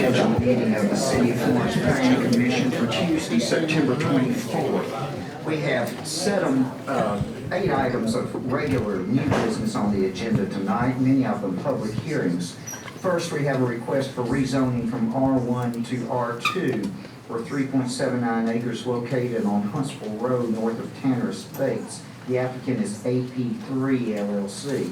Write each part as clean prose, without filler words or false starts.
scheduled meeting of the City of Florence Planning Commission for Tuesday, September 24th. We have 8 items of regular new business on the agenda tonight, many of them public hearings. First, we have a request for rezoning from R1 to R2 for 3.79 acres located on Huntsville Road north of Tanner Estates. The applicant is AP3 LLC.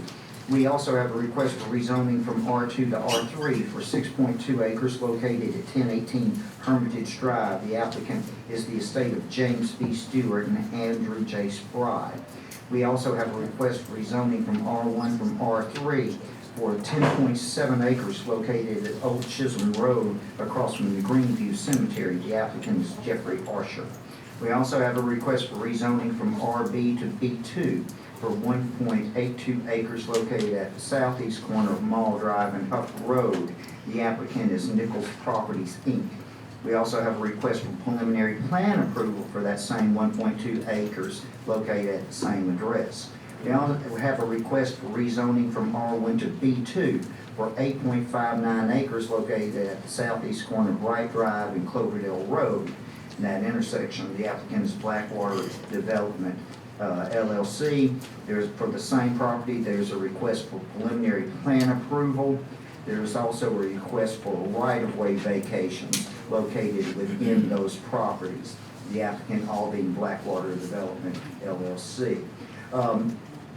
We also have a request for rezoning from R2 to R3 for 6.2 acres located at 1018 Hermitage Drive. The applicant is the estate of James B. Stewart and Andrew J. Spry. We also have a request for rezoning from R1 from R3 for 10.7 acres located at Old Chisholm Road across from the Greenview Cemetery. The applicant is Jeffrey Arsher. We also have a request for rezoning from RB to B2 for 1.82 acres located at the southeast corner of Mall Drive and Huff Road. The applicant is Nichols Properties, Inc. We also have a request for preliminary plan approval for that same 1.2 acres located at the same address. We also have a request for rezoning from R1 to B2 for 8.59 acres located at the southeast corner of Wright Drive and Cloverdale Road. In that intersection, the applicant is Blackwater Development LLC. For the same property, there's a request for preliminary plan approval. There's also a request for right-of-way vacations located within those properties. The applicant all being Blackwater Development LLC.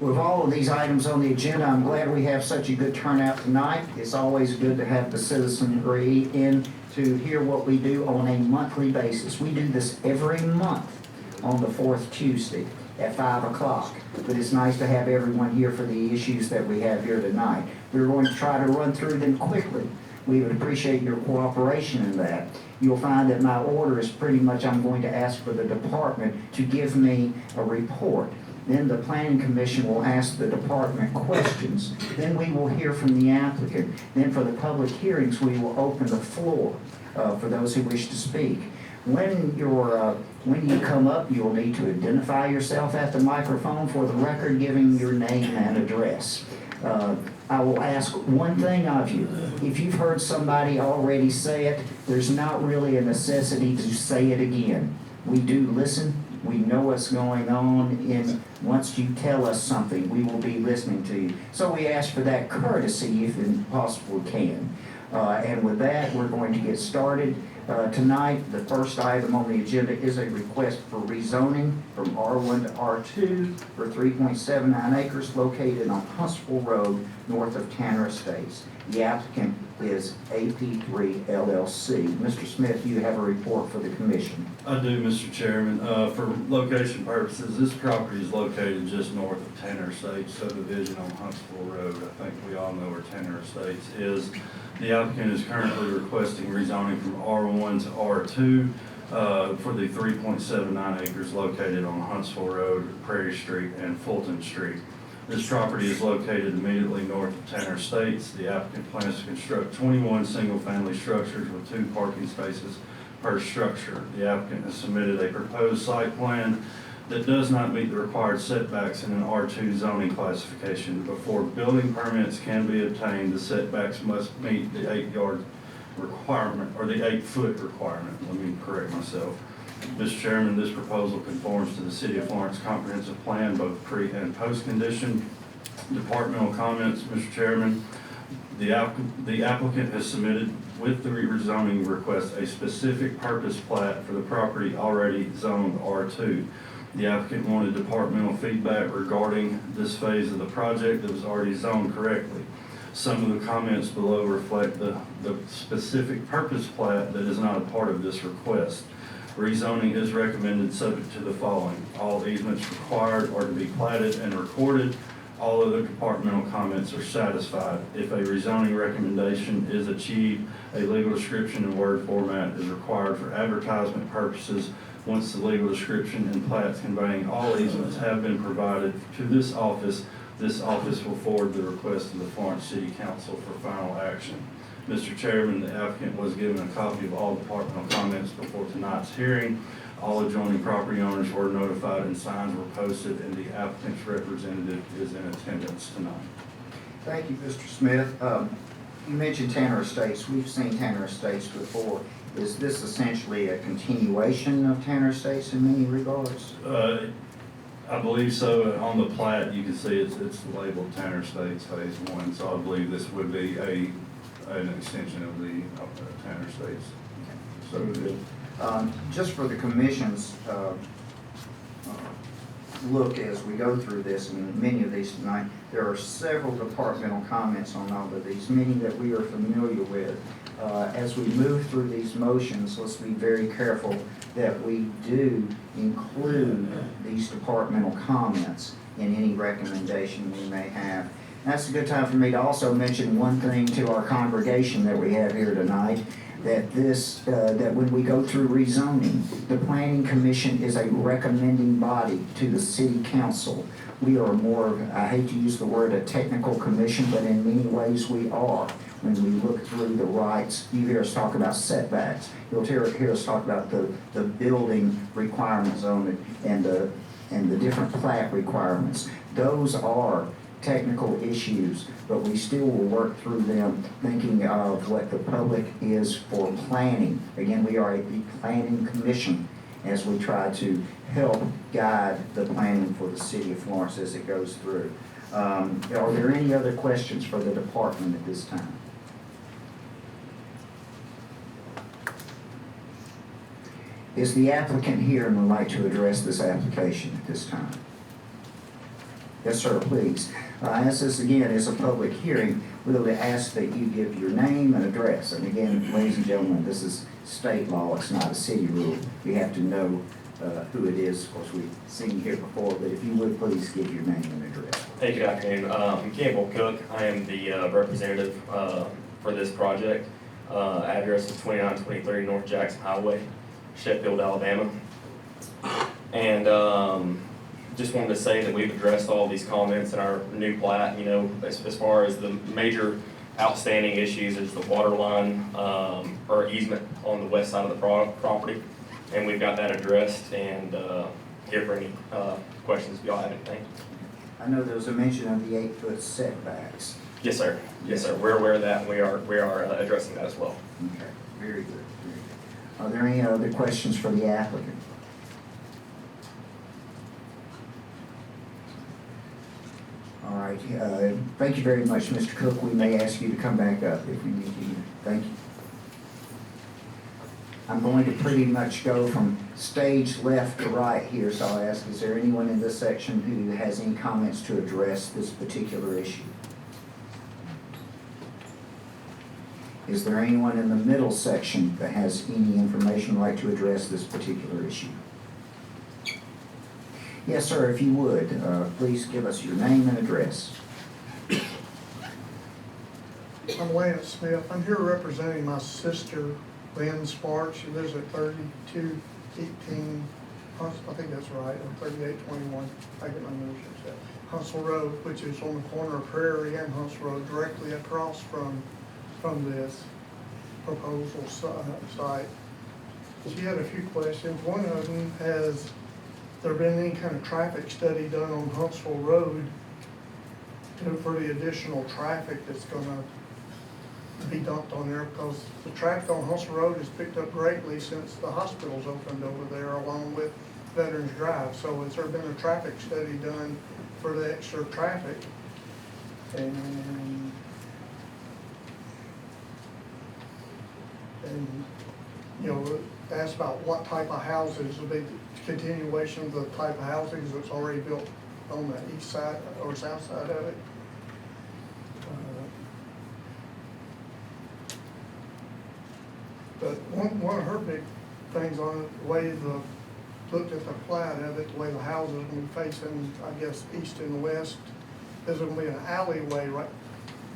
With all of these items on the agenda, I'm glad we have such a good turnout tonight. It's always good to have the citizenry in to hear what we do on a monthly basis. We do this every month on the 4th Tuesday at 5 o'clock. But it's nice to have everyone here for the issues that we have here tonight. We're going to try to run through them quickly. We would appreciate your cooperation in that. You'll find that my order is pretty much I'm going to ask for the department to give me a report. Then the Planning Commission will ask the department questions. Then we will hear from the applicant. Then for the public hearings, we will open the floor for those who wish to speak. When you come up, you will need to identify yourself at the microphone for the record, giving your name and address. I will ask one thing of you. If you've heard somebody already say it, there's not really a necessity to say it again. We do listen. We know what's going on, and once you tell us something, we will be listening to you. So we ask for that courtesy if possible can. And with that, we're going to get started. Tonight, the first item on the agenda is a request for rezoning from R1 to R2 for 3.79 acres located on Huntsville Road north of Tanner Estates. The applicant is AP3 LLC. Mr. Smith, you have a report for the commission. I do, Mr. Chairman. For location purposes, this property is located just north of Tanner Estates subdivision on Huntsville Road. I think we all know where Tanner Estates is. The applicant is currently requesting rezoning from R1 to R2 for the 3.79 acres located on Huntsville Road, Prairie Street, and Fulton Street. This property is located immediately north of Tanner Estates. The applicant plans to construct 21 single-family structures with 2 parking spaces per structure. The applicant has submitted a proposed site plan that does not meet the required setbacks in an R2 zoning classification. Before building permits can be obtained, the setbacks must meet the 8-yard requirement, or the 8-foot requirement. Let me correct myself. Mr. Chairman, this proposal conforms to the City of Florence comprehensive plan, both pre and post condition. Departmental comments, Mr. Chairman. The applicant has submitted with the rezoning request a specific purpose plat for the property already zoned R2. The applicant wanted departmental feedback regarding this phase of the project that was already zoned correctly. Some of the comments below reflect the specific purpose plat that is not a part of this request. Rezoning is recommended subject to the following. All easements required are to be platted and recorded. All other departmental comments are satisfied. If a rezoning recommendation is achieved, a legal description in Word format is required for advertisement purposes. Once the legal description and plats conveying all easements have been provided to this office will forward the request to the Florence City Council for final action. Mr. Chairman, the applicant was given a copy of all departmental comments before tonight's hearing. All adjoining property owners were notified and signs were posted, and the applicant's representative is in attendance tonight. Thank you, Mr. Smith. You mentioned Tanner Estates. We've seen Tanner Estates before. Is this essentially a continuation of Tanner Estates in many regards? I believe so. On the plat, you can see it's labeled Tanner Estates Phase 1, so I believe this would be an extension of the Tanner Estates. So, Just for the commission's look as we go through this, and many of these tonight, there are several departmental comments on all of these, many that we are familiar with. As we move through these motions, let's be very careful that we do include these departmental comments in any recommendation we may have. That's a good time for me to also mention one thing to our congregation that we have here tonight, that that when we go through rezoning, the Planning Commission is a recommending body to the City Council. We are more, I hate to use the word a technical commission, but in many ways we are. When we look through the rights, you hear us talk about setbacks. You'll hear us talk about the building requirements on it and the different plat requirements. Those are technical issues, but we still will work through them thinking of what the public is for planning. Again, we are a planning commission as we try to help guide the planning for the city of Florence as it goes through. Are there any other questions for the department at this time? Is the applicant here and would like to address this application at this time? Yes, sir, please. As this again is a public hearing, we'll ask that you give your name and address. And again, ladies and gentlemen, this is state law, it's not a city rule. We have to know who it is. Of course, we've seen you here before, but if you would, please give your name and address. Hey, good afternoon. I'm Campbell Cook. I am the representative for this project. Address is 2923 North Jackson Highway, Sheffield, Alabama. And just wanted to say that we've addressed all these comments in our new plat. You know, as far as the major outstanding issues is the water line or easement on the west side of the property, and we've got that addressed. And here for any questions if y'all have anything. I know there was a mention of the 8-foot setbacks. Yes, sir. Yes, sir. We're aware of that, and we are addressing that as well. Okay, very good, very good. Are there any other questions for the applicant? All right, thank you very much, Mr. Cook. We may ask you to come back up if we need you. Thank you. I'm going to pretty much go from stage left to right here, so I'll ask, is there anyone in this section who has any comments to address this particular issue? Is there anyone in the middle section that has any information like to address this particular issue? Yes, sir, if you would, please give us your name and address. I'm Lance Smith. I'm here representing my sister, Lynn Sparks. She lives at 3218, I think that's right, or 3821, I get my notes set. Huntsville Road, which is on the corner of Prairie and Huntsville Road, directly across from this proposal site. She had a few questions. One of them, has there been any kind of traffic study done on Huntsville Road for the additional traffic that's gonna be dumped on there? Because the traffic on Huntsville Road has picked up greatly since the hospital's opened over there, along with Veterans Drive. So has there been a traffic study done for the extra traffic? And you know, asked about what type of houses will be the continuation of the type of housing that's already built on the east side or south side of it. But one of her big things on it, the way looked at the plat of it, the way the houses will be facing, I guess, east and west, there's going to be an alleyway right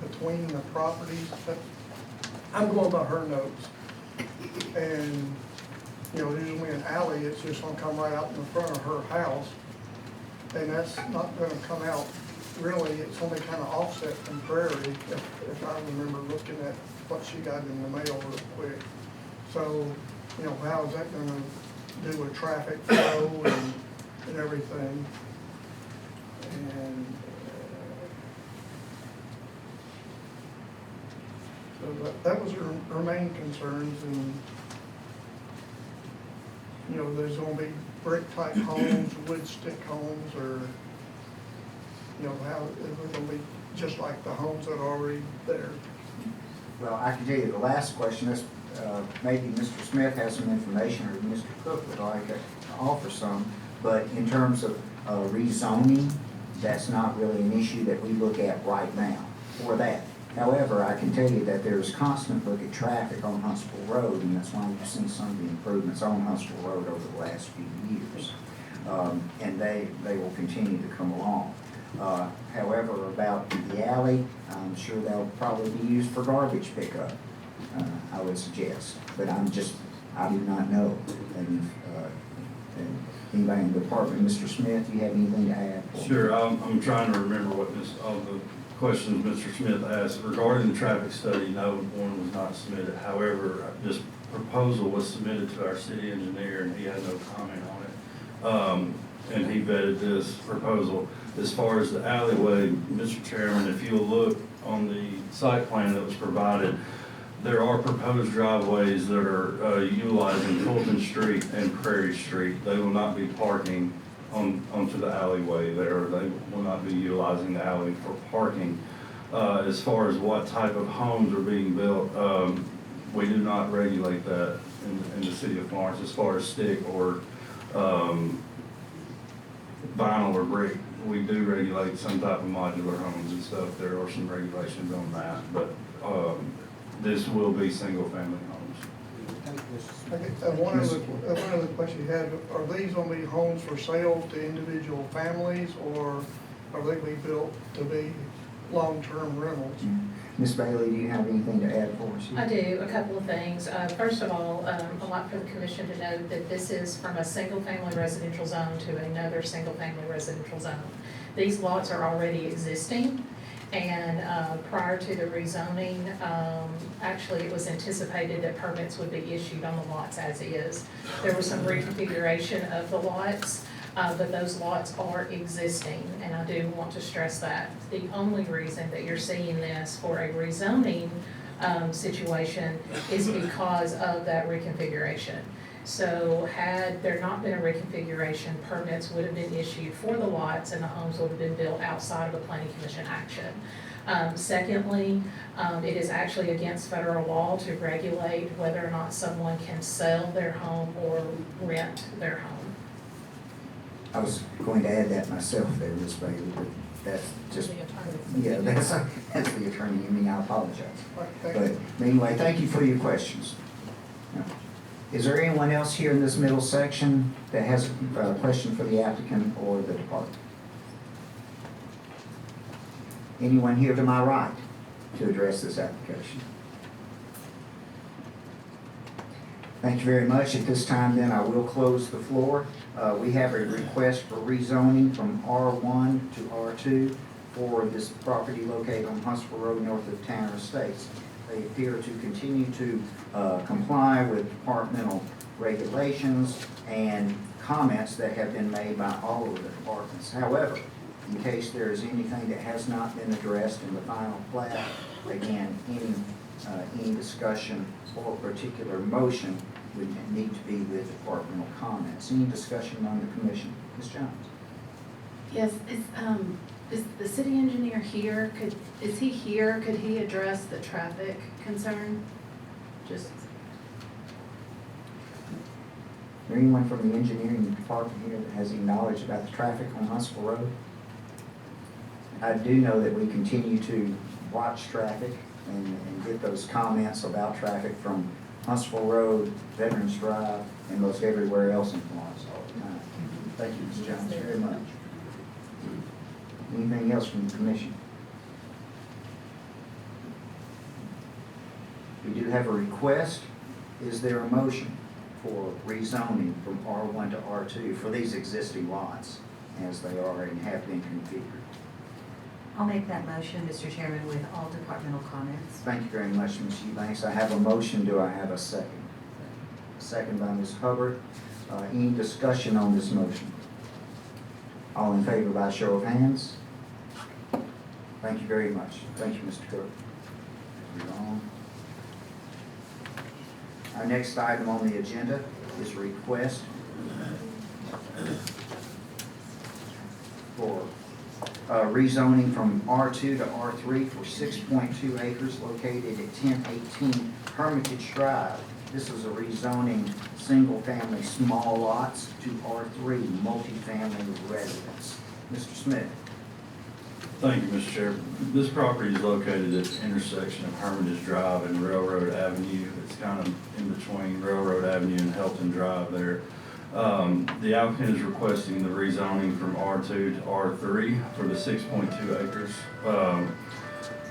between the properties. But I'm going by her notes. And, you know, there's going to be an alley, it's just going to come right out in the front of her house. And that's not going to come out, really, it's going to be kind of offset from Prairie, if I remember looking at what she got in the mail real quick. So, you know, how is that going to do with traffic flow and everything? And So that was our main concerns, and, you know, there's gonna be brick-type homes, wood stick homes, or, you know, how, is it gonna be just like the homes that are already there? Well, I can tell you the last question is, maybe Mr. Smith has some information, or Mr. Cook would like to offer some, but in terms of rezoning, that's not really an issue that we look at right now for that. However, I can tell you that there's constant look at traffic on Huntsville Road, and that's why you've seen some of the improvements on Huntsville Road over the last few years. And they will continue to come along. However, about the alley, I'm sure they'll probably be used for garbage pickup, I would suggest. But I do not know. And anybody in the department, Mr. Smith, do you have anything to add? Sure, I'm trying to remember what all the questions Mr. Smith asked. Regarding the traffic study, no, one was not submitted. However, this proposal was submitted to our city engineer, and he had no comment on it. And he vetted this proposal. As far as the alleyway, Mr. Chairman, if you'll look on the site plan that was provided, there are proposed driveways that are utilizing Fulton Street and Prairie Street. They will not be parking onto the alleyway there. They will not be utilizing the alley for parking. As far as what type of homes are being built, we do not regulate that in the city of Florence as far as stick or vinyl or brick. We do regulate some type of modular homes and stuff. There are some regulations on that, but this will be single-family homes. Okay, one other question you had, are these gonna be homes for sale to individual families, or are they gonna be built to be long-term rentals? Ms. Bailey, do you have anything to add for us? I do, a couple of things. First of all, I'd like for the commission to know that this is from a single-family residential zone to another single-family residential zone. These lots are already existing, and prior to the rezoning, actually it was anticipated that permits would be issued on the lots as is. There was some reconfiguration of the lots, but those lots are existing, and I do want to stress that. The only reason that you're seeing this for a rezoning situation is because of that reconfiguration. So had there not been a reconfiguration, permits would have been issued for the lots and the homes would have been built outside of the planning commission action. Secondly, it is actually against federal law to regulate whether or not someone can sell their home or rent their home. I was going to add that myself there, Ms. Bailey, but that's just, The attorney. yeah, that's the attorney in me, I apologize. Right, thank you. But anyway, thank you for your questions. Is there anyone else here in this middle section that has a question for the applicant or the department? Anyone here to my right to address this application? Thank you very much. At this time then, I will close the floor. We have a request for rezoning from R1 to R2 for this property located on Huntsville Road north of Tanner Estates. They appear to continue to comply with departmental regulations and comments that have been made by all of the departments. However, in case there is anything that has not been addressed in the final plat, again, any discussion or particular motion would need to be with departmental comments. Any discussion on the commission? Ms. Jones? Yes, is the city engineer here? Is he here? Could he address the traffic concern? Just, Is there anyone from the engineering department here that has any knowledge about the traffic on Huntsville Road? I do know that we continue to watch traffic and get those comments about traffic from Huntsville Road, Veterans Drive, and most everywhere else in Florence all the time. Thank you, Ms. Jones, very much. Anything else from the commission? We do have a request. Is there a motion for rezoning from R1 to R2 for these existing lots as they are and have been configured? I'll make that motion, Mr. Chairman, with all departmental comments. Thank you very much, Ms. Eubanks. I have a motion. Do I have a second? A second by Ms. Hubbard. Any discussion on this motion? All in favor by show of hands? Thank you very much. Thank you, Mr. Cook. Moving on. Our next item on the agenda is a request for rezoning from R2 to R3 for 6.2 acres located at 1018 Hermitage Drive. This is a rezoning single-family small lots to R3 multifamily residence. Mr. Smith. Thank you, Mr. Chair. This property is located at the intersection of Hermitage Drive and Railroad Avenue. It's kind of in between Railroad Avenue and Helton Drive there. The applicant is requesting the rezoning from R2 to R3 for the 6.2 acres.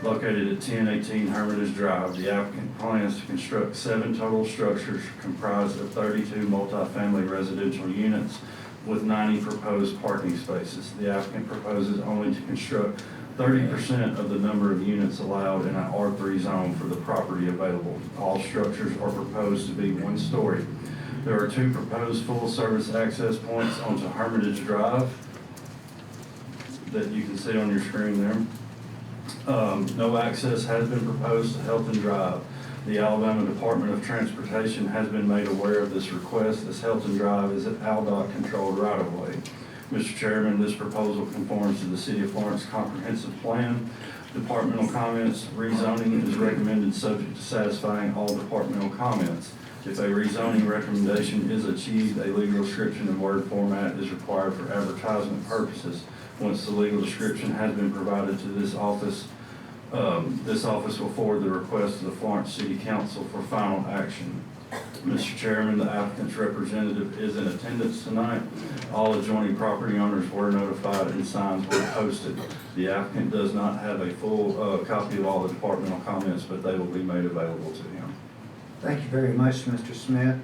Located at 1018 Hermitage Drive, the applicant plans to construct 7 total structures comprised of 32 multifamily residential units with 90 proposed parking spaces. The applicant proposes only to construct 30% of the number of units allowed in an R3 zone for the property available. All structures are proposed to be 1 story. There are 2 proposed full-service access points onto Hermitage Drive that you can see on your screen there. No access has been proposed to Helton Drive. The Alabama Department of Transportation has been made aware of this request as Helton Drive is an ALDOT-controlled right-of-way. Mr. Chairman, this proposal conforms to the City of Florence Comprehensive Plan. Departmental comments, rezoning is recommended subject to satisfying all departmental comments. If a rezoning recommendation is achieved, a legal description in Word format is required for advertisement purposes. Once the legal description has been provided to this office will forward the request to the Florence City Council for final action. Mr. Chairman, the applicant's representative is in attendance tonight. All adjoining property owners were notified and signs were posted. The applicant does not have a full copy of all the departmental comments, but they will be made available to him. Thank you very much, Mr. Smith.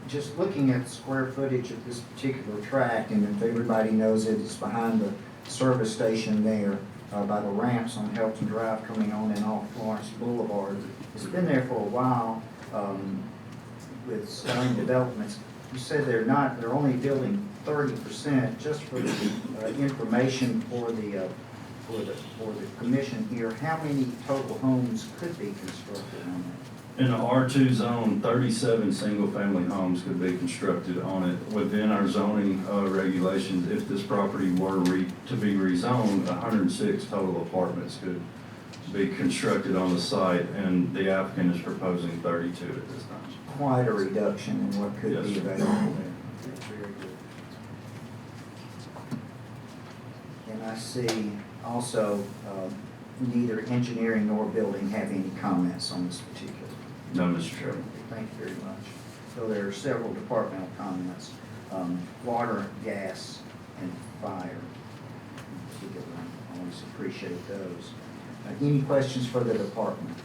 Just looking at the square footage of this particular tract, and if everybody knows it, it's behind the service station there by the ramps on Helton Drive coming on and off Florence Boulevard. It's been there for a while with starting developments. You said they're only building 30%. Just for the information for the commission here, how many total homes could be constructed on that? In the R2 zone, 37 single-family homes could be constructed on it. Within our zoning regulations, if this property were to be rezoned, 106 total apartments could be constructed on the site, and the applicant is proposing 32 at this time. Quite a reduction in what could be available there. That's very good. And I see also neither engineering nor building have any comments on this particular. No, Mr. Chairman. Thank you very much. So there are several departmental comments, water, gas, and fire in particular. I always appreciate those. Any questions for the department?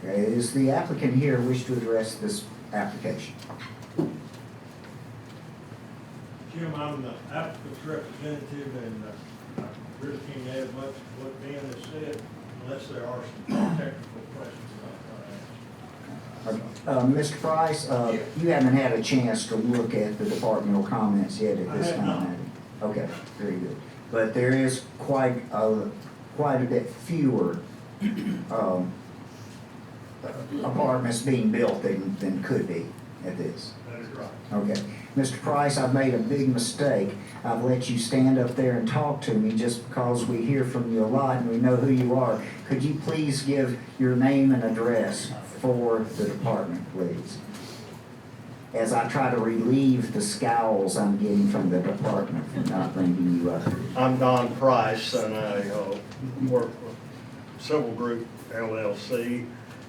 Okay, is the applicant here wish to address this application? Jim, I'm the applicant's representative, and I really can't add much to what Ben has said, unless there are some technical questions about what I asked. Mr. Price, you haven't had a chance to look at the departmental comments yet at this I have time, not. have you? Okay, very good. But there is quite a bit fewer apartments being built than could be at this. That is right. Okay. Mr. Price, I've made a big mistake. I've let you stand up there and talk to me just because we hear from you a lot and we know who you are. Could you please give your name and address for the department, please? As I try to relieve the scowls I'm getting from the department for not bringing you up. I'm Don Price, and I work with Civil Group LLC,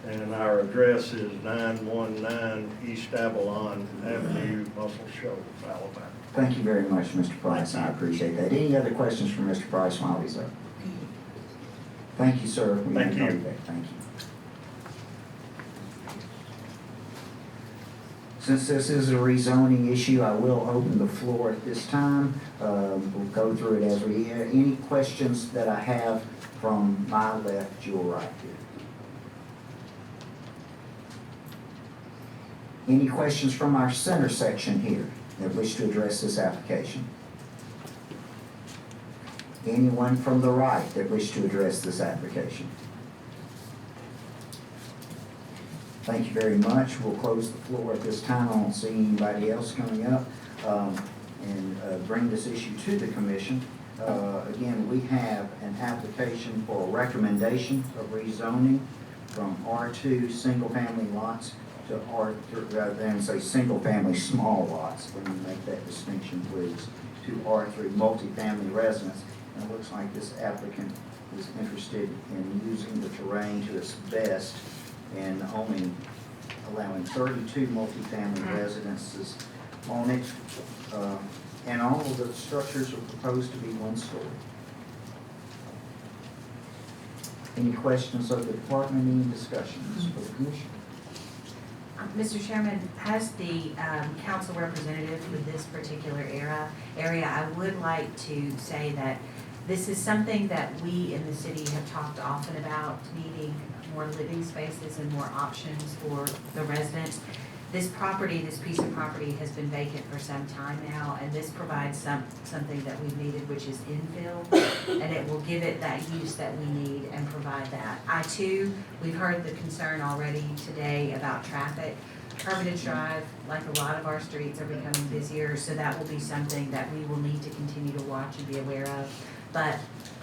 and our address is 919 East Avalon Avenue, Muscle Shoals, Alabama. Thank you very much, Mr. Price. I appreciate that. Any other questions for Mr. Price while he's up? Thank you, sir. We Thank will you. call back. Thank you. Since this is a rezoning issue, I will open the floor at this time. We'll go through it as we hear. Any questions that I have from my left, your right here? Any questions from our center section here that wish to address this application? Anyone from the right that wish to address this application? Thank you very much. We'll close the floor at this time. I don't see anybody else coming up and bring this issue to the commission. Again, we have an application for a recommendation of rezoning from R2 single-family lots to R3, rather than say single-family small lots. Let me make that distinction, please, to R3 multifamily residence. And it looks like this applicant is interested in using the terrain to its best and only allowing 32 multifamily residences on it. And all of the structures are proposed to be one story. Any questions of the department, any discussions for the commission? Mr. Chairman, as the council representative for this particular area, I would like to say that this is something that we in the city have talked often about, needing more living spaces and more options for the residents. This property, this piece of property has been vacant for some time now, and this provides something that we've needed, which is infill, and it will give it that use that we need and provide that. We've heard the concern already today about traffic. Hermitage Drive, like a lot of our streets, are becoming busier, so that will be something that we will need to continue to watch and be aware of. But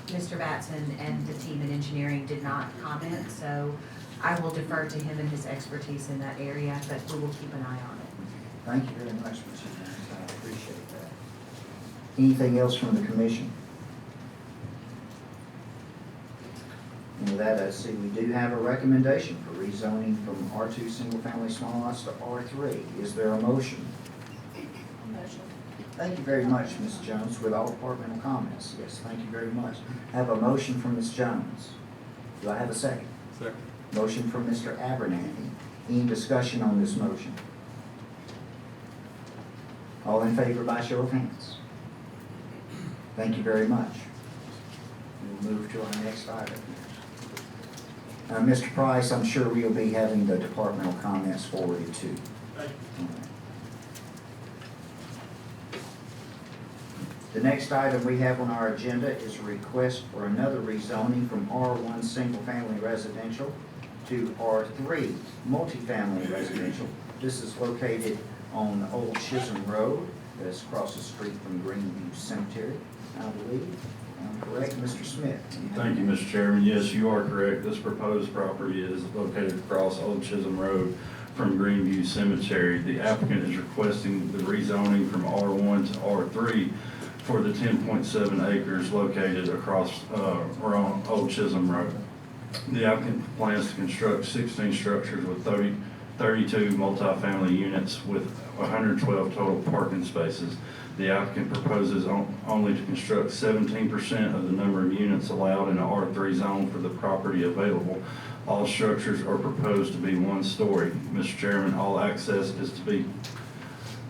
Mr. Batson and the team in engineering did not comment, so I will defer to him and his expertise in that area, but we will keep an eye on it. Thank you very much, Mr. Jones. I appreciate that. Anything else from the commission? And with that, I see we do have a recommendation for rezoning from R2 single-family small lots to R3. Is there a motion? Motion. Thank you very much, Ms. Jones, with all departmental comments. Yes, thank you very much. I have a motion from Ms. Jones. Do I have a second? Second. Motion from Mr. Abernathy. Any discussion on this motion? All in favor by show of hands. Thank you very much. We'll move to our next item. Mr. Price, I'm sure we'll be having the departmental comments forwarded too. Thank you. The next item we have on our agenda is a request for another rezoning from R1 single-family residential to R3 multifamily residential. This is located on Old Chisholm Road. That's across the street from Greenview Cemetery, I believe. I'm correct, Mr. Smith? Thank you, Mr. Chairman. Yes, you are correct. This proposed property is located across Old Chisholm Road from Greenview Cemetery. The applicant is requesting the rezoning from R1 to R3 for the 10.7 acres located across or on Old Chisholm Road. The applicant plans to construct 16 structures with 32 multifamily units with 112 total parking spaces. The applicant proposes only to construct 17% of the number of units allowed in an R3 zone for the property available. All structures are proposed to be one story. Mr. Chairman, all access is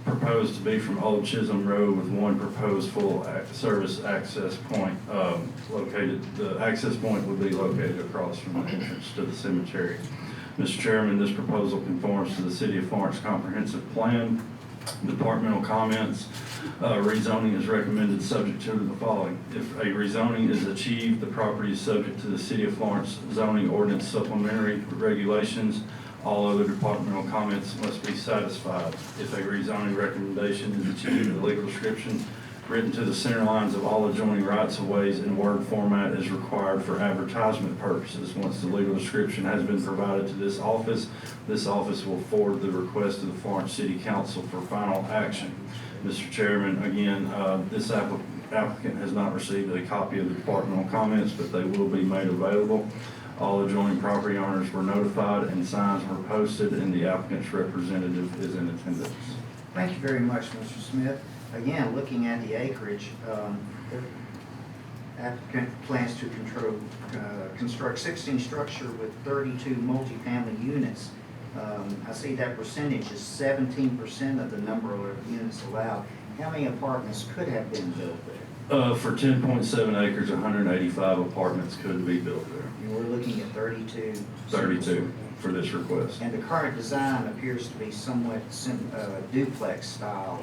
proposed to be from Old Chisholm Road with one proposed full service access point located. The access point would be located across from the entrance to the cemetery. Mr. Chairman, this proposal conforms to the City of Florence Comprehensive Plan. Departmental comments. Rezoning is recommended subject to the following. If a rezoning is achieved, the property is subject to the City of Florence zoning ordinance supplementary regulations. All other departmental comments must be satisfied. If a rezoning recommendation is achieved, the legal description written to the center lines of all adjoining rights-of-ways in Word format is required for advertisement purposes. Once the legal description has been provided to this office will forward the request to the Florence City Council for final action. Mr. Chairman, again, this applicant has not received a copy of the departmental comments, but they will be made available. All adjoining property owners were notified and signs were posted, and the applicant's representative is in attendance. Thank you very much, Mr. Smith. Again, looking at the acreage, the applicant plans to construct 16 structure with 32 multifamily units. I see that percentage is 17% of the number of units allowed. How many apartments could have been built there? For 10.7 acres, 185 apartments could be built there. And we're looking at 32. 32 for this request. And the current design appears to be somewhat duplex style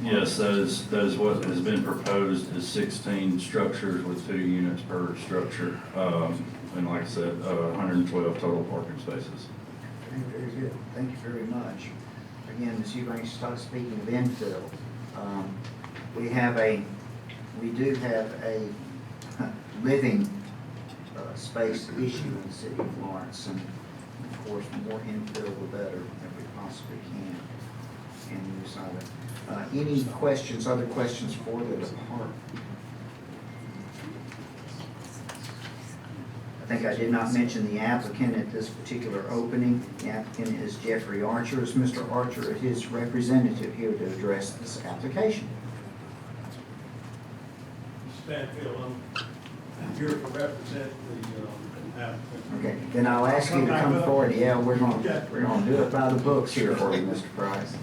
Yes, that is what has been proposed, is 16 structures with 2 units per structure. And like I said, 112 total parking spaces. Okay, very good. Thank you very much. Again, as Eubanks started speaking of infill, we do have a living space issue in the city of Florence, and of course, the more infill, the better that we possibly can use either. Any questions, other questions for the department? I think I did not mention the applicant at this particular opening. The applicant is Jeffrey Archer. Is Mr. Archer his representative here to address this application? Stanfield, I'm here to represent the applicant. Okay, then I'll ask you to come forward. Yeah, we're gonna do it by the books here for you, Mr. Price.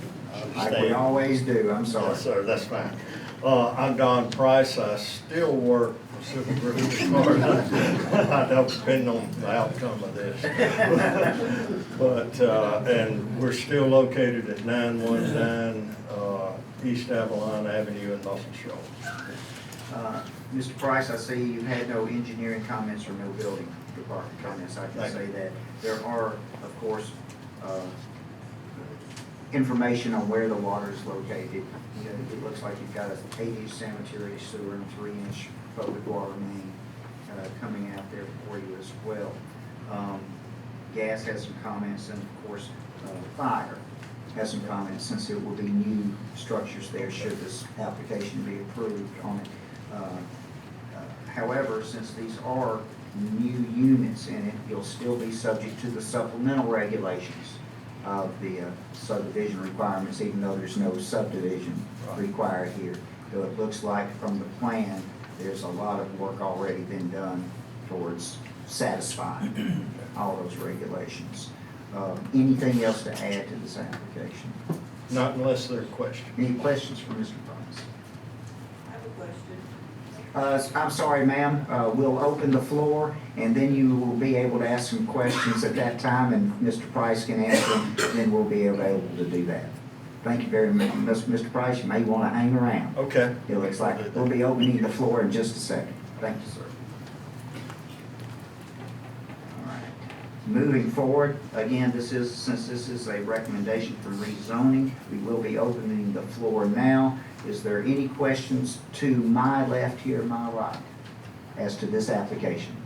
Like we always do. I'm sorry. Yes, sir, that's fine. I'm Don Price. I still work for Civil Group as far as I don't depend on the outcome of this. But, and we're still located at 919 East Avalon Avenue in Muscle Shoals. Mr. Price, I see you had no engineering comments or no building department comments. I can say that. There are, of course, information on where the water is located. You know, it looks like you've got an 8-inch sanitary sewer and 3-inch public water main coming out there for you as well. Gas has some comments, and of course, fire has some comments, since it will be new structures there should this application be approved on it. However, since these are new units in it, you'll still be subject to the supplemental regulations of the subdivision requirements, even though there's no subdivision required here. Though it looks like from the plan, there's a lot of work already been done towards satisfying all those regulations. Anything else to add to this application? Not unless there are questions. Any questions for Mr. Price? I have a question. I'm sorry, ma'am. We'll open the floor, and then you will be able to ask some questions at that time, and Mr. Price can answer them, then we'll be able to do that. Thank you very much. Mr. Price, you may want to hang around. Okay. It looks like we'll be opening the floor in just a second. Thank you, sir. All right. Moving forward, again, since this is a recommendation for rezoning, we will be opening the floor now. Is there any questions to my left here, my right, as to this application?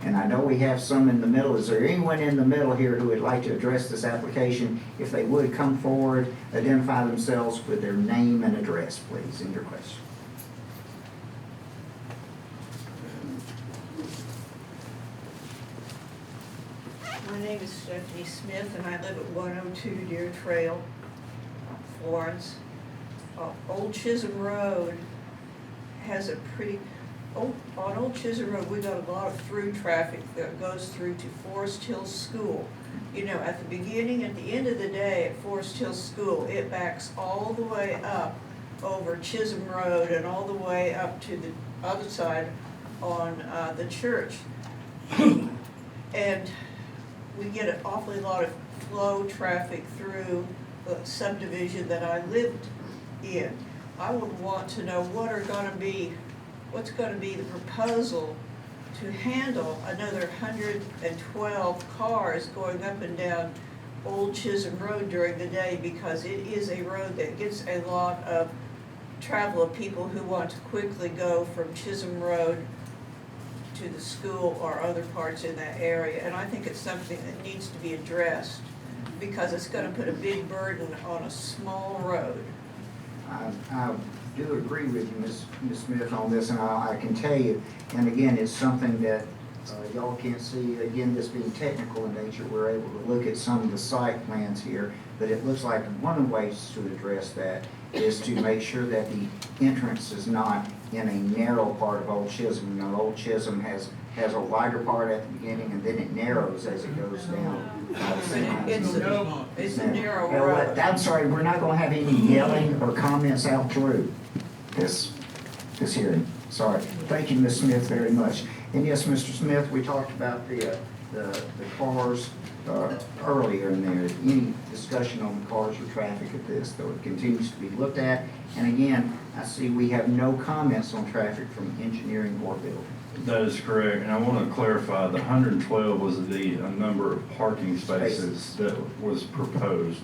And I know we have some in the middle. Is there anyone in the middle here who would like to address this application? If they would, come forward, identify themselves with their name and address, please, in your question. My name is Stephanie Smith, and I live at 102 Deer Trail, Florence. Old Chisholm Road has a pretty, on Old Chisholm Road, we got a lot of through traffic that goes through to Forest Hill School. You know, at the beginning, at the end of the day at Forest Hill School, it backs all the way up over Chisholm Road and all the way up to the other side on the church. And we get an awfully lot of flow traffic through the subdivision that I lived in. I would want to know what's gonna be the proposal to handle another 112 cars going up and down Old Chisholm Road during the day, because it is a road that gets a lot of travel of people who want to quickly go from Chisholm Road to the school or other parts in that area. And I think it's something that needs to be addressed, because it's gonna put a big burden on a small road. I do agree with you, Ms. Smith, on this, and I can tell you, and again, it's something that y'all can't see, again, this being technical in nature, we're able to look at some of the site plans here, but it looks like one of the ways to address that is to make sure that the entrance is not in a narrow part of Old Chisholm. You know, Old Chisholm has a wider part at the beginning, and then it narrows as it goes down. It's a narrow Yeah, road. I'm sorry, we're not gonna have any yelling or comments out through this hearing. Sorry. Thank you, Ms. Smith, very much. And yes, Mr. Smith, we talked about the the cars earlier in there. Any discussion on the cars or traffic of this, though it continues to be looked at. And again, I see we have no comments on traffic from engineering or building. That is correct, and I want to clarify, the 112 was the number of parking spaces that was proposed.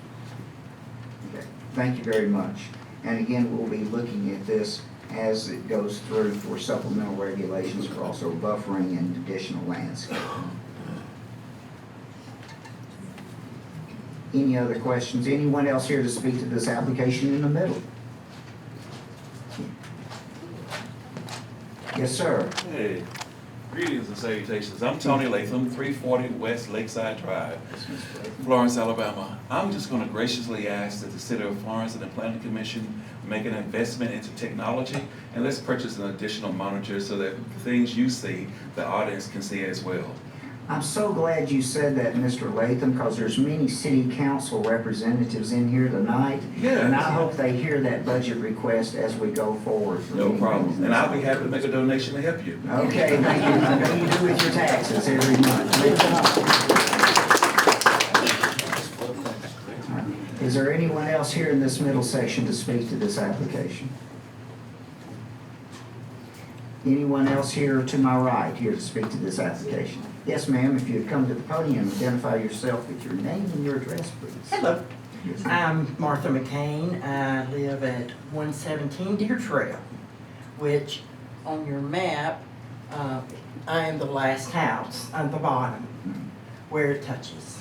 Okay, thank you very much. And again, we'll be looking at this as it goes through for supplemental regulations for also buffering and additional landscaping. Any other questions? Anyone else here to speak to this application in the middle? Yes, sir. Hey, greetings and salutations. I'm Tony Latham, 340 West Lakeside Drive, Florence, Alabama. I'm just going to graciously ask that the City of Florence and the Planning Commission make an investment into technology, and let's purchase an additional monitor so that the things you see, the audience can see as well. I'm so glad you said that, Mr. Latham, because there's many city council representatives in here tonight. Yes. And I hope they hear that budget request as we go forward. No problem. And I'll be happy to make a donation to help you. Okay, thank you. I know you do with your taxes every month. Is there anyone else here in this middle section to speak to this application? Anyone else here to my right here to speak to this application? Yes, ma'am, if you'd come to the podium, identify yourself with your name and your address, please. Hello, Yes. I'm Martha McCain. I live at 117 Deer Trail, which on your map, I am the last house on the bottom where it touches.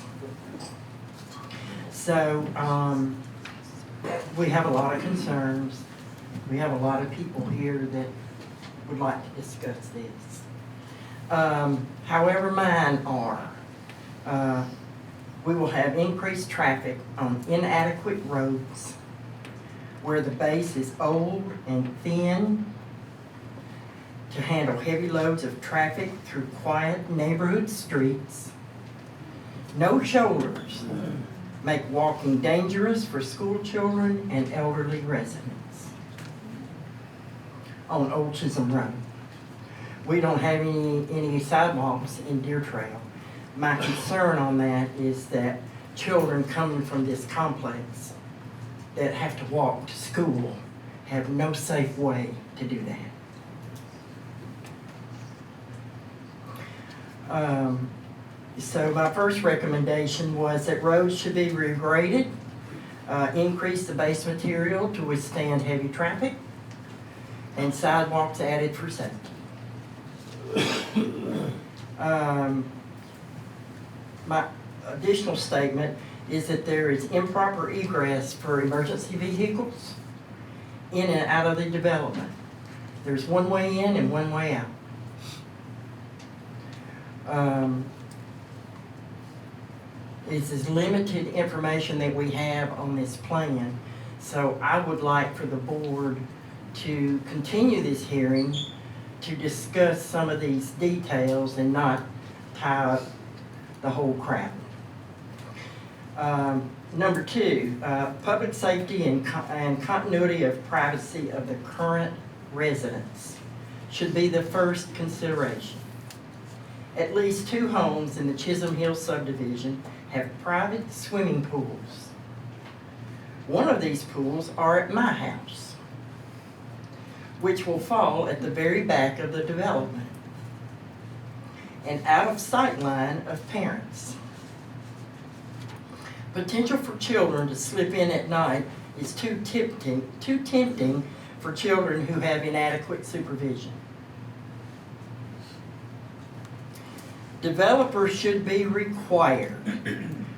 So we have a lot of concerns. We have a lot of people here that would like to discuss this. However, mine are, we will have increased traffic on inadequate roads where the base is old and thin to handle heavy loads of traffic through quiet neighborhood streets. No shoulders make walking dangerous for school children and elderly residents on Old Chisholm Road. We don't have any sidewalks in Deer Trail. My concern on that is that children coming from this complex that have to walk to school have no safe way to do that. So my first recommendation was that roads should be regraded, increase the base material to withstand heavy traffic, and sidewalks added for safety. My additional statement is that there is improper egress for emergency vehicles in and out of the development. There's one way in and one way out. This is limited information that we have on this plan, so I would like for the board to continue this hearing to discuss some of these details and not tie up the whole crowd. Number two, public safety and continuity of privacy of the current residents should be the first consideration. At least 2 homes in the Chisholm Hill subdivision have private swimming pools. One of these pools are at my house, which will fall at the very back of the development and out of sight line of parents. Potential for children to slip in at night is too tempting for children who have inadequate supervision. Developers should be required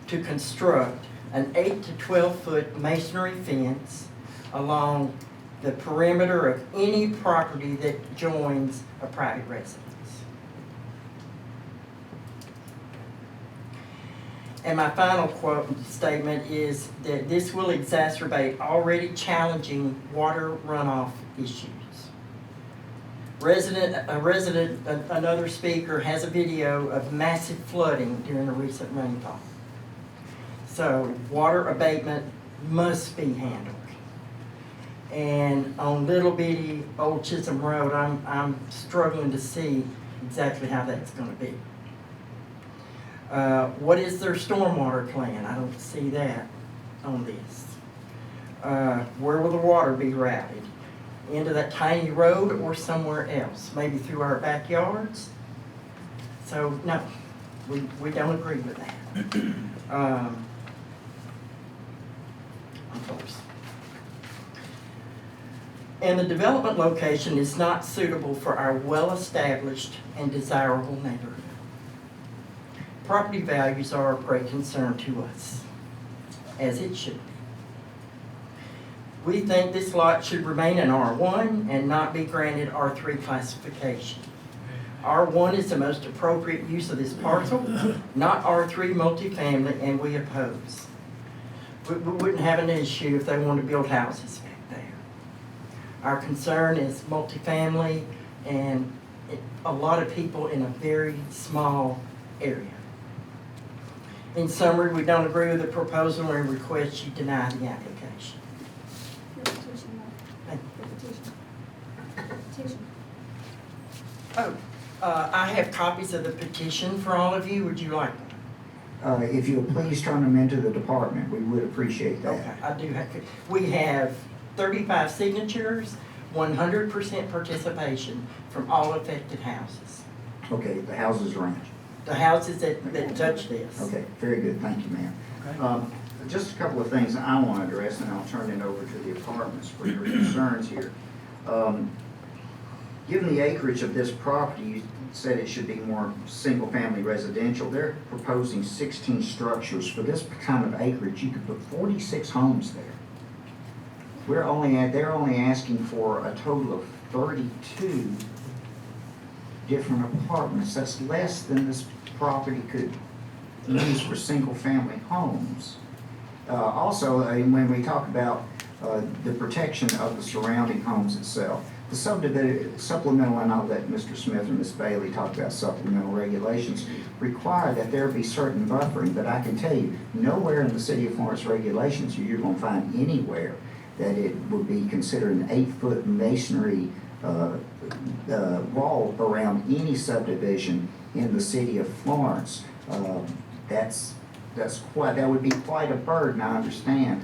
to construct an 8 to 12 foot masonry fence along the perimeter of any property that joins a private residence. And my final quote statement is that this will exacerbate already challenging water runoff issues. Another speaker has a video of massive flooding during a recent rainfall. So water abatement must be handled. And on little bitty Old Chisholm Road, I'm struggling to see exactly how that's going to be. What is their stormwater plan? I don't see that on this. Where will the water be routed? Into that tiny road or somewhere else? Maybe through our backyards? So, no, we don't agree with that. Of course. And the development location is not suitable for our well-established and desirable neighborhood. Property values are of great concern to us, as it should be. We think this lot should remain an R1 and not be granted R3 classification. R1 is the most appropriate use of this parcel, not R3 multifamily, and we oppose. We wouldn't have an issue if they wanted to build houses back there. Our concern is multifamily and a lot of people in a very small area. In summary, we don't agree with the proposal and request you deny the application. Oh, I have copies of the petition for all of you. Would you like one? If you'll please turn them into the department, we would appreciate that. Okay, I do have, we have 35 signatures, 100% participation from all affected houses. Okay, the houses around you. The houses that touch this. Okay, very good, thank you, ma'am. Okay. Just a couple of things I want to address, and I'll turn it over to the apartments for your concerns here. Given the acreage of this property, you said it should be more single-family residential. They're proposing 16 structures. For this kind of acreage, you could put 46 homes there. They're only asking for a total of 32 different apartments. That's less than this property could use for single-family homes. Also, when we talk about the protection of the surrounding homes itself, the supplemental, and I'll let Mr. Smith and Ms. Bailey talk about supplemental regulations, require that there be certain buffering, but I can tell you, nowhere in the City of Florence regulations you're going to find anywhere that it would be considered an 8-foot masonry wall around any subdivision in the City of Florence. That would be quite a burden, I understand.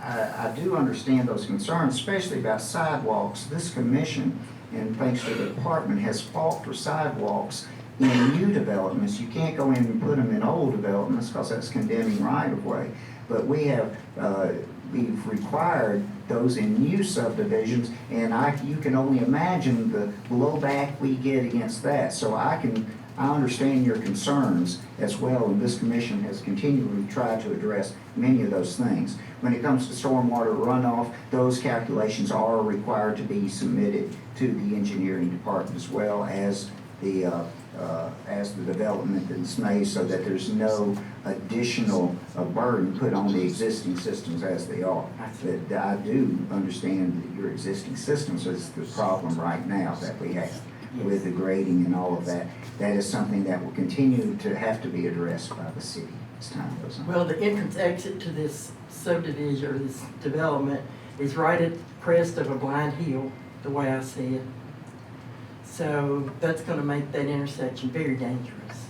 I do understand those concerns, especially about sidewalks. This commission, and thanks to the department, has fought for sidewalks in new developments. You can't go in and put them in old developments because that's condemning right-of-way. But we've required those in new subdivisions, and you can only imagine the blowback we get against that. So I understand your concerns as well, and this commission has continually tried to address many of those things. When it comes to stormwater runoff, those calculations are required to be submitted to the engineering department as well as the development that's made, so that there's no additional burden put on the existing systems as they are. I do understand that your existing systems is the problem right now that we have with the grading and all of that. That is something that will continue to have to be addressed by the city as time goes on. Well, the entrance exit to this subdivision or this development is right at the crest of a blind hill, the way I see it. So that's going to make that intersection very dangerous.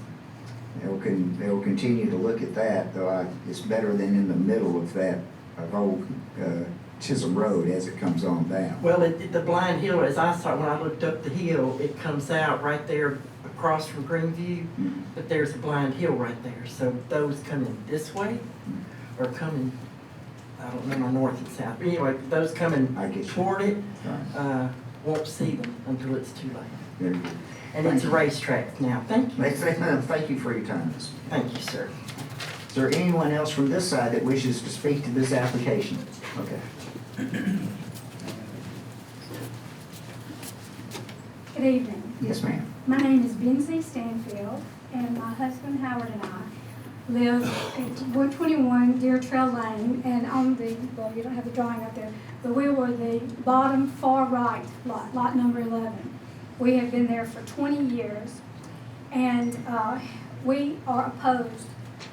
They'll continue to look at that, though it's better than in the middle of that old Chisholm Road as it comes on down. Well, the blind hill, as I saw when I looked up the hill, it comes out right there across from Greenview, but there's a blind hill right there. So those coming this way are coming, I don't remember north and south. But anyway, those coming toward it won't see them until it's too late. Very good. And it's a racetrack now. Thank you. Thank you for your time. Thank you, sir. Is there anyone else from this side that wishes to speak to this application? Okay. Good evening. Yes, ma'am. My name is Benzie Stanfield, and my husband Howard and I live at 121 Deer Trail Lane, and on the, well, you don't have the drawing up there, but we were the bottom far right lot number 11. We have been there for 20 years, and we are opposed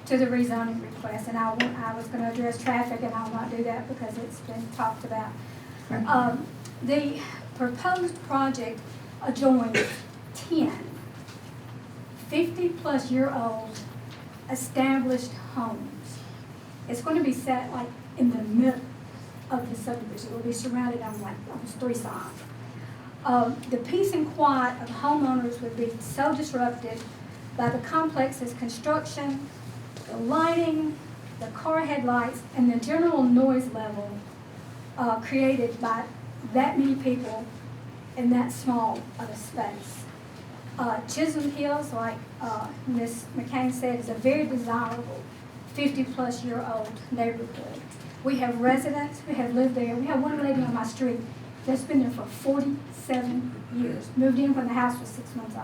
to the rezoning request, and I was going to address traffic, and I will not do that because it's been talked about. The proposed project adjoins 10 50-plus-year-old established homes. It's going to be set like in the middle of the subdivision. It will be surrounded on like on 3 sides. The peace and quiet of homeowners would be so disrupted by the complex's construction, the lighting, the car headlights, and the general noise level created by that many people in that small of a space. Chisholm Hills, like Ms. McCain said, is a very desirable 50-plus-year-old neighborhood. We have residents who have lived there. We have one lady on my street that's been there for 47 years, moved in when the house was 6 months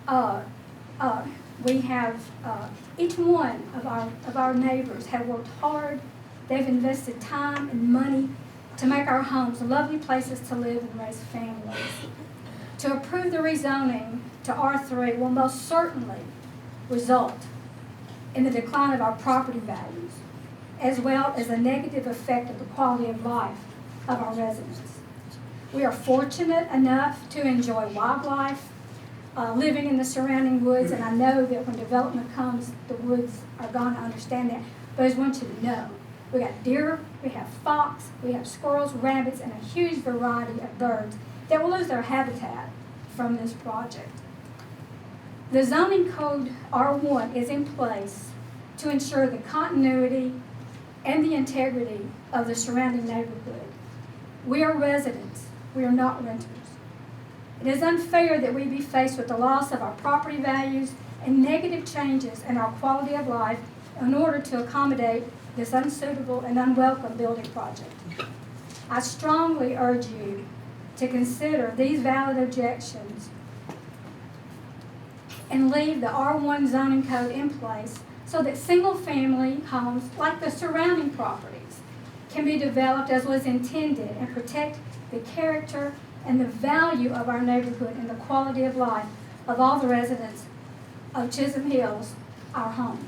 old. We have, each one of our neighbors have worked hard. They've invested time and money to make our homes lovely places to live and raise families. To approve the rezoning to R3 will most certainly result in the decline of our property values, as well as a negative effect of the quality of life of our residents. We are fortunate enough to enjoy wildlife, living in the surrounding woods, and I know that when development comes, the woods are going to understand that. But I just want you to know, we got deer, we have fox, we have squirrels, rabbits, and a huge variety of birds that will lose their habitat from this project. The zoning code R1 is in place to ensure the continuity and the integrity of the surrounding neighborhood. We are residents, we are not renters. It is unfair that we be faced with the loss of our property values and negative changes in our quality of life in order to accommodate this unsuitable and unwelcome building project. I strongly urge you to consider these valid objections and leave the R1 zoning code in place so that single-family homes, like the surrounding properties, can be developed as was intended and protect the character and the value of our neighborhood and the quality of life of all the residents of Chisholm Hills, our home.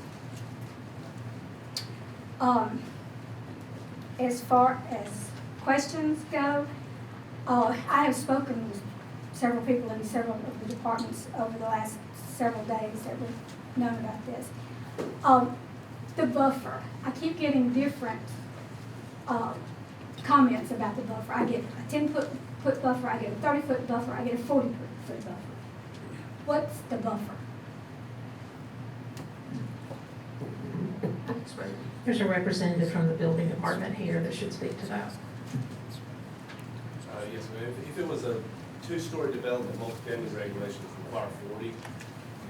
As far as questions go, I have spoken with several people in several of the departments over the last several days that we've known about this. The buffer, I keep getting different comments about the buffer. I get a 10-foot buffer, I get a 30-foot buffer, I get a 40-foot buffer. What's the buffer? There's a representative from the building department here that should speak to that. Yes, ma'am. If it was a 2-story development, multifamily regulations require 40.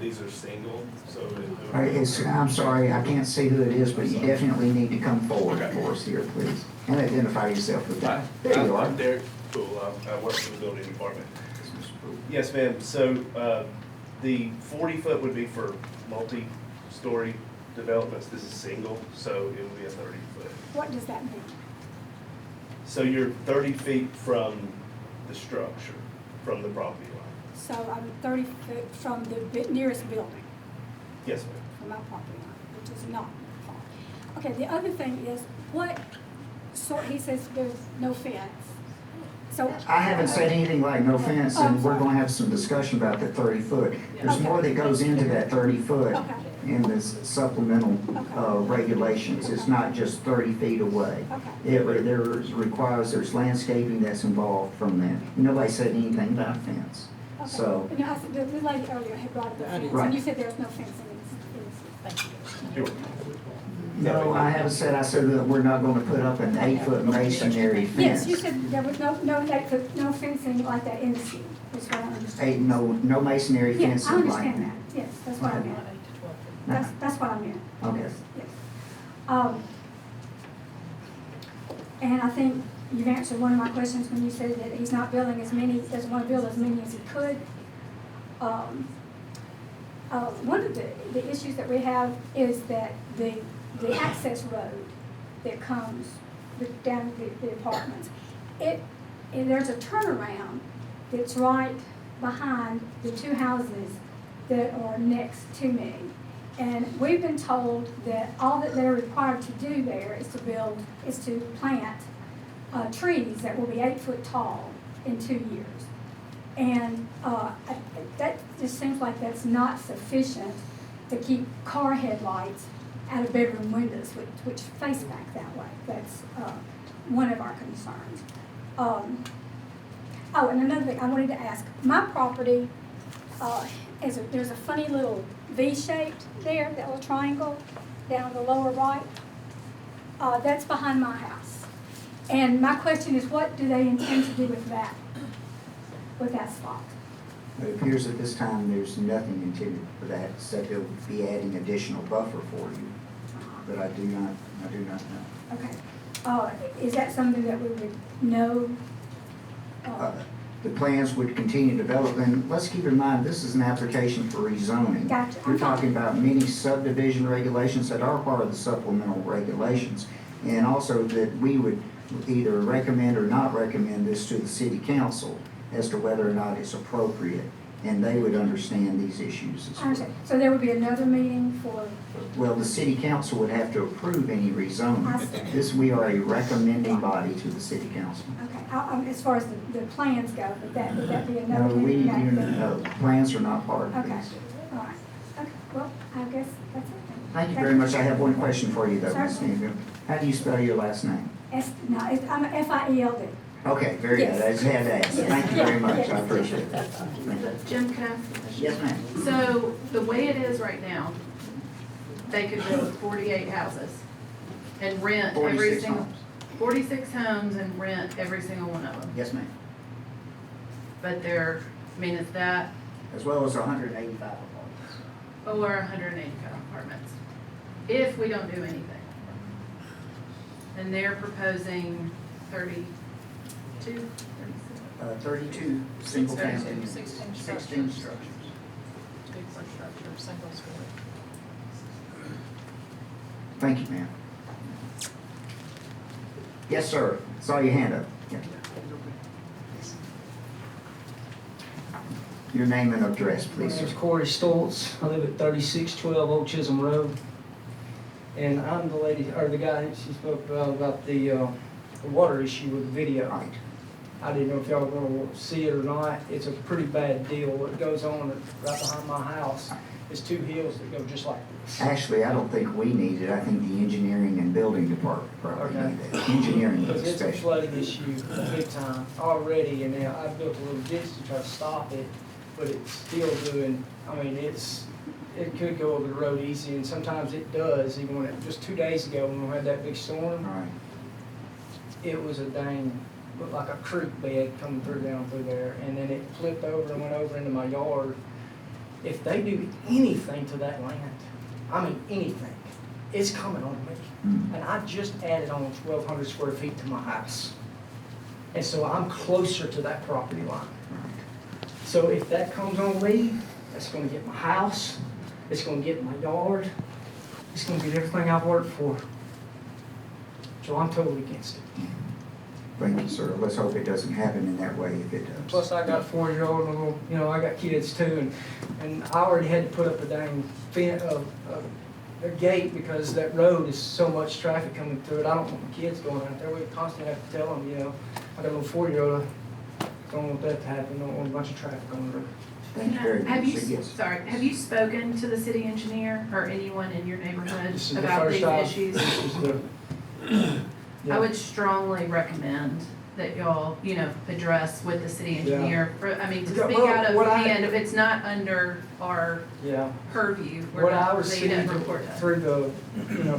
These are single, so All right, I'm sorry, I can't see who it is, but you definitely need to come forward for us here, please. And identify yourself with that. There you are. I'm Derek Poole. I work for the building department. Yes, ma'am. So the 40-foot would be for multi-story developments. This is single, so it would be a 30-foot. What does that mean? So you're 30 feet from the structure, from the property line. So I'm 30 feet from the nearest building, Yes, ma'am. from my property line, which is not far. Okay, the other thing is, what sort, he says there's no fence. So I haven't said anything like no fence, and we're gonna have some discussion about that 30-foot. There's Okay. more that goes into that 30-foot Okay. in the supplemental Okay. regulations. It's not just 30 feet away. Okay. There's landscaping that's involved from that. Nobody said anything about fence. Okay. So, No, I said, the lady earlier had brought up the fence, Right. and you said there's no fence in this. Thank you. no, I haven't said, I said that we're not gonna put up an 8-foot masonry fence. Yes, you said there was no fencing like that in the city, is what I understand. No masonry Yeah, fencing I like understand that. that, yes, that's what I meant. That's what I meant. Okay. Yes. And I think you've answered one of my questions when you said that he's not building as many, doesn't want to build as many as he could. One of the issues that we have is that the access road that comes down the apartments, there's a turnaround that's right behind the 2 houses that are next to me. And we've been told that all that they're required to do there is to plant trees that will be 8 foot tall in 2 years. And that just seems like that's not sufficient to keep car headlights out of bedroom windows, which face back that way. That's one of our concerns. Oh, and another thing I wanted to ask. My property, there's a funny little V-shaped there, that little triangle down the lower right. That's behind my house. And my question is, what do they intend to do with that spot? It appears at this time there's nothing intended for that, except they'll be adding additional buffer for you. But I do not know. Okay. Is that something that we would know? The plans would continue development. Let's keep in mind, this is an application for rezoning. Gotcha. We're talking about many subdivision regulations that are part of the supplemental regulations. And also that we would either recommend or not recommend this to the city council as to whether or not it's appropriate. And they would understand these issues as I well. understand. So there would be another meeting for, Well, the city council would have to approve any I rezoning. see. We are a recommending body to the city council. okay, as far as the plans go, would that be No, another meeting? no, plans are not part of Okay, this. all right. Okay, well, I guess that's it then. Thank you very much. I have one question for you though, Ms. Certainly. Stanfield. How do you spell your last name? I'm a F-I-E-L-D. Okay, very good. I just had to ask. Yes. Thank you very much. Yes. I appreciate it. Thank you. Jim, can I ask a question? Yes, ma'am. So the way it is right now, they could build 48 houses and rent every 46 single, homes. 46 homes and rent every single one of them. Yes, ma'am. But they're, I mean, is that As well as 185 apartments. over 185 apartments? If we don't do anything. And they're proposing 32, 36. 32 single family. 16 16 structures. structures. Duplex structure, single story. Thank you, ma'am. Yes, sir. Saw your hand up. Yeah. Your name and address, My please, name's sir. Corey Stoltz. I live at 3612 Old Chisholm Road. And I'm the lady, or the guy, she spoke about the water issue with the video. Right. I didn't know if y'all were gonna see it or not. It's a pretty bad deal. What goes on right behind my house is two hills that go just like this. Actually, I don't think we need it. I think the engineering and building department probably Okay. need it. Engineering Because it's a especially. flooding issue, big time, already, and now I built a little ditch to try to stop it, but it's still doing, I mean, it could go over the road easy, and sometimes it does, even when just 2 days ago, when we had that big storm, Right. it was a dang, looked like a creek bed coming down through there, and then it flipped over and went over into my yard. If they do anything to that land, I mean, anything, it's coming on me. Mm. And I just added on 1,200 square feet to my house. And so I'm closer to that property line. So if that comes on me, that's gonna get my house, it's gonna get my yard, it's gonna get everything I've worked for. So I'm totally against it. Thank you, sir. Let's hope it doesn't happen in that way if it does. Plus I got a 4-year-old and a little, I got kids too, and I already had to put up a dang a gate because that road is so much traffic coming through it. I don't want my kids going out there. We constantly have to tell them, I got a little 4-year-old, I don't want that to happen, don't want a bunch of traffic on the road. Thank you very Have much. you, Yes. sorry, have you spoken to the city engineer or anyone in your neighborhood This is the about first these time. issues? This is the, I would strongly recommend that y'all, address with the city engineer, to Yeah, speak well, out of what I- hand, if it's not under our Yeah. purview, What I was they seeing don't report that. through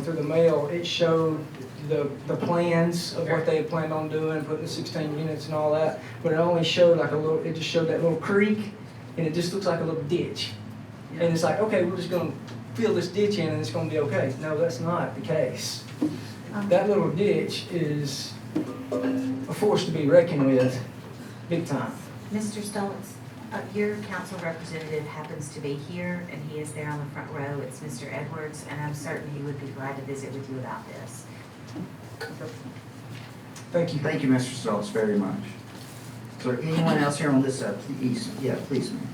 through the mail, it showed the plans of what they had planned on doing, putting the 16 units and all that, but it only showed it just showed that little creek, and it just looks like a little ditch. And it's like, okay, we're just gonna fill this ditch in and it's gonna be okay. No, that's not the case. That little ditch is a force to be reckoned with, big time. Mr. Stoltz, your council representative happens to be here, and he is there on the front row. It's Mr. Edwards, and I'm certain he would be glad to visit with you about this. Thank you. Thank you, Mr. Stoltz, very much. Is there anyone else here on this, please? Yeah, please, ma'am.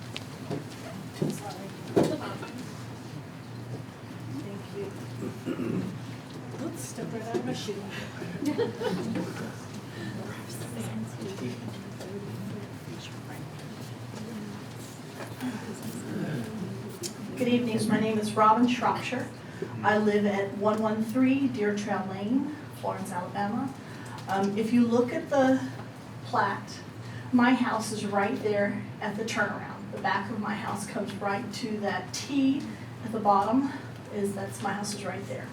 Oops, step right out of my shoe. Good evening, my name is Robin Shropshire. I live at 113 Deer Trail Lane, Florence, Alabama. If you look at the plat, my house is right there at the turnaround. The back of my house comes right to that T at the bottom, that's my house is right there.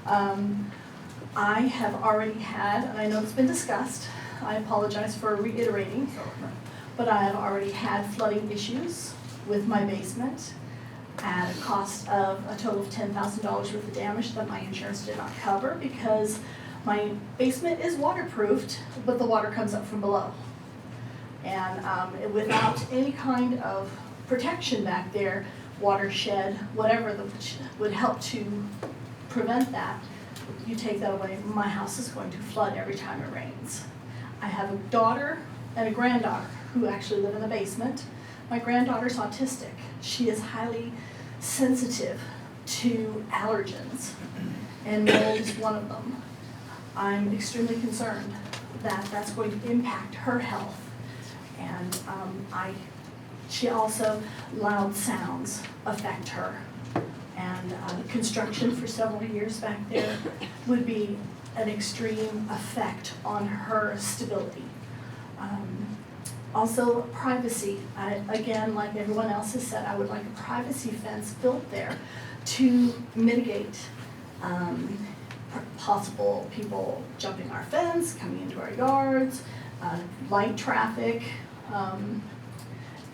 I have already had, and I know it's been discussed, I apologize for reiterating, but I have already had flooding issues with my basement at a cost of a total of $10,000 worth of damage that my insurance did not cover because my basement is waterproofed, but the water comes up from below. And without any kind of protection back there, watershed, whatever would help to prevent that, you take that away, my house is going to flood every time it rains. I have a daughter and a granddaughter who actually live in the basement. My granddaughter's autistic. She is highly sensitive to allergens, and mold is one of them. I'm extremely concerned that that's going to impact her health. And she also, loud sounds affect her. And construction for several years back there would be an extreme effect on her stability. Also, privacy. Again, like everyone else has said, I would like a privacy fence built there to mitigate possible people jumping our fence, coming into our yards, light traffic. And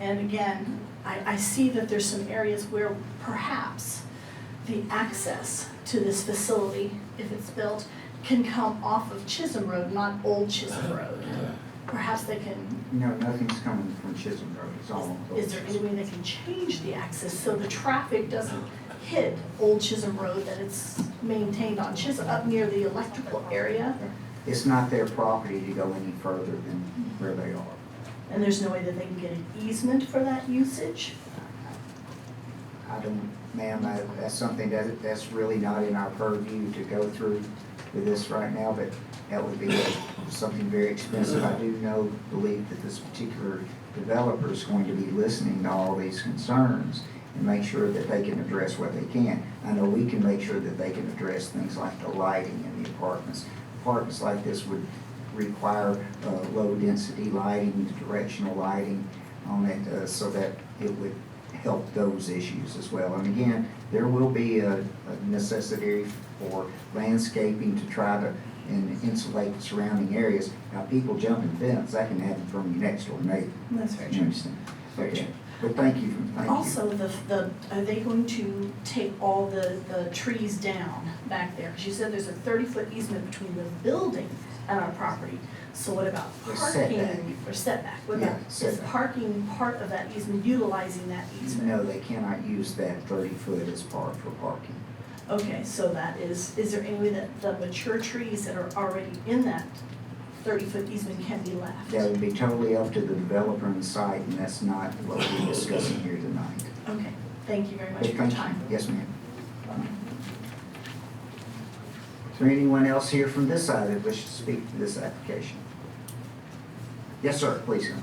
again, I see that there's some areas where perhaps the access to this facility, if it's built, can come off of Chisholm Road, not Old Chisholm Road. Perhaps they can. No, nothing's coming from Chisholm Road, it's all. Is there any way they can change the access so the traffic doesn't hit Old Chisholm Road, that it's maintained on Chisholm, up near the electrical area? It's not their property to go any further than where they are. And there's no way that they can get an easement for that usage? I don't, ma'am, that's something that's really not in our purview to go through with this right now, but that would be something very expensive. I do believe that this particular developer is going to be listening to all these concerns and make sure that they can address what they can. I know we can make sure that they can address things like the lighting in the apartments. Apartments like this would require low-density lighting, directional lighting on it, so that it would help those issues as well. And again, there will be a necessity for landscaping to try to insulate the surrounding areas. Now, people jumping fence, that can happen from your next door neighbor. That's very You true. understand? Okay. But thank you. Also, are they going to take all the trees down back there? Because you said there's a 30-foot easement between the building and our property. So what about The parking setback. or setback? What Yeah, about, is setback. parking part of that easement, utilizing that easement? No, they cannot use that 30-foot as part for parking. Okay, so that is there any way that the mature trees that are already in that 30-foot easement can be left? That would be totally up to the developer and the site, and that's not what we're discussing here tonight. Okay, thank you very much But for your thank you. time. Yes, ma'am. Is there anyone else here from this side that wishes to speak to this application? Yes, sir, please come.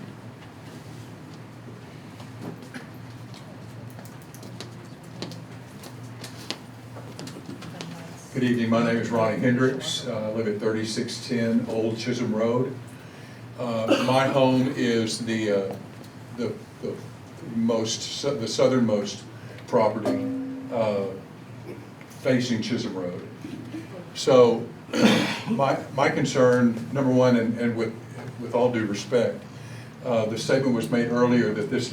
Good evening, my name is Ronnie Hendricks. I live at 3610 Old Chisholm Road. My home is the southernmost property facing Chisholm Road. So my concern, number one, and with all due respect, the statement was made earlier that this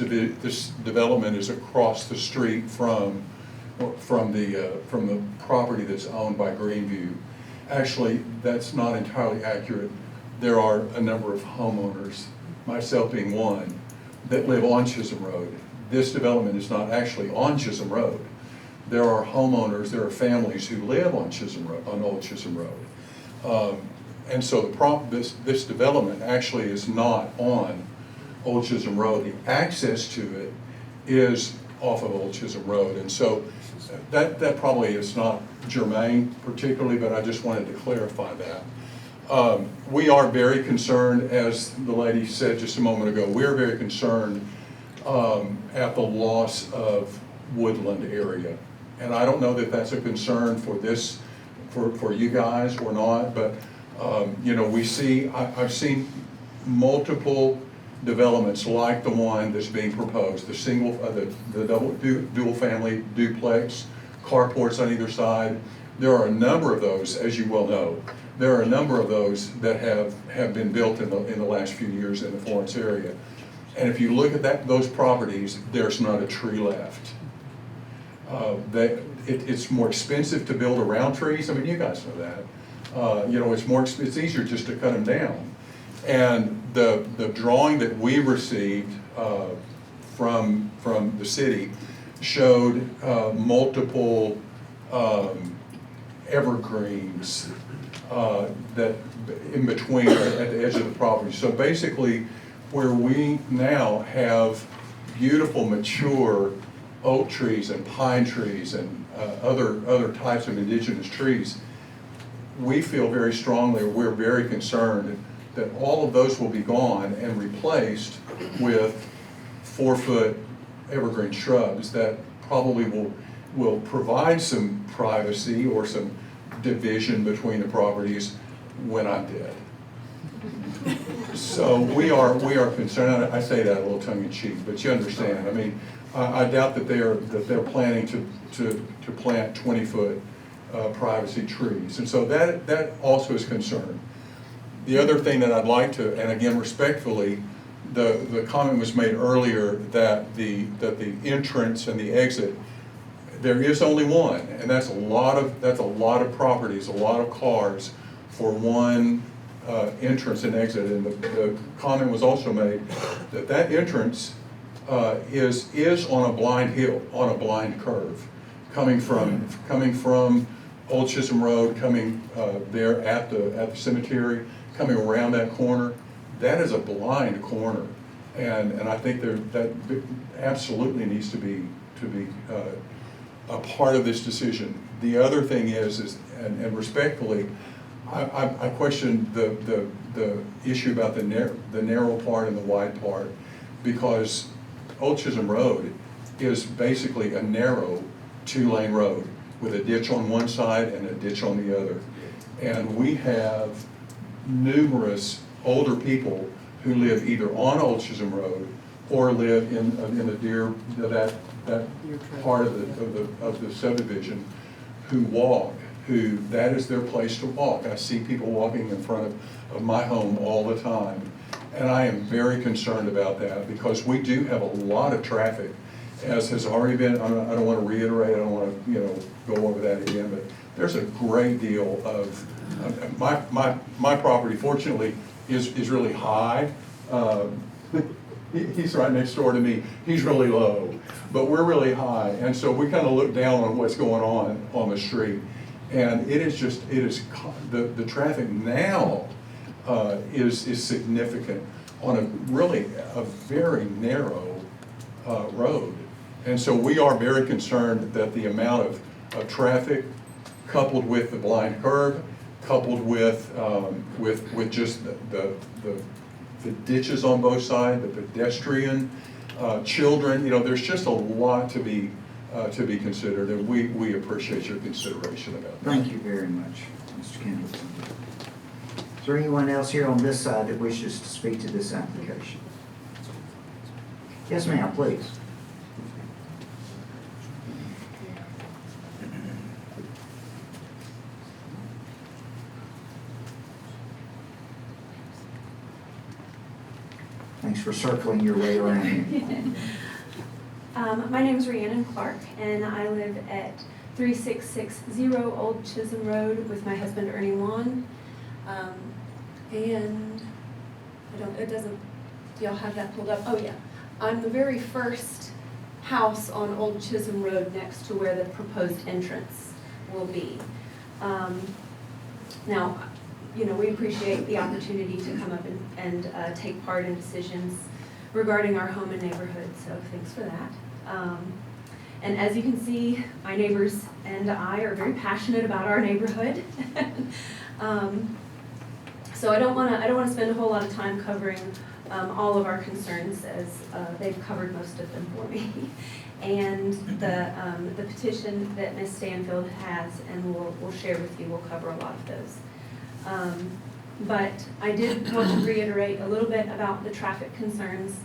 development is across the street from the property that's owned by Greenview. Actually, that's not entirely accurate. There are a number of homeowners, myself being one, that live on Chisholm Road. This development is not actually on Chisholm Road. There are homeowners, there are families who live on Chisholm Road, on Old Chisholm Road. And so this development actually is not on Old Chisholm Road. The access to it is off of Old Chisholm Road. And so that probably is not germane particularly, but I just wanted to clarify that. We are very concerned, as the lady said just a moment ago, we're very concerned at the loss of woodland area. And I don't know that that's a concern for this, for you guys or not, but, you know, I've seen multiple developments like the one that's being proposed, the single, the dual family duplex, carports on either side. There are a number of those, as you well know. There are a number of those that have been built in the last few years in the Florence area. And if you look at those properties, there's not a tree left. It's more expensive to build around trees. I mean, you guys know that. You know, it's easier just to cut them down. And the drawing that we received from the city showed multiple evergreens that in between at the edge of the property. So basically, where we now have beautiful mature oak trees and pine trees and other types of indigenous trees, we feel very strongly, or we're very concerned that all of those will be gone and replaced with 4-foot evergreen shrubs that probably will provide some privacy or some division between the properties when I'm dead. So we are concerned. I say that a little tongue in cheek, but you understand. I mean, I doubt that they're planning to plant 20-foot privacy trees, and so that also is concerned. The other thing that I'd like to, and again respectfully, the comment was made earlier that the entrance and the exit, there is only one, and that's a lot of properties, a lot of cars for one entrance and exit. And the comment was also made that entrance is on a blind hill, on a blind curve, coming from Old Chisholm Road, coming there at the cemetery, coming around that corner. That is a blind corner, and I think that absolutely needs to be a part of this decision. The other thing is and respectfully, I question the issue about the narrow part and the wide part, because Old Chisholm Road is basically a narrow 2-lane road with a ditch on one side and a ditch on the other. And we have numerous older people who live either on Old Chisholm Road or live in that part of the subdivision who walk, who that is their place to walk. I see people walking in front of my home all the time. And I am very concerned about that, because we do have a lot of traffic, as has already been, I don't want to reiterate, I don't want to go over that again, but there's a great deal of, my property fortunately is really high. He's right next door to me, he's really low, but we're really high, and so we kind of look down on what's going on the street. And the traffic now is significant on a very narrow road. And so we are very concerned that the amount of traffic, coupled with the blind curve, coupled with just the ditches on both sides, the pedestrian, children, there's just a lot to be considered, and we appreciate your consideration about that. Thank you very much, Mr. Kendall. Is there anyone else here on this side that wishes to speak to this application? Yes, ma'am, please. Thanks for circling your way around here. My name is Rhiannon Clark, and I live at 3660 Old Chisholm Road with my husband Ernie Wan. And do y'all have that pulled up? Oh yeah, I'm the very first house on Old Chisholm Road next to where the proposed entrance will be. Now, we appreciate the opportunity to come up and take part in decisions regarding our home and neighborhood, so thanks for that. And as you can see, my neighbors and I are very passionate about our neighborhood. So I don't want to spend a whole lot of time covering all of our concerns, as they've covered most of them for me. And the petition that Ms. Stanfield has, and we'll share with you, will cover a lot of those. But I did want to reiterate a little bit about the traffic concerns.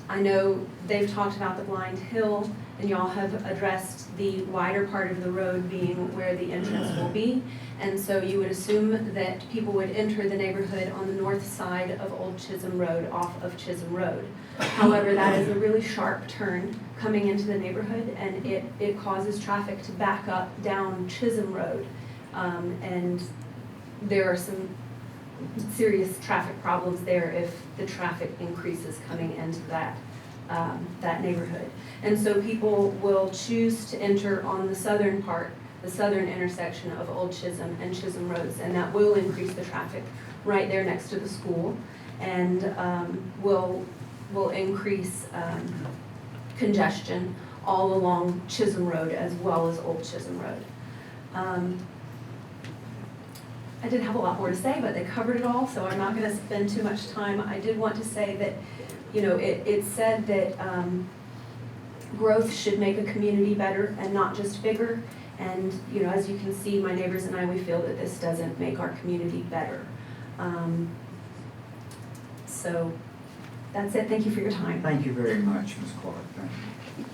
I know they've talked about the blind hill, and y'all have addressed the wider part of the road being where the entrance will be. And so you would assume that people would enter the neighborhood on the north side of Old Chisholm Road, off of Chisholm Road. However, that is a really sharp turn coming into the neighborhood, and it causes traffic to back up down Chisholm Road. And there are some serious traffic problems there if the traffic increases coming into that neighborhood. And so people will choose to enter on the southern part, the southern intersection of Old Chisholm and Chisholm Roads, and that will increase the traffic right there next to the school, and will increase congestion all along Chisholm Road as well as Old Chisholm Road. I did have a lot more to say, but they covered it all, so I'm not going to spend too much time. I did want to say that, you know, it said that growth should make a community better and not just bigger. And, you know, as you can see, my neighbors and I, we feel that this doesn't make our community better. So that's it. Thank you for your time. Thank you very much, Ms. Clark. Thank you.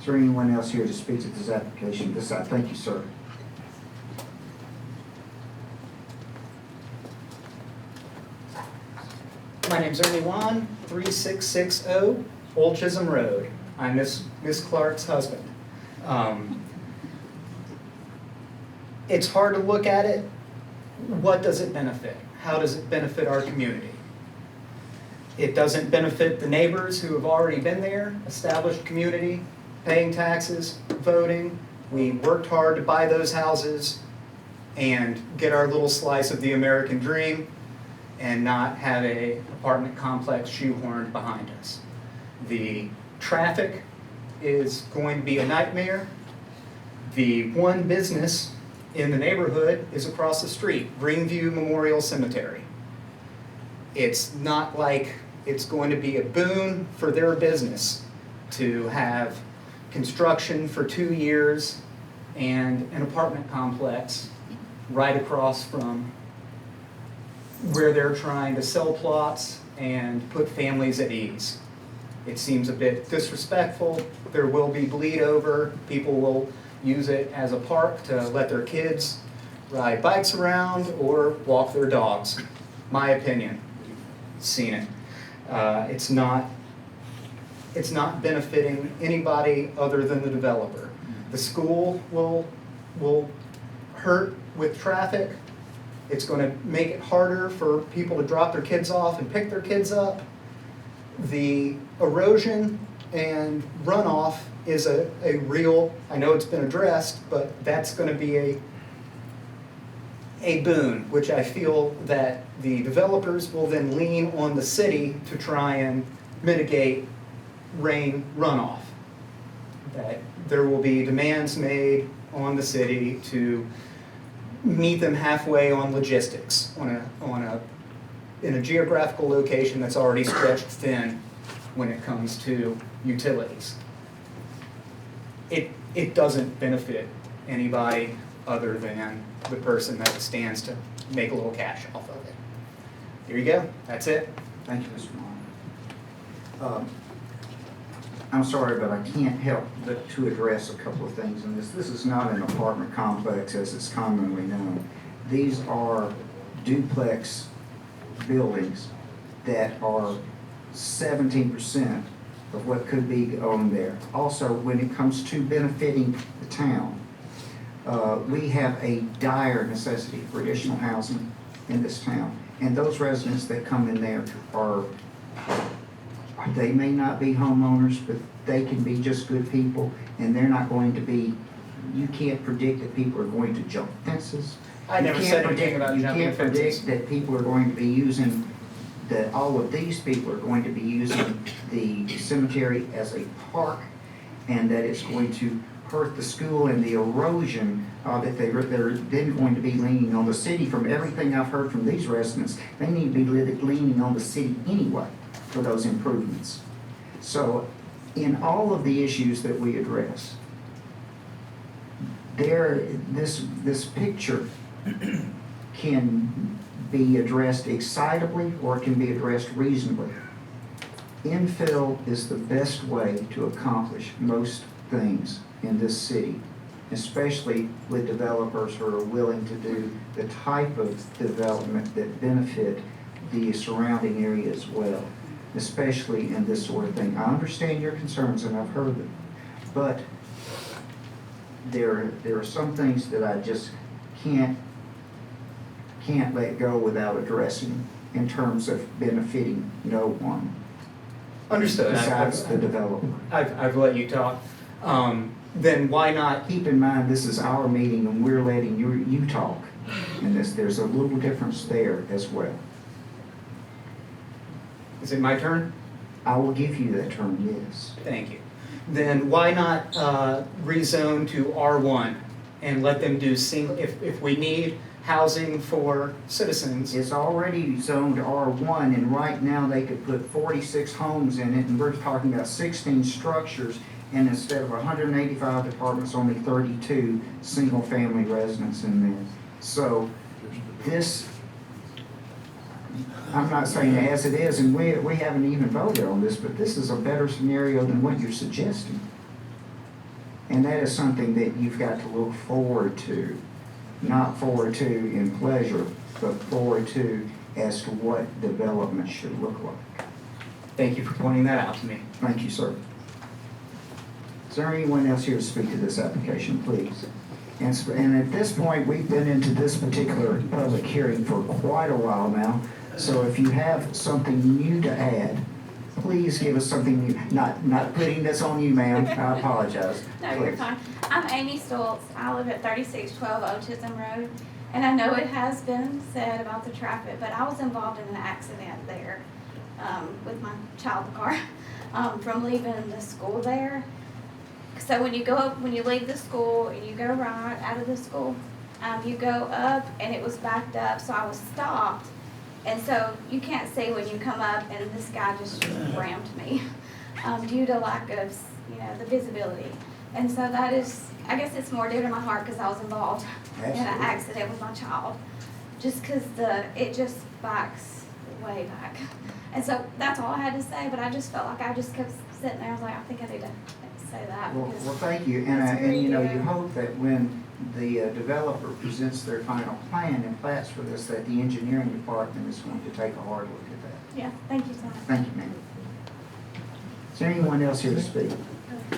Is there anyone else here to speak to this application? Thank you, sir. My name's Ernie Wan, 3660 Old Chisholm Road. I'm Miss Clark's husband. It's hard to look at it. What does it benefit? How does it benefit our community? It doesn't benefit the neighbors who have already been there, established community, paying taxes, voting. We worked hard to buy those houses and get our little slice of the American dream, and not have a apartment complex shoehorned behind us. The traffic is going to be a nightmare. The one business in the neighborhood is across the street, Greenview Memorial Cemetery. It's not like it's going to be a boon for their business to have construction for 2 years and an apartment complex right across from where they're trying to sell plots and put families at ease. It seems a bit disrespectful. There will be bleed over. People will use it as a park to let their kids ride bikes around or walk their dogs. My opinion. Seen it. It's not benefiting anybody other than the developer. The school will hurt with traffic. It's going to make it harder for people to drop their kids off and pick their kids up. The erosion and runoff is a real, I know it's been addressed, but that's going to be a boon, which I feel that the developers will then lean on the city to try and mitigate rain runoff. That there will be demands made on the city to meet them halfway on logistics in a geographical location that's already stretched thin when it comes to utilities. It doesn't benefit anybody other than the person that stands to make a little cash off of it. Here you go. That's it. Thank you, Mr. Mon. I'm sorry, but I can't help but to address a couple of things in this. This is not an apartment complex as it's commonly known. These are duplex buildings that are 17% of what could be owned there. Also, when it comes to benefiting the town, we have a dire necessity for additional housing in this town. And those residents that come in there they may not be homeowners, but they can be just good people, and they're not going to be, you can't predict that people are going to jump fences. I never said anything about jumping You can't fences. predict that people are going to be using, that all of these people are going to be using the cemetery as a park, and that it's going to hurt the school and the erosion that they're then going to be leaning on the city. From everything I've heard from these residents, they need to be leaning on the city anyway for those improvements. So in all of the issues that we address, this picture can be addressed excitably or it can be addressed reasonably. Infill is the best way to accomplish most things in this city, especially with developers who are willing to do the type of development that benefit the surrounding area as well, especially in this sort of thing. I understand your concerns and I've heard them, but there are some things that I just can't let go without addressing in terms of benefiting no one. Understood. Besides the developer. I've let you talk. Then why not? Keep in mind, this is our meeting and we're letting you talk. And there's a little difference there as well. Is it my turn? I will give you that turn, yes. Thank you. Then why not rezone to R1 and let them do single, if we need housing for citizens? It's already zoned R1 and right now they could put 46 homes in it and we're talking about 16 structures and instead of 185 apartments, only 32 single-family residents in there. So this, I'm not saying as it is, and we haven't even voted on this, but this is a better scenario than what you're suggesting. And that is something that you've got to look forward to. Not forward to in pleasure, but forward to as to what development should look like. Thank you for pointing that out to me. Thank you, sir. Is there anyone else here to speak to this application, please? And at this point, we've been into this particular public hearing for quite a while now. So if you have something new to add, please give us something new. Not putting this on you, ma'am. I apologize. No, you're fine. I'm Amy Stoltz. I live at 3612 Autism Road. And I know it has been said about the traffic, but I was involved in an accident there with my child in the car from leaving the school there. So when you leave the school and you go right out of the school, you go up and it was backed up, so I was stopped. And so you can't see when you come up, and this guy just rammed me due to lack of, the visibility. And so that is, I guess it's more dear to my heart because I was involved in an accident with my child. Just because it just backs way back. And so that's all I had to say, but I just felt like I just kept sitting there. I was like, I think I need to say that. Well, thank you. And you hope that when the developer presents their final plan and plats for this, that the engineering department is going to take a hard look at that. Yeah, thank you so much. Thank you, ma'am. Is there anyone else here to speak?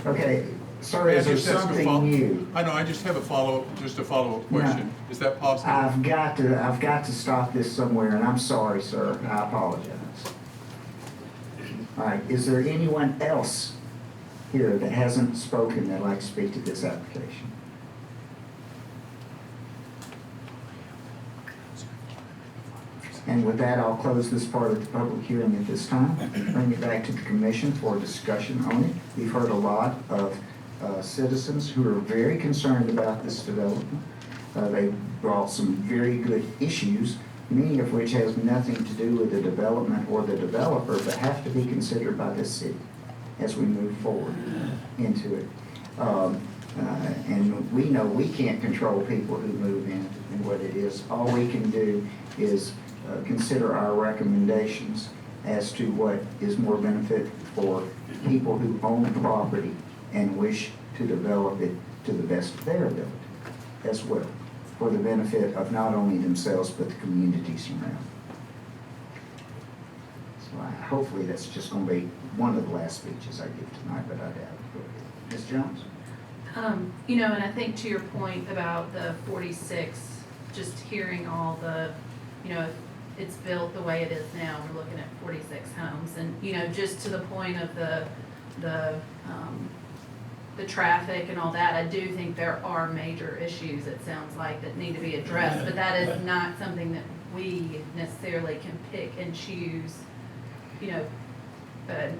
Okay, sir, is there something new? I know, I just have a follow-up question. No. Is that possible? I've got to stop this somewhere, and I'm sorry, sir. I apologize. All right, is there anyone else here that hasn't spoken that'd like to speak to this application? And with that, I'll close this part of the public hearing at this time, bring it back to the commission for discussion on it. We've heard a lot of citizens who are very concerned about this development. They brought some very good issues, many of which has nothing to do with the development or the developer, but have to be considered by the city as we move forward into it. And we know we can't control people who move in and what it is. All we can do is consider our recommendations as to what is more benefit for people who own property and wish to develop it to the best of their ability as well, for the benefit of not only themselves but the communities around. So hopefully that's just going to be one of the last speeches I give tonight, but I doubt it. Ms. Jones? And I think to your point about the 46, just hearing all the, if it's built the way it is now, we're looking at 46 homes. And, just to the point of the traffic and all that, I do think there are major issues, it sounds like, that need to be addressed. But that is not something that we necessarily can pick and choose.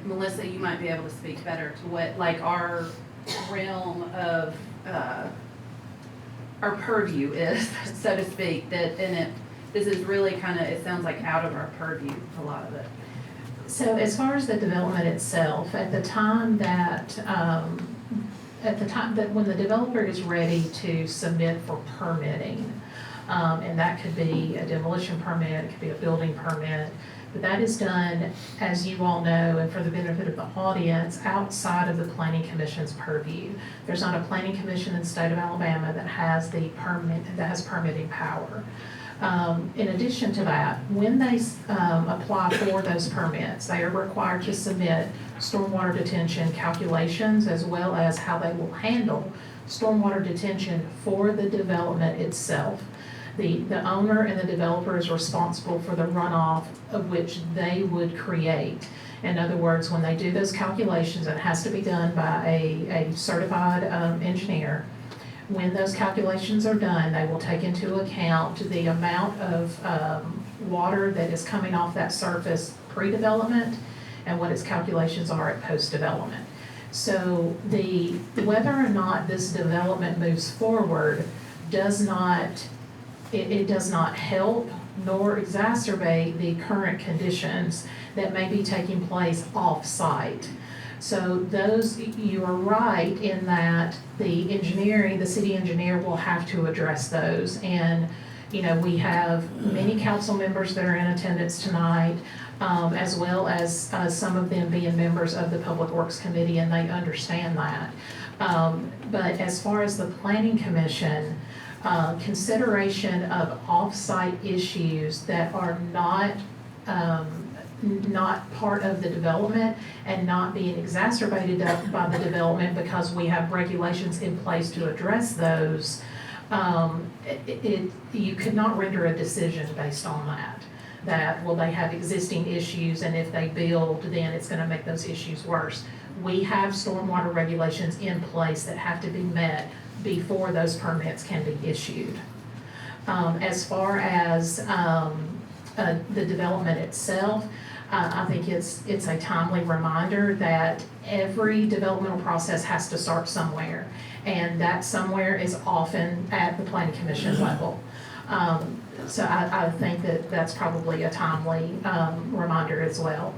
Melissa, you might be able to speak better to what, like, our realm of, our purview is, so to speak, this is really kind of, it sounds like out of our purview, a lot of it. So as far as the development itself, at the time that when the developer is ready to submit for permitting, and that could be a demolition permit, it could be a building permit, but that is done, as you all know, and for the benefit of the audience, outside of the Planning Commission's purview. There's not a Planning Commission in the state of Alabama that has permitting power. In addition to that, when they apply for those permits, they are required to submit stormwater detention calculations as well as how they will handle stormwater detention for the development itself. The owner and the developer is responsible for the runoff of which they would create. In other words, when they do those calculations, it has to be done by a certified engineer. When those calculations are done, they will take into account the amount of water that is coming off that surface pre-development and what its calculations are at post-development. So whether or not this development moves forward does not help nor exacerbate the current conditions that may be taking place off-site. So you are right in that the city engineer will have to address those. And, we have many council members that are in attendance tonight, as well as some of them being members of the Public Works Committee, and they understand that. But as far as the Planning Commission, consideration of off-site issues that are not part of the development and not being exacerbated by the development because we have regulations in place to address those, you could not render a decision based on that, well, they have existing issues, and if they build, then it's gonna make those issues worse. We have stormwater regulations in place that have to be met before those permits can be issued. As far as the development itself, I think it's a timely reminder that every developmental process has to start somewhere, and that somewhere is often at the Planning Commission level. So I think that's probably a timely reminder as well.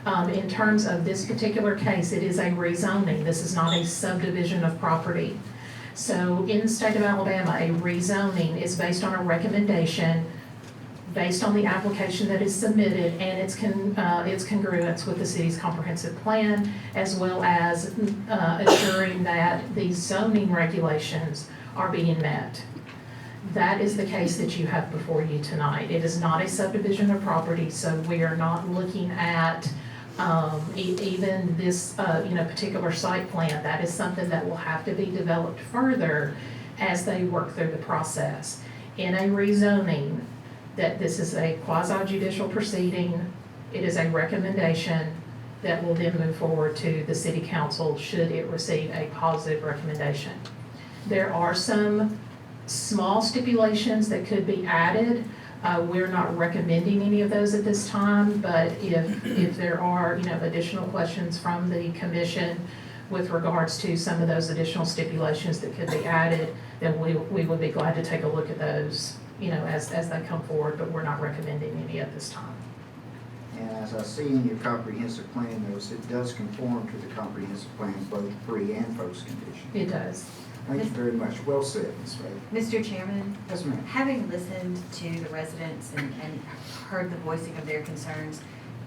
In terms of this particular case, it is a rezoning. This is not a subdivision of property. So in the state of Alabama, a rezoning is based on a recommendation based on the application that is submitted and its congruence with the city's comprehensive plan, as well as assuring that the zoning regulations are being met. That is the case that you have before you tonight. It is not a subdivision of property, so we are not looking at even this particular site plan. That is something that will have to be developed further as they work through the process. In a rezoning, that this is a quasi-judicial proceeding, it is a recommendation that will then move forward to the city council should it receive a positive recommendation. There are some small stipulations that could be added. We're not recommending any of those at this time, but if there are additional questions from the commission with regards to some of those additional stipulations that could be added, then we would be glad to take a look at those as they come forward, but we're not recommending any at this time. And as I see in your comprehensive plan notes, it does conform to the comprehensive plan, both pre and post condition. It does. Thank you very much. Well said, Ms. Bailey. Mr. Chairman? Yes, ma'am. Having listened to the residents and heard the voicing of their concerns,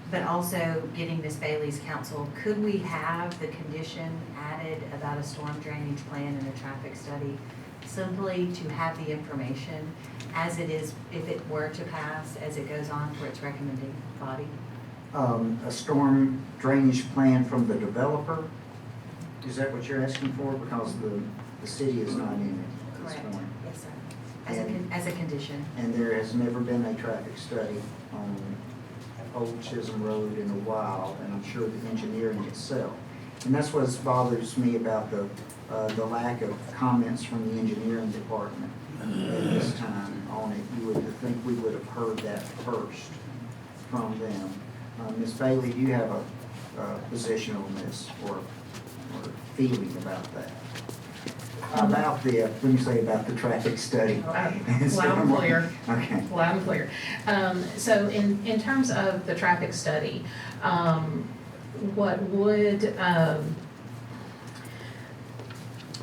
but also getting Ms. Bailey's counsel, could we have the condition added about a storm drainage plan and a traffic study, simply to have the information as it is, if it were to pass, as it goes on for its recommending body? A storm drainage plan from the developer? Is that what you're asking for? Because the city is not in it at this Correct. point. Yes, sir. As a condition. And there has never been a traffic study on Old Chisholm Road in a while, and I'm sure the engineering itself. And that's what bothers me about the lack of comments from the engineering department at this time on it. You would think we would have heard that first from them. Ms. Bailey, do you have a position on this, or or feeling about that? About the, let me say about the traffic study. Loud and clear. Okay. Loud and clear. So in terms of the traffic study, what would,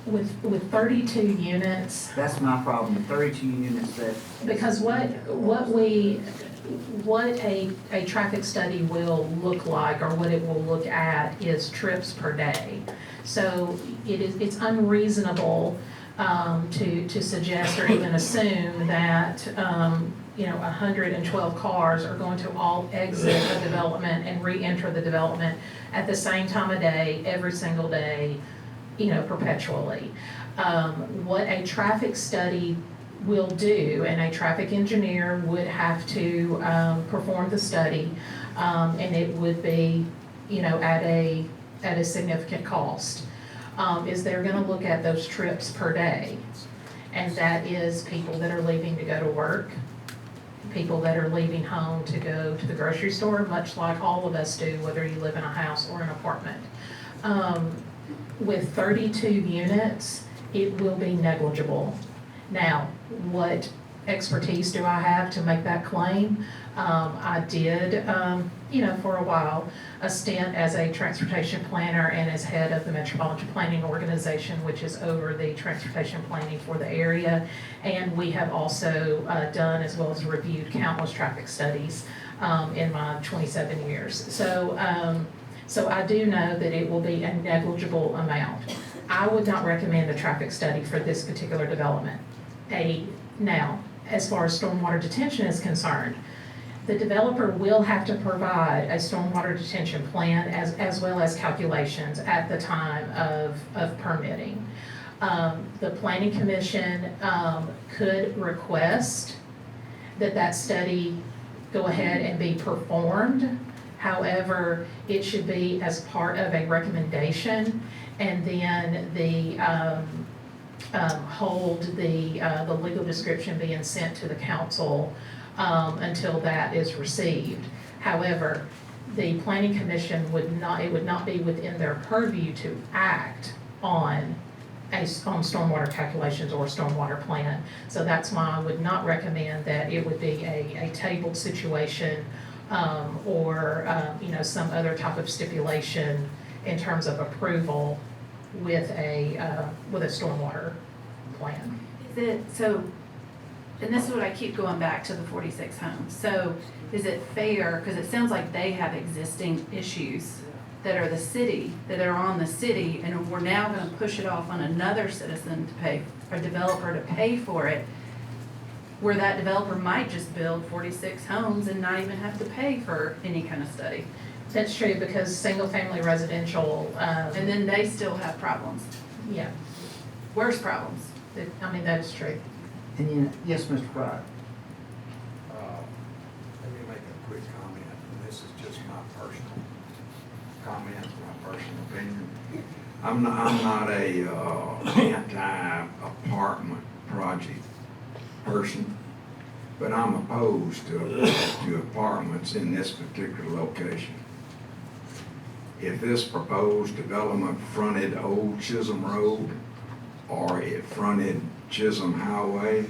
with 32 units, That's my problem, the 32 units that. because what a traffic study will look like, or what it will look at, is trips per day. So it's unreasonable to suggest or even assume that 112 cars are going to all exit a development and re-enter the development at the same time of day, every single day, perpetually. What a traffic study will do, and a traffic engineer would have to perform the study, and it would be, at a significant cost, is they're gonna look at those trips per day. And that is people that are leaving to go to work, people that are leaving home to go to the grocery store, much like all of us do, whether you live in a house or an apartment. With 32 units, it will be negligible. Now, what expertise do I have to make that claim? I did, for a while, a stint as a transportation planner and as head of the Metropolitan Planning Organization, which is over the transportation planning for the area. And we have also done, as well as reviewed, countless traffic studies in my 27 years. So I do know that it will be a negligible amount. I would not recommend a traffic study for this particular development. Now, as far as stormwater detention is concerned, the developer will have to provide a stormwater detention plan as well as calculations at the time of permitting. The Planning Commission could request that study go ahead and be performed. However, it should be as part of a recommendation, and then hold the legal description being sent to the council until that is received. However, the Planning Commission it would not be within their purview to act on stormwater calculations or a stormwater plan. So that's why I would not recommend that it would be a tabled situation or some other type of stipulation in terms of approval with a stormwater plan. And this is what I keep going back to, the 46 homes. So is it fair, because it sounds like they have existing issues that are that are on the city, and we're now gonna push it off on another citizen to pay, a developer to pay for it, where that developer might just build 46 homes and not even have to pay for any kind of study. That's true, because single-family residential. And then they still have problems. Yeah, Worse problems. that is true. And yes, Mr. Pryor. Let me make a quick comment, and this is just my personal comment, my personal opinion. I'm not a anti-apartment project person, but I'm opposed to apartments in this particular location. If this proposed development fronted Old Chisholm Road or it fronted Chisholm Highway,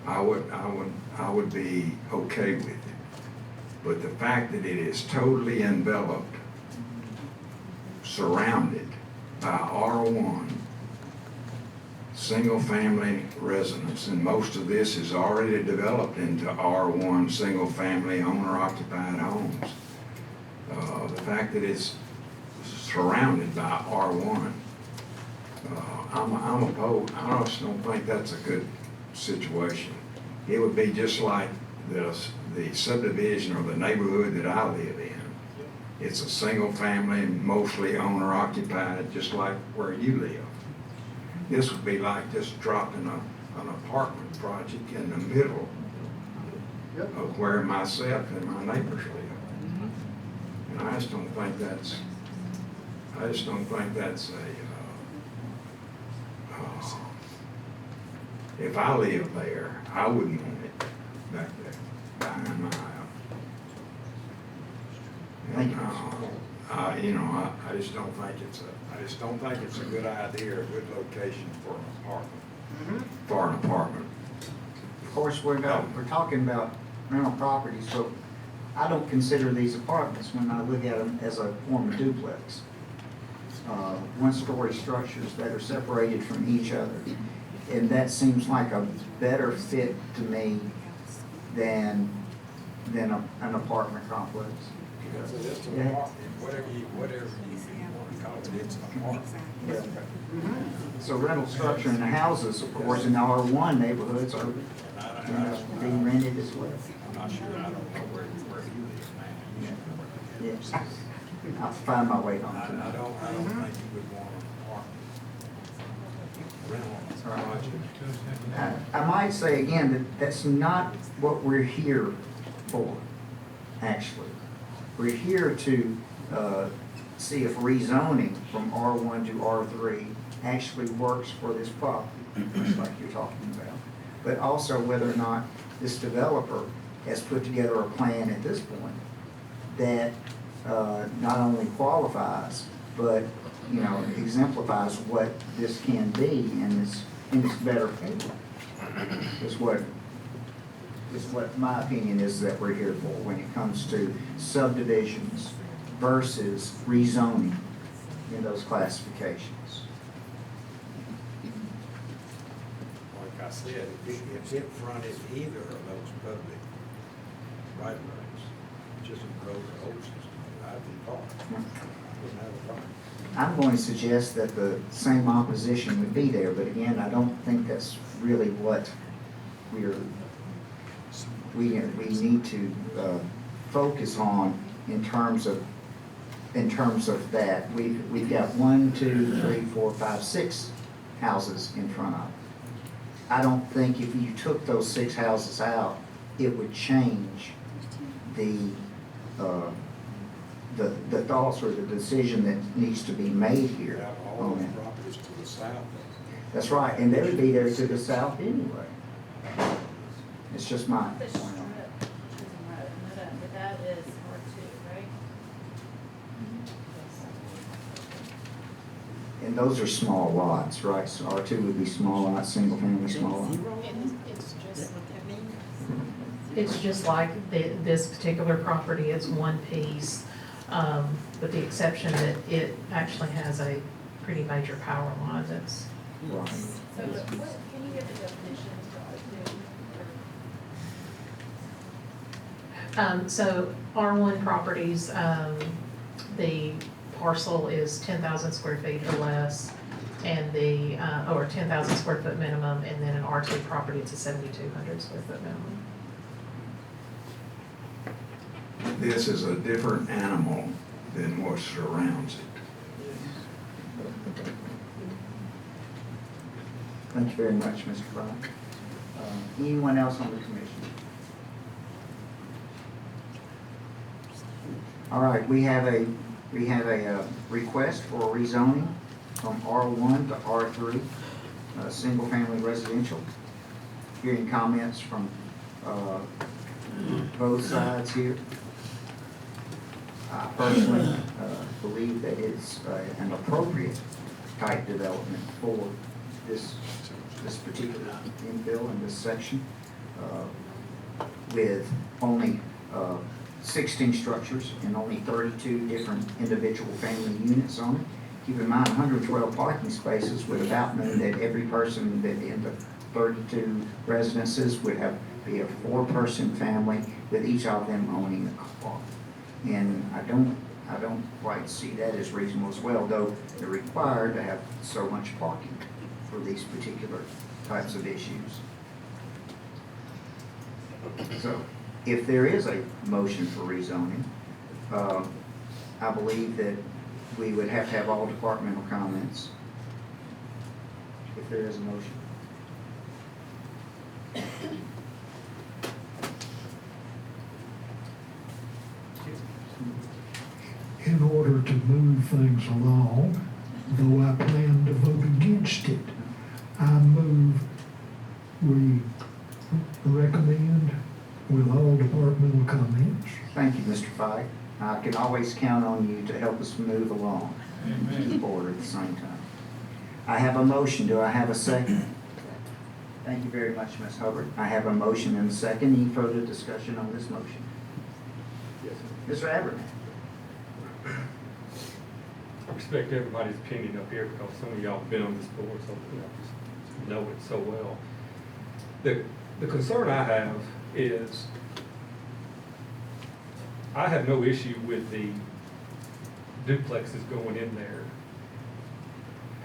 I would be okay with it. But the fact that it is totally enveloped, surrounded by R1, single-family residence, and most of this is already developed into R1, single-family owner-occupied homes. The fact that it's surrounded by R1, I'm opposed. I just don't think that's a good situation. It would be just like the subdivision or the neighborhood that I live in. It's a single family, mostly owner occupied, just like where you live. This would be like just dropping an apartment project in the middle of where myself and my neighbors live. And I just don't think that's if I lived there, I wouldn't want it back there behind my house. And, I just don't think it's a good idea, or a good location for an apartment. For an apartment. Of course, we're talking about rental properties, but I don't consider these apartments when I look at them as a form of duplex. One-story structures that are separated from each other. And that seems like a better fit to me than an apartment complex. So that's an Yeah. apartment, whatever you want to call it, it's an apartment. Yeah. So rental structure in the houses, of course, in the R1 neighborhoods are being rented as well. I'm not sure, I don't know where you live now. Yes. I'll find my way on I to don't that. think you would want an apartment rental project. I might say again that that's not what we're here for, actually. We're here to see if rezoning from R1 to R3 actually works for this property, just like you're talking about. But also whether or not this developer has put together a plan at this point that not only qualifies, but, exemplifies what this can be in its better form. Is what my opinion is that we're here for when it comes to subdivisions versus rezoning in those classifications. Like I said, if it fronted either of those public right of ways, just a road or old system, I'd be fine. Wouldn't have a problem. I'm going to suggest that the same opposition would be there, but again, I don't think that's really what we need to focus on in terms of that. We've got 1, 2, 3, 4, 5, 6 houses in front of it. I don't think if you took those 6 houses out, it would change the thoughts or the decision that needs to be made here. Have all those properties to the south. That's right, and they would be there to the south anyway. It's just my The strip, point on it. but that is R2, right? And those are small lots, right? So R2 would be small lots, single family small lot. It's just like this particular property, it's one piece, with the exception that it actually has a pretty major power line that's. Right. So what, can you give the definitions for R2? So R1 properties, the parcel is 10,000 square feet or less, and or 10,000 square foot minimum, and then an R2 property, it's a 7,200 square foot minimum. This is a different animal than what surrounds it. Thank you very much, Mr. Fry. Anyone else on the commission? All right, we have a request for rezoning from R1 to R3, single family residential. Hearing comments from both sides here. I personally believe that it's an appropriate type development for this particular infill in this section, with only 16 structures and only 32 different individual family units on it. Keep in mind, 112 parking spaces would about mean that every person that in the 32 residences would be a 4-person family, with each of them owning a car. And I don't quite see that as reasonable as well, though they're required to have so much parking for these particular types of issues. So, if there is a motion for rezoning, I believe that we would have to have all departmental comments. If there is a motion. In order to move things along, though I plan to vote against it, I move we recommend with all departmental comments. Thank you, Mr. Fike. I can always count on you to help us move along forward at the same time. I have a motion. Do I have a second? Thank you very much, Ms. Hubbard. I have a motion and a second. Any further discussion on this motion? Yes, Mr. Abernathy? I respect everybody's opinion up here because some of y'all have been on this board, so just know it so well. The concern I have is I have no issue with the duplexes going in there.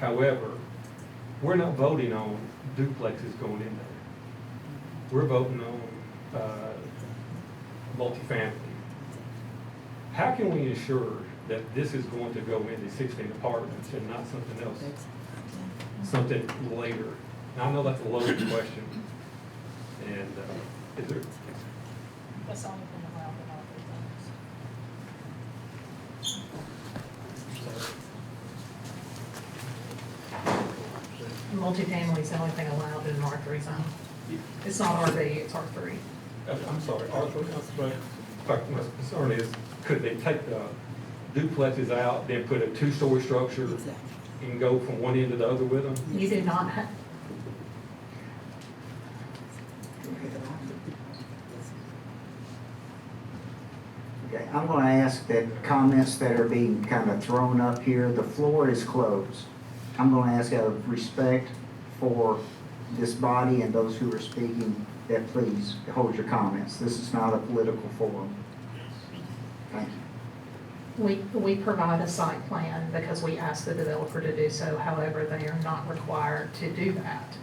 However, we're not voting on duplexes going in there. We're voting on multifamily. How can we ensure that this is going to go into 16 apartments and not something else, something later? Now, I know that's a loaded question, and is there? That's the only thing allowed in all three zones. Multifamily is the only thing allowed in an R3 zone. It's not RV, it's R3. I'm sorry, Arthur, but my concern is, could they take the duplexes out, then put a two-story structure and go from one end to the other with them? You do not have, Okay, I'm going to ask that comments that are being kind of thrown up here, the floor is closed. I'm going to ask out of respect for this body and those who are speaking that please hold your comments. This is not a political forum. Thank you. we provide a site plan because we ask the developer to do so. However, they are not required to do that.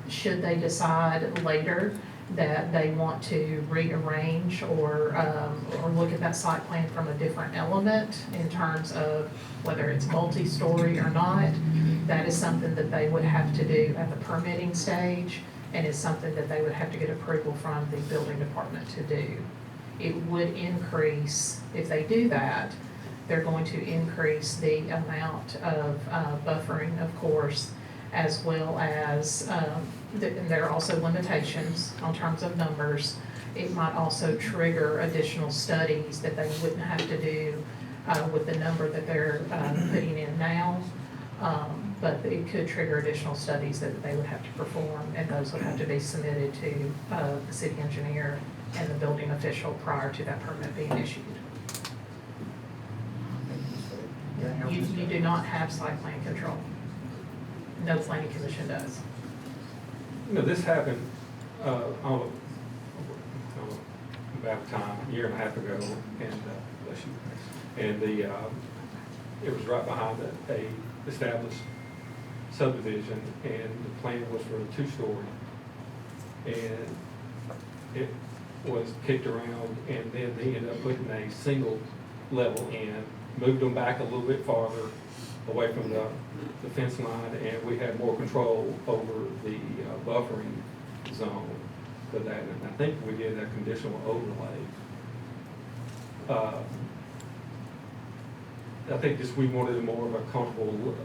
Should they decide later that they want to rearrange or look at that site plan from a different element in terms of whether it's multi-story or not, that is something that they would have to do at the permitting stage, and is something that they would have to get approval from the building department to do. It would increase, if they do that, they're going to increase the amount of buffering, of course, as well as, and there are also limitations on terms of numbers. It might also trigger additional studies that they wouldn't have to do with the number that they're putting in now. But it could trigger additional studies that they would have to perform, and those would have to be submitted to the city engineer and the building official prior to that permit being issued. You do not have site plan control. No planning commission does. You know, this happened about a year and a half ago, and bless you. And it was right behind a established subdivision, and the plan was for a two-story, and it was kicked around, and then they ended up putting a single level in, moved them back a little bit farther away from the fence line, and we had more control over the buffering zone for that. And I think we did a conditional overlay. I think just we wanted more of a comfortable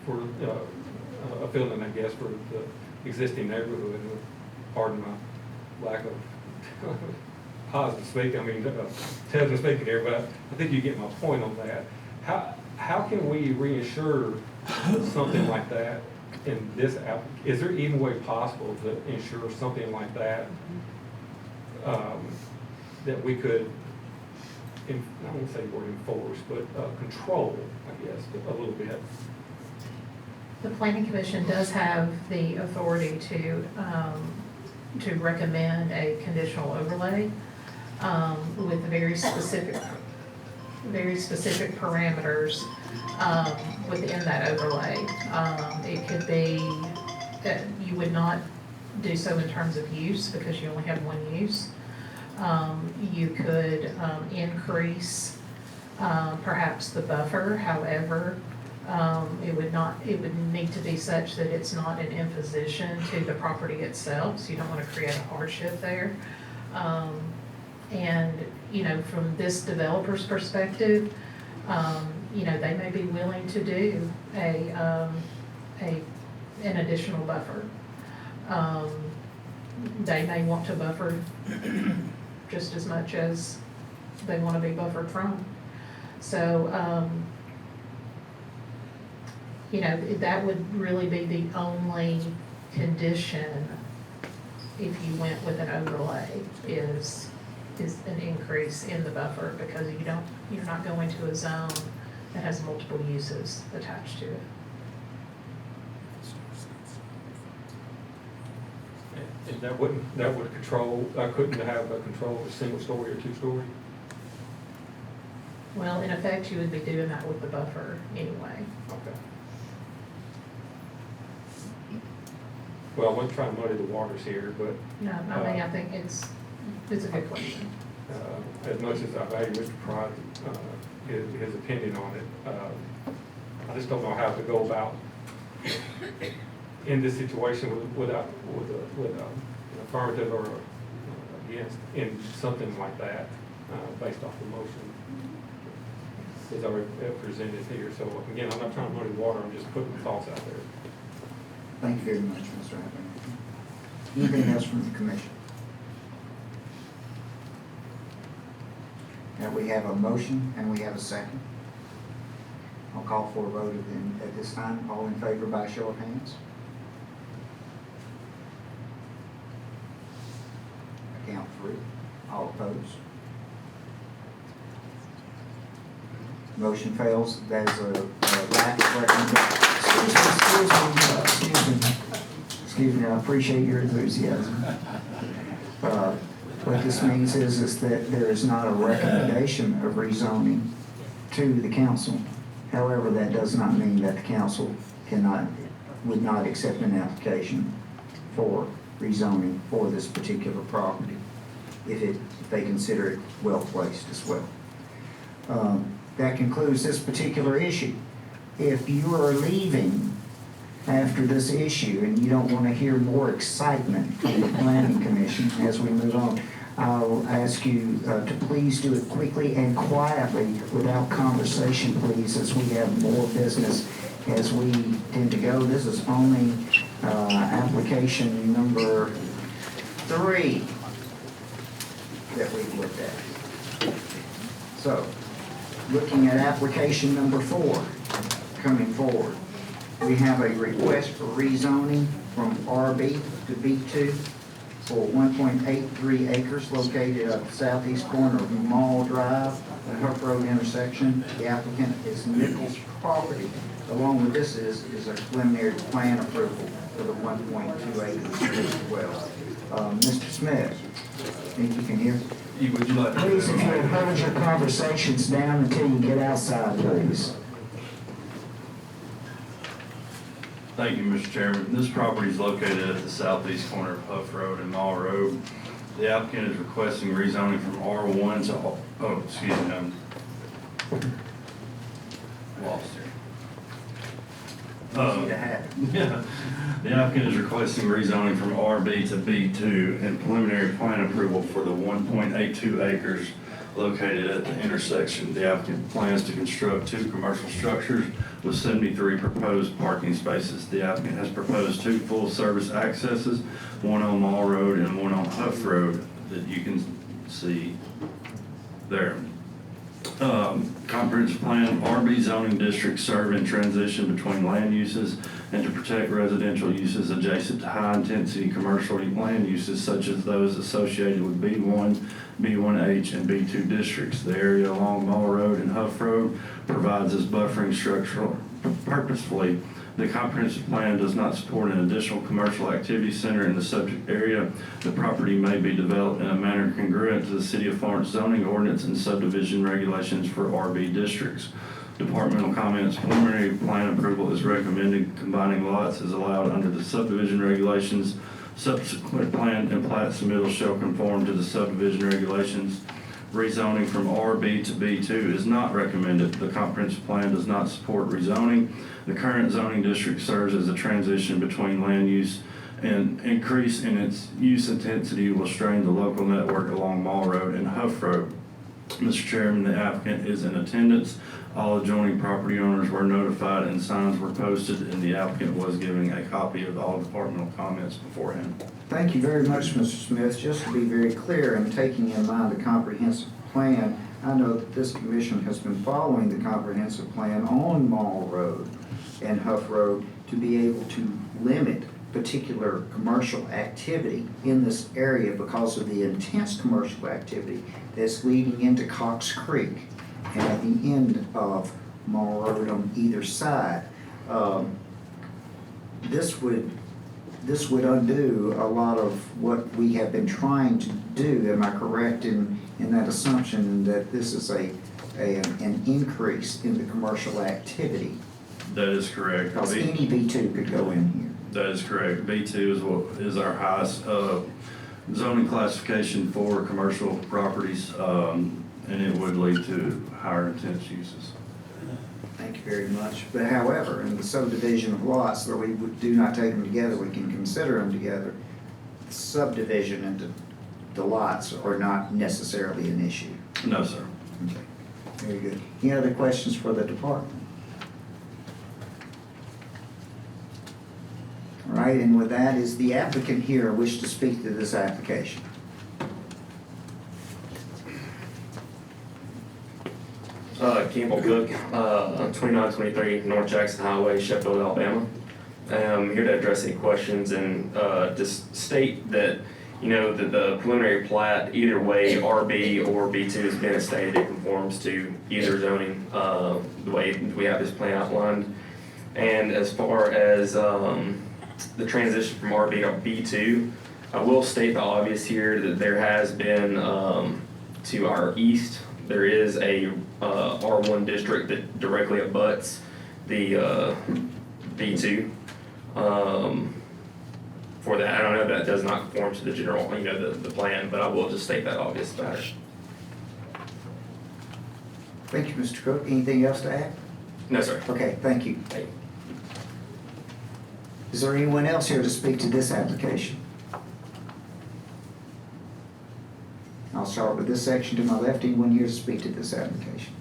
for a feeling, I guess, for the existing neighborhood. Pardon my lack of positive speaking. I mean, intelligent speaking here, but I think you get my point on that. How can we reassure something like that in this app? Is there even a way possible to ensure something like that that we could, I won't say the word enforce, but control, I guess, a little bit? The planning commission does have the authority to recommend a conditional overlay with very specific parameters within that overlay. It could be that you would not do so in terms of use because you only have one use. You could increase perhaps the buffer. However, it would need to be such that it's not an imposition to the property itself, so you don't want to create a hardship there. And, you know, from this developer's perspective, you know, they may be willing to do an additional buffer. They may want to buffer just as much as they want to be buffered from. So, you know, that would really be the only condition if you went with an overlay is an increase in the buffer, because you're not going to a zone that has multiple uses attached to it. And that would control, couldn't have a control of a single story or two story? Well, in effect, you would be doing that with the buffer anyway. Okay. Well, I wasn't trying to muddy the waters here, but. No, I mean, I think it's a good question. As much as I value Mr. Pride, his opinion on it, I just don't know how to go about in this situation with an affirmative or against in something like that, based off the motion that's already presented here. So again, I'm not trying to muddy the water, I'm just putting thoughts out there. Thank you very much, Mr. Hammond. Anything else from the commission? Now, we have a motion and we have a second. I'll call for a vote at this time. All in favor by show of hands? I count 3. All opposed? Motion fails. That is a lack of recommendation. Excuse me, I appreciate your enthusiasm. What this means is that there is not a recommendation of rezoning to the council. However, that does not mean that the council would not accept an application for rezoning for this particular property if they consider it well placed as well. That concludes this particular issue. If you are leaving after this issue and you don't want to hear more excitement from the Planning Commission as we move on, I'll ask you to please do it quickly and quietly without conversation, please, as we have more business as we tend to go. This is only application number 3 that we've looked at. So, looking at application number 4 coming forward. We have a request for rezoning from RB to B2 for 1.83 acres located at the southeast corner of Mall Drive and Huff Road intersection. The applicant is Nichols Property. Along with this is a preliminary plan approval for the 1.2 acres as well. Mr. Smith, I think you can hear. Would you like to? Please, if you'll hold your conversations down until you get outside, please. Thank you, Mr. Chairman. This property is located at the southeast corner of Huff Road and Mall Road. The applicant is requesting rezoning from R1 to, excuse me, I'm lost here. Yeah. The applicant is requesting rezoning from RB to B2 and preliminary plan approval for the 1.82 acres located at the intersection. The applicant plans to construct 2 commercial structures with 73 proposed parking spaces. The applicant has proposed 2 full-service accesses, one on Mall Road and one on Huff Road that you can see there. Comprehensive plan, RB zoning districts serve in transition between land uses and to protect residential uses adjacent to high-intensity commercial land uses such as those associated with B1, B1H, and B2 districts. The area along Mall Road and Huff Road provides this buffering structure purposefully. The comprehensive plan does not support an additional commercial activity center in the subject area. The property may be developed in a manner congruent to the City of Florence zoning ordinance and subdivision regulations for RB districts. Departmental comments: preliminary plan approval is recommended. Combining lots is allowed under the subdivision regulations. Subsequent plan and plat submittal shall conform to the subdivision regulations. Rezoning from RB to B2 is not recommended. The comprehensive plan does not support rezoning. The current zoning district serves as a transition between land use, and increase in its use intensity will strain the local network along Mall Road and Huff Road. Mr. Chairman, the applicant is in attendance. All adjoining property owners were notified and signs were posted, and the applicant was given a copy of all departmental comments beforehand. Thank you very much, Mr. Smith. Just to be very clear, and taking in mind the comprehensive plan, I know that this commission has been following the comprehensive plan on Mall Road and Huff Road to be able to limit particular commercial activity in this area because of the intense commercial activity that's leading into Cox Creek and at the end of Mall Road on either side. This would undo a lot of what we have been trying to do. Am I correct in that assumption that this is an increase in the commercial activity? That is correct. Because any B2 could go in here. That is correct. B2 is our highest zoning classification for commercial properties, and it would lead to higher intense uses. Thank you very much. But however, in the subdivision of lots where we do not take them together, we can consider them together. Subdivision into the lots are not necessarily an issue. No, sir. Okay, very good. Any other questions for the department? All right, and with that, is the applicant here wish to speak to this application? Campbell Cook, 2923 North Jackson Highway, Sheffield, Alabama. I'm here to address any questions and just state that, you know, that the preliminary plat, either way, RB or B2 has been stated, it conforms to either zoning, the way we have this plan outlined. And as far as the transition from RB to B2, I will state the obvious here that there has been to our east, there is a R1 district that directly abuts the B2. For that, I don't know, that does not conform to the general, you know, the plan, but I will just state that obvious matter. Thank you, Mr. Cook. Anything else to add? No, sir. Okay, thank you. Is there anyone else here to speak to this application? I'll start with this section to my left. Anyone here to speak to this application?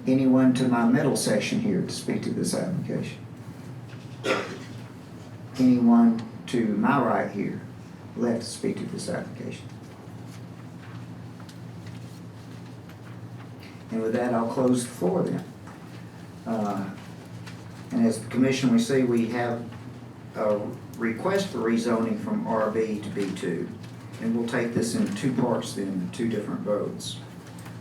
Anyone to my middle section here to speak to this application? Anyone to my right here left to speak to this application? And with that, I'll close the floor then. And as the commission we see, we have a request for rezoning from RB to B2. And we'll take this in two parts then, two different votes.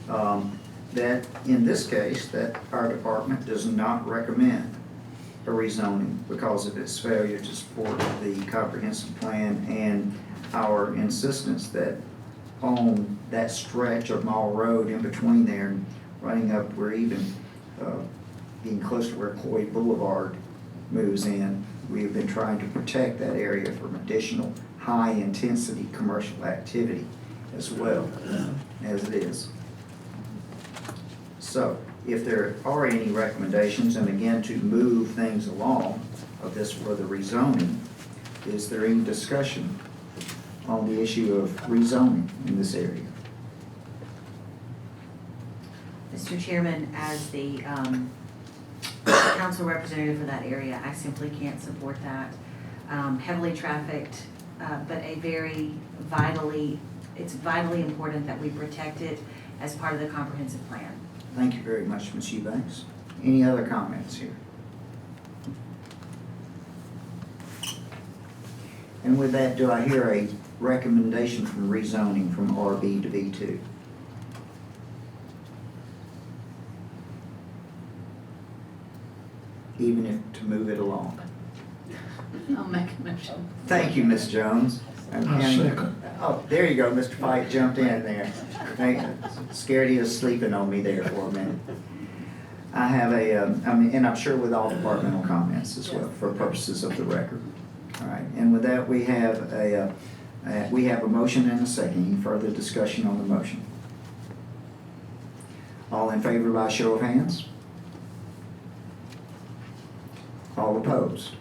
That in this case, that our department does not recommend a rezoning because of its failure to support the comprehensive plan and our insistence that on that stretch of Mall Road in between there and running up, we're even being close to where Cloyd Boulevard moves in. We have been trying to protect that area from additional high-intensity commercial activity as well as it is. So, if there are any recommendations, and again, to move things along of this for the rezoning, is there any discussion on the issue of rezoning in this area? Mr. Chairman, as the council representative for that area, I simply can't support that. Heavily trafficked, but it's vitally important that we protect it as part of the comprehensive plan. Thank you very much, Ms. Eubanks. Any other comments here? And with that, do I hear a recommendation from rezoning from RB to B2? Even if to move it along. I'll make a motion. Thank you, Ms. Jones. Second. Oh, there you go, Mr. Pike jumped in there. Scared he was sleeping on me there for a minute. I have and I'm sure with all departmental comments as well for purposes of the record. All right, and with that, we have a motion and a second. Any further discussion on the motion? All in favor by show of hands? All opposed?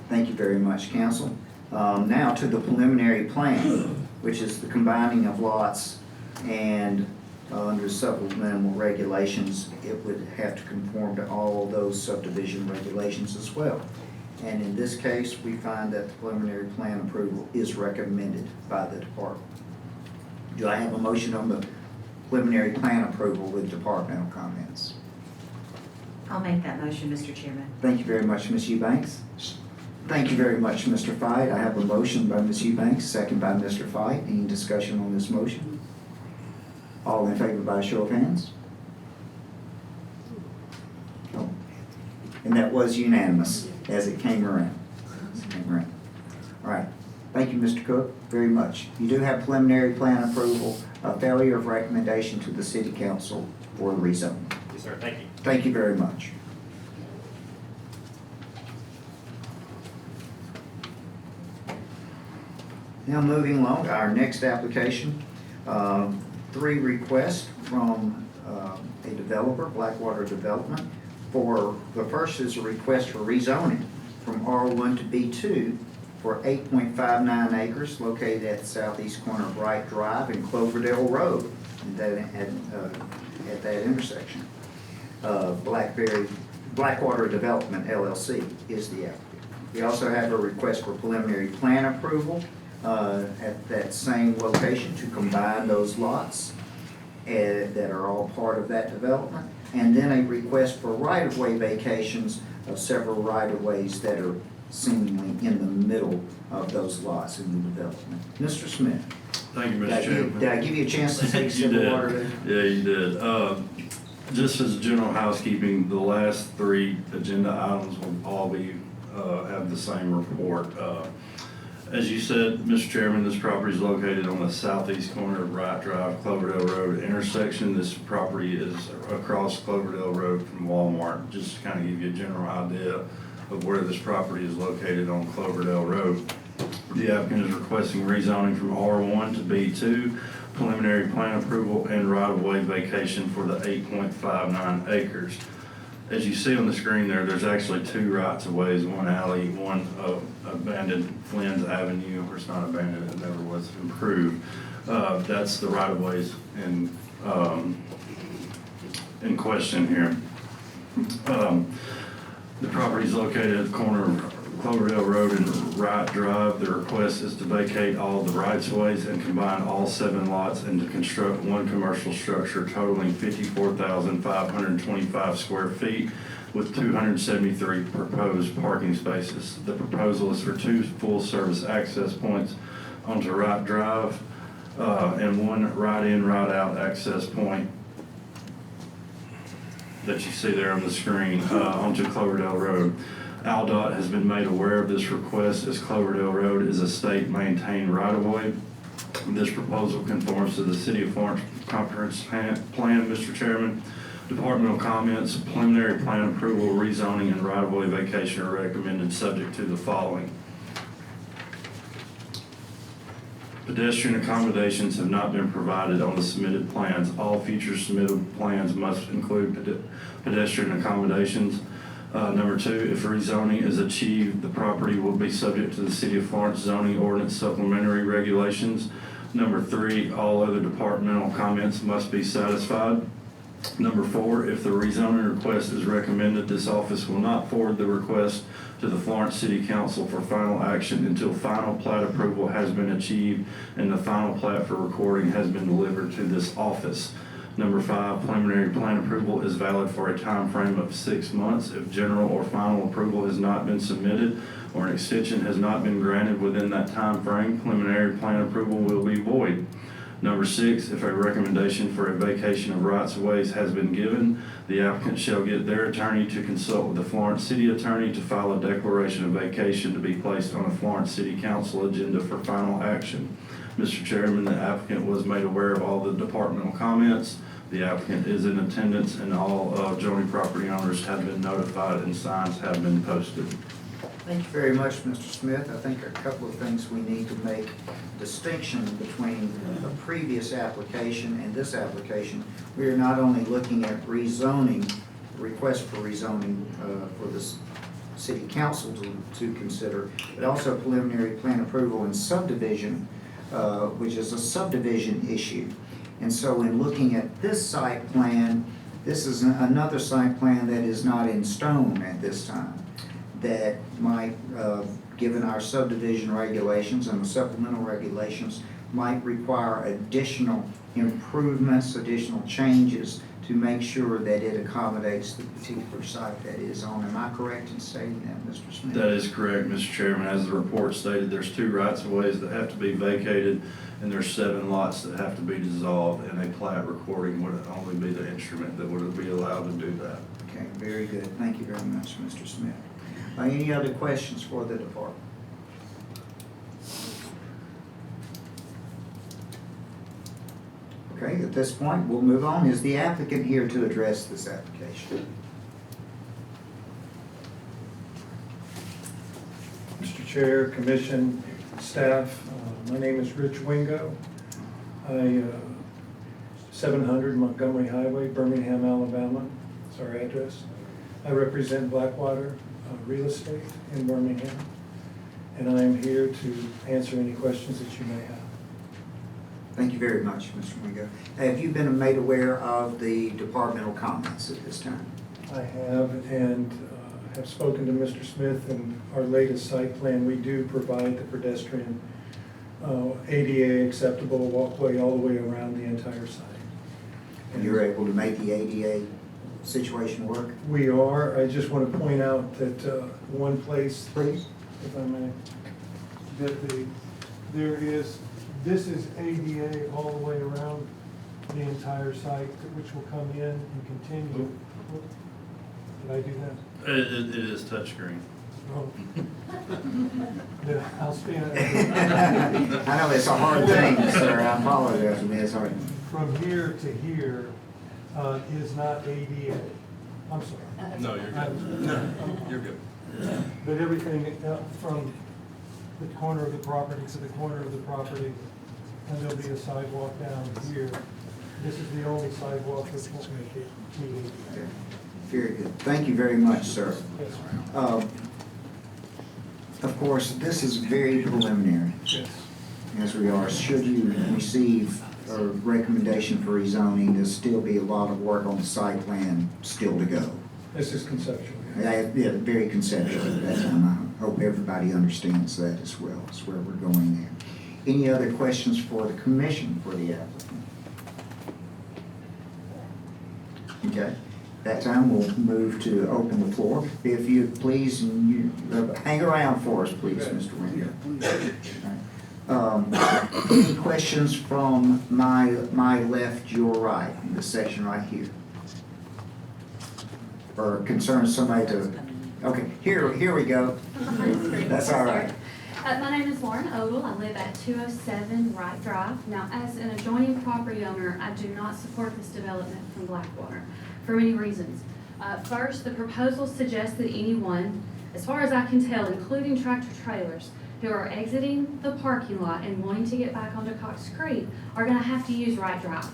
Thank you very much, council. Now to the preliminary plan. which is the combining of lots, and under supplemental regulations, it would have to conform to all those subdivision regulations as well. And in this case, we find that the preliminary plan approval is recommended by the department. Do I have a motion on the preliminary plan approval with departmental comments? I'll make that motion, Mr. Chairman. Thank you very much, Ms. Eubanks. Thank you very much, Mr. Fight. I have a motion by Ms. Eubanks, second by Mr. Fight. Any discussion on this motion? All in favor by a show of hands? Oh. And that was unanimous as it came around. All right. Thank you, Mr. Cook, very much. You do have preliminary plan approval, a failure of recommendation to the City Council for the rezoning. Yes, sir, thank you. Thank you very much. Now moving along, our next application, 3 requests from a developer, Blackwater Development. The first is a request for rezoning from R1 to B2 for 8.59 acres located at the southeast corner of Wright Drive and Cloverdale Road, and at that intersection. Blackwater Development LLC is the applicant. We also have a request for preliminary plan approval at that same location to combine those lots that are all part of that development, and then a request for right-of-way vacations of several right-of-ways that are seemingly in the middle of those lots in the development. Mr. Smith. Thank you, Mr. Chairman. Did I give you a chance to take some water there? Yeah, you did. Just as general housekeeping, the last 3 agenda items will all be, have the same report. As you said, Mr. Chairman, this property is located on the southeast corner of Wright Drive, Cloverdale Road intersection. This property is across Cloverdale Road from Walmart, just to kind of give you a general idea of where this property is located on Cloverdale Road. The applicant is requesting rezoning from R1 to B2, preliminary plan approval, and right-of-way vacation for the 8.59 acres. As you see on the screen there, there's actually 2 rights-of-ways, one alley, one abandoned Flynn's Avenue, or it's not abandoned, it never was improved. That's the right-of-ways in question here. The property is located at the corner of Cloverdale Road and Wright Drive. The request is to vacate all the rights-of-ways and combine all 7 lots and to construct 1 commercial structure totaling 54,525 square feet with 273 proposed parking spaces. The proposal is for 2 full-service access points onto Wright Drive and 1 right-in, right-out access point that you see there on the screen onto Cloverdale Road. AlDOT has been made aware of this request as Cloverdale Road is a state-maintained right-of-way. This proposal conforms to the City of Florence Comprehensive Plan, Mr. Chairman. Departmental comments, preliminary plan approval, rezoning, and right-of-way vacation are recommended subject to the following. Pedestrian accommodations have not been provided on the submitted plans. All future submitted plans must include pedestrian accommodations. Number 2, if rezoning is achieved, the property will be subject to the City of Florence zoning ordinance supplementary regulations. Number 3, all other departmental comments must be satisfied. Number 4, if the rezoning request is recommended, this office will not forward the request to the Florence City Council for final action until final plat approval has been achieved and the final plat for recording has been delivered to this office. Number 5, preliminary plan approval is valid for a time frame of 6 months. If general or final approval has not been submitted or an extension has not been granted within that time frame, preliminary plan approval will be void. Number 6, if a recommendation for a vacation of rights-of-ways has been given, the applicant shall get their attorney to consult with the Florence City Attorney to file a declaration of vacation to be placed on a Florence City Council agenda for final action. Mr. Chairman, the applicant was made aware of all the departmental comments. The applicant is in attendance and all adjoining property owners have been notified and signs have been posted. Thank you very much, Mr. Smith. I think a couple of things we need to make distinction between the previous application and this application. We are not only looking at rezoning, request for rezoning for the City Council to consider, but also preliminary plan approval and subdivision which is a subdivision issue. And so in looking at this site plan, this is another site plan that is not in stone at this time, that might, given our subdivision regulations and the supplemental regulations, might require additional improvements, additional changes to make sure that it accommodates the particular site that is on. Am I correct in stating that, Mr. Smith? That is correct, Mr. Chairman. As the report stated, there's 2 rights-of-ways that have to be vacated, and there's 7 lots that have to be dissolved, and a plat recording would only be the instrument that would be allowed to do that. Okay, very good. Thank you very much, Mr. Smith. Any other questions for the department? Okay, at this point, we'll move on. Is the applicant here to address this application? Mr. Chair, Commission, staff, my name is Rich Wingo. 700 Montgomery Highway, Birmingham, Alabama. That's our address. I represent Blackwater Real Estate in Birmingham, and I am here to answer any questions that you may have. Thank you very much, Mr. Wingo. Have you been made aware of the departmental comments at this time? I have, and have spoken to Mr. Smith, and our latest site plan, we do provide the pedestrian ADA acceptable walkway all the way around the entire site. And you're able to make the ADA situation work? We are. I just want to point out that one place, please, if I may, that this is ADA all the way around the entire site, which will come in and continue. Did I do that? It is touchscreen. Oh. Yeah, I'll stand. I know it's a hard thing, sir. I apologize. I mean, it's hard. From here to here is not ADA. I'm sorry. No, you're good. You're good. But everything from the corner of the property to the corner of the property, and there'll be a sidewalk down here. This is the only sidewalk that won't make it meet ADA. Very good. Thank you very much, sir. Of course, this is very preliminary. Yes. As we are, should you receive a recommendation for rezoning, there'll still be a lot of work on the site plan still to go. This is conceptual. Yeah, very conceptual. That's, and I hope everybody understands that as well. That's where we're going there. Any other questions for the commission for the applicant? Okay. That time we'll move to open the floor. If you please, hang around for us, please, Mr. Wingo. Any questions from my left, your right, in this section right here? Or concerns somebody to, okay, here we go. That's all right. My name is Lauren Odell. I live at 207 Wright Drive. Now, as an adjoining property owner, I do not support this development from Blackwater for many reasons. First, the proposal suggests that anyone, as far as I can tell, including tractor trailers, who are exiting the parking lot and wanting to get back onto Cox Creek are going to have to use Wright Drive.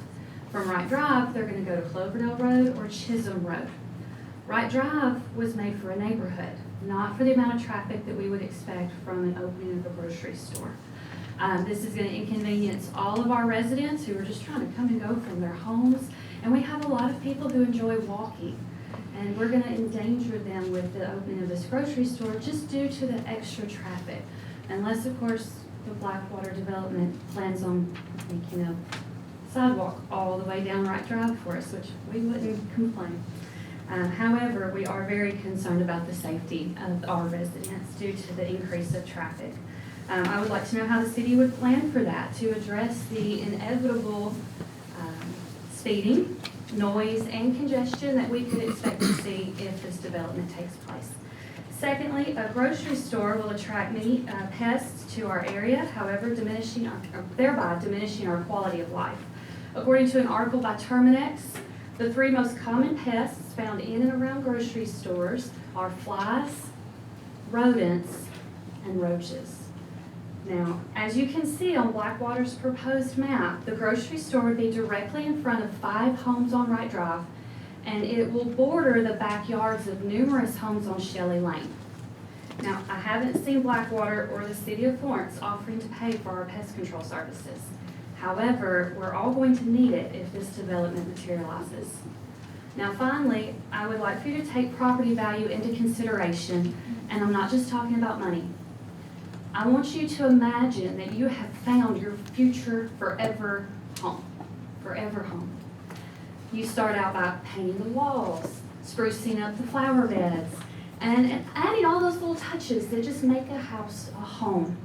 From Wright Drive, they're going to go to Cloverdale Road or Chisholm Road. Wright Drive was made for a neighborhood, not for the amount of traffic that we would expect from an opening of a grocery store. This is going to inconvenience all of our residents who are just trying to come and go from their homes. And we have a lot of people who enjoy walking. And we're going to endanger them with the opening of this grocery store just due to the extra traffic. Unless, of course, the Blackwater development plans on making a sidewalk all the way down Wright Drive for us, which we wouldn't complain. However, we are very concerned about the safety of our residents due to the increase of traffic. I would like to know how the city would plan for that to address the inevitable speeding, noise, and congestion that we could expect to see if this development takes place. Secondly, a grocery store will attract many pests to our area, however, thereby diminishing our quality of life. According to an article by Terminex, the 3 most common pests found in and around grocery stores are flies, rodents, and roaches. Now, as you can see on Blackwater's proposed map, the grocery store would be directly in front of 5 homes on Wright Drive, and it will border the backyards of numerous homes on Shelley Lane. Now, I haven't seen Blackwater or the city of Florence offering to pay for our pest control services. However, we're all going to need it if this development materializes. Now, finally, I would like for you to take property value into consideration, and I'm not just talking about money. I want you to imagine that you have found your future forever home. Forever home. You start out by painting the walls, sprucing up the flower beds, and adding all those little touches that just make a house a home.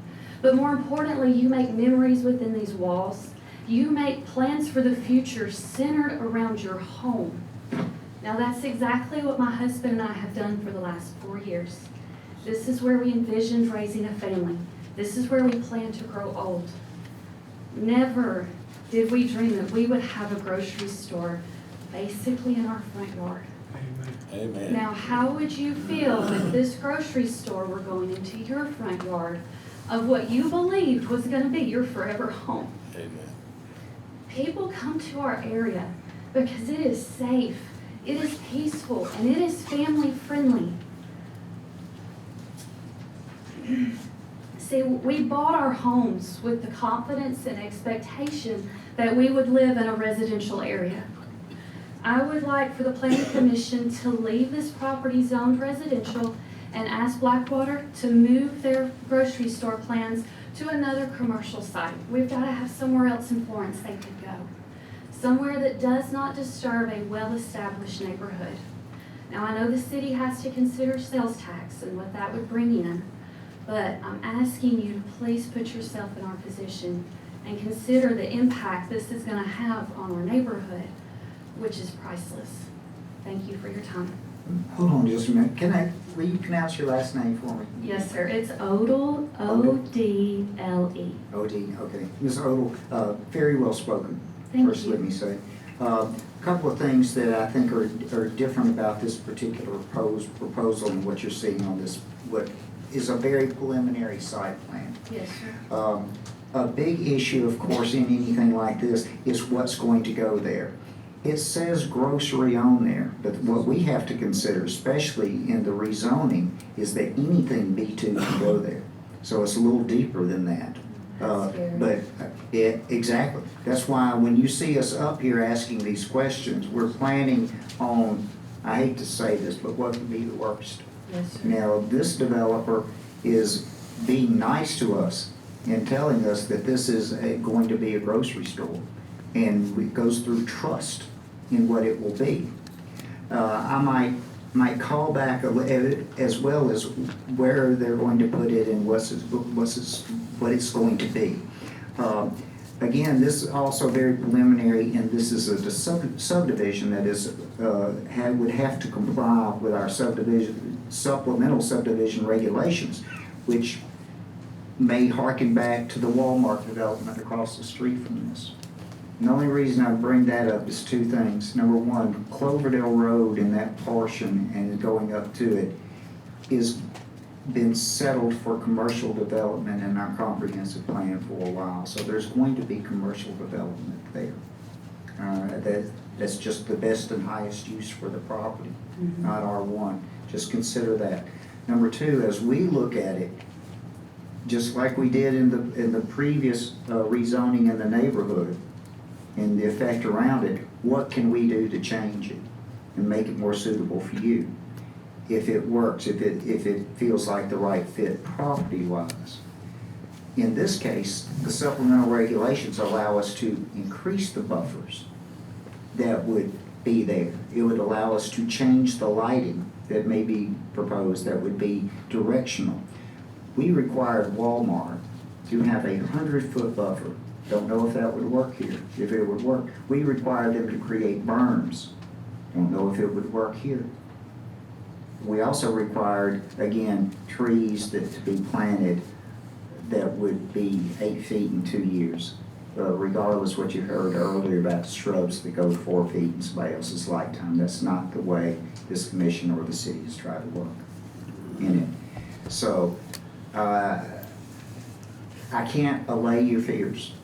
But more importantly, you make memories within these walls. You make plans for the future centered around your home. Now that's exactly what my husband and I have done for the last 4 years. This is where we envisioned raising a family. This is where we plan to grow old. Never did we dream that we would have a grocery store basically in our front yard. Amen. Now, how would you feel if this grocery store were going into your front yard of what you believed was going to be your forever home? Amen. People come to our area because it is safe, it is peaceful, and it is family friendly. See, we bought our homes with the confidence and expectation that we would live in a residential area. I would like for the Planning Commission to leave this property zoned residential and ask Blackwater to move their grocery store plans to another commercial site. We've got to have somewhere else in Florence they could go. Somewhere that does not disturb a well-established neighborhood. Now, I know the city has to consider sales tax and what that would bring in, but I'm asking you to please put yourself in our position and consider the impact this is going to have on our neighborhood, which is priceless. Thank you for your time. Hold on just a minute. Will you pronounce your last name for me? Yes, sir. It's Odle, O-D-L-E. O-D, okay. Ms. Odle, very well spoken. Thank First, you. let me say. A couple of things that I think are different about this particular proposal and what you're seeing on this, what is a very preliminary site plan. Yes, sir. A big issue, of course, in anything like this is what's going to go there. It says grocery on there, but what we have to consider, especially in the rezoning, is that anything B2 can go there. So it's a little deeper than that. Exactly. That's why when you see us up here asking these questions, we're planning on, I hate to say this, but what could be the worst? Yes, sir. Now, this developer is being nice to us and telling us that this is going to be a grocery store. And it goes through trust in what it will be. I might call back as well as where they're going to put it and what it's going to be. Again, this is also very preliminary, and this is a subdivision that is would have to comply with our supplemental subdivision regulations, which may harken back to the Walmart development across the street from this. The only reason I bring that up is two things. Number one, Cloverdale Road in that portion and going up to it is been settled for commercial development in our comprehensive plan for a while. So there's going to be commercial development there. That's just the best and highest use for the property, not R1. Just consider that. Number two, as we look at it, just like we did in the previous rezoning in the neighborhood and the effect around it, what can we do to change it and make it more suitable for you? If it works, if it feels like the right fit property-wise. In this case, the supplemental regulations allow us to increase the buffers that would be there. It would allow us to change the lighting that may be proposed that would be directional. We required Walmart to have a 100-foot buffer. Don't know if that would work here, if it would work. We required them to create berms. Don't know if it would work here. We also required, again, trees to be planted that would be 8 feet in 2 years. Regardless what you heard earlier about the shrubs that go 4 feet in somebody else's lifetime. That's not the way this commission or the city has tried to work in it. So, I can't allay your fears.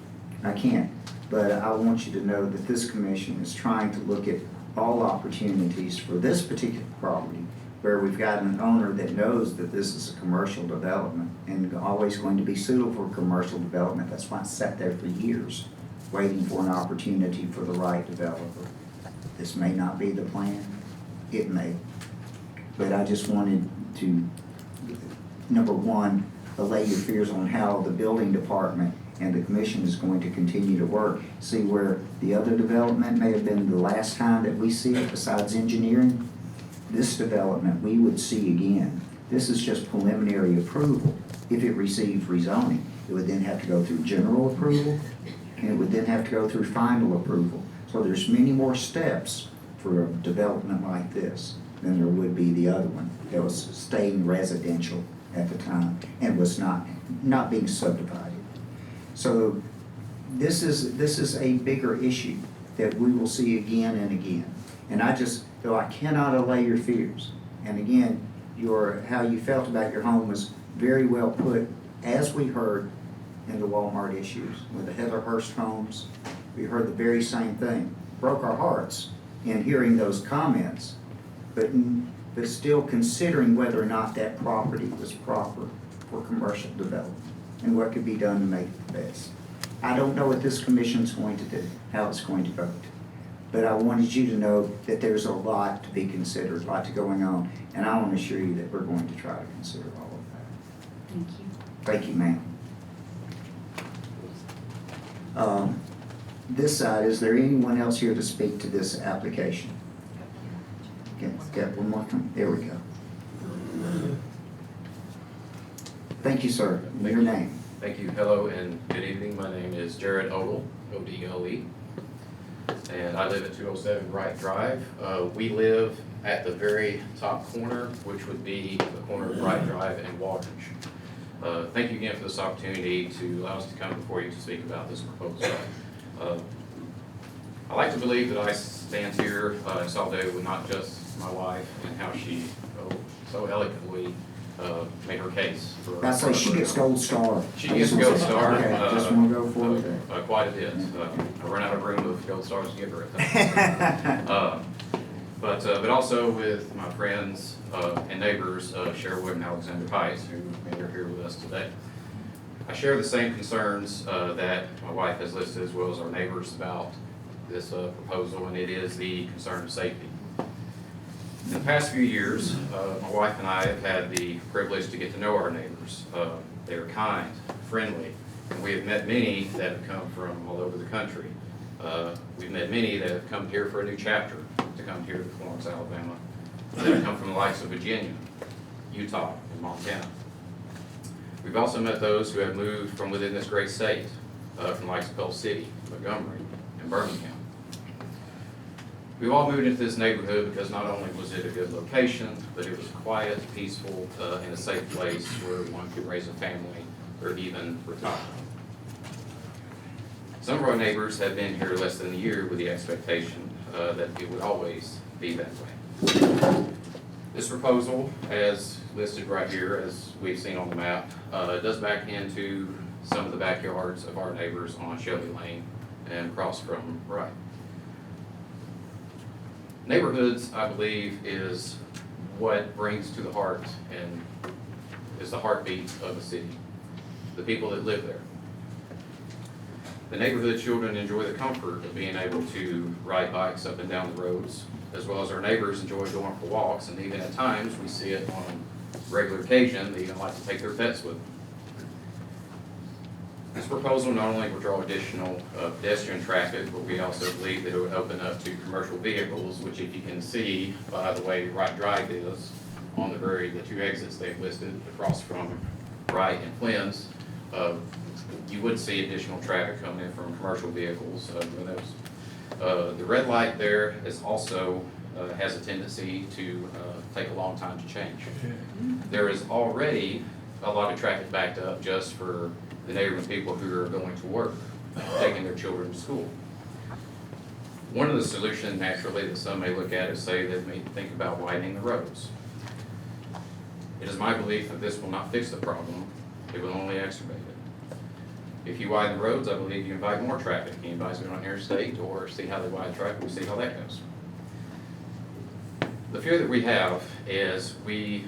I can't. But I want you to know that this commission is trying to look at all opportunities for this particular property where we've got an owner that knows that this is a commercial development and always going to be suitable for commercial development. That's why it's sat there for years, waiting for an opportunity for the right developer. This may not be the plan, it may. But I just wanted to, number one, allay your fears on how the building department and the commission is going to continue to work. See where the other development may have been the last time that we see it besides engineering. This development we would see again. This is just preliminary approval. If it received rezoning, it would then have to go through general approval, and it would then have to go through final approval. So there's many more steps for a development like this than there would be the other one that was staying residential at the time and was not being subdivided. So this is a bigger issue that we will see again and again. And though I cannot allay your fears, and again, how you felt about your home was very well put, as we heard in the Walmart issues with the Heather Hurst homes. We heard the very same thing. Broke our hearts in hearing those comments, but still considering whether or not that property was proper for commercial development and what could be done to make it the best. I don't know what this commission's going to do, how it's going to vote. But I wanted you to know that there's a lot to be considered, a lot going on, and I want to assure you that we're going to try to consider all of that. Thank you. Thank you, ma'am. This side, is there anyone else here to speak to this application? Got one more come, there we go. Thank you, sir. Your name? Thank you. Hello and good evening. My name is Jared Odle, O-D-L-E. And I live at 207 Wright Drive. We live at the very top corner, which would be the corner of Wright Drive and Waldridge. Thank you again for this opportunity to allow us to come before you to speak about this proposal. I like to believe that I stand here in solidarity with not just my wife and how she so eloquently made her case. I say she gets gold star. She gets a gold star. Okay, just want to go for it. Quite a bit. I run out of room of gold stars to give her at times. But also with my friends and neighbors, Sherwood and Alexander Heights, who are here with us today. I share the same concerns that my wife has listed, as well as our neighbors, about this proposal, and it is the concern of safety. In the past few years, my wife and I have had the privilege to get to know our neighbors. They are kind, friendly, and we have met many that have come from all over the country. We've met many that have come here for a new chapter, to come here to Florence, Alabama, that have come from the likes of Virginia, Utah, and Montana. We've also met those who have moved from within this great state, from the likes of Pell City, Montgomery, and Birmingham. We've all moved into this neighborhood because not only was it a good location, but it was quiet, peaceful, and a safe place where one could raise a family or even retire. Some of our neighbors have been here less than a year with the expectation that it would always be that way. This proposal, as listed right here, as we've seen on the map, does back into some of the backyards of our neighbors on Shelby Lane and across from Wright. Neighborhoods, I believe, is what brings to the heart and is the heartbeat of a city, the people that live there. The neighborhood children enjoy the comfort of being able to ride bikes up and down the roads, as well as our neighbors enjoy going for walks, and even at times we see it on regular occasion, they even like to take their pets with them. This proposal not only will draw additional pedestrian traffic, but we also believe that it would open up to commercial vehicles, which, if you can see by the way Wright Drive is on the two exits they've listed across from Wright and Flynn's, you would see additional traffic coming in from commercial vehicles. The red light there is also has a tendency to take a long time to change. There is already a lot of traffic backed up just for the neighborhood people who are going to work, taking their children to school. One of the solutions, naturally, that some may look at is say they may think about widening the roads. It is my belief that this will not fix the problem, it will only exacerbate it. If you widen the roads, I believe you invite more traffic. Anybody's been on interstate or see how they widen traffic, we see how that goes. The fear that we have is we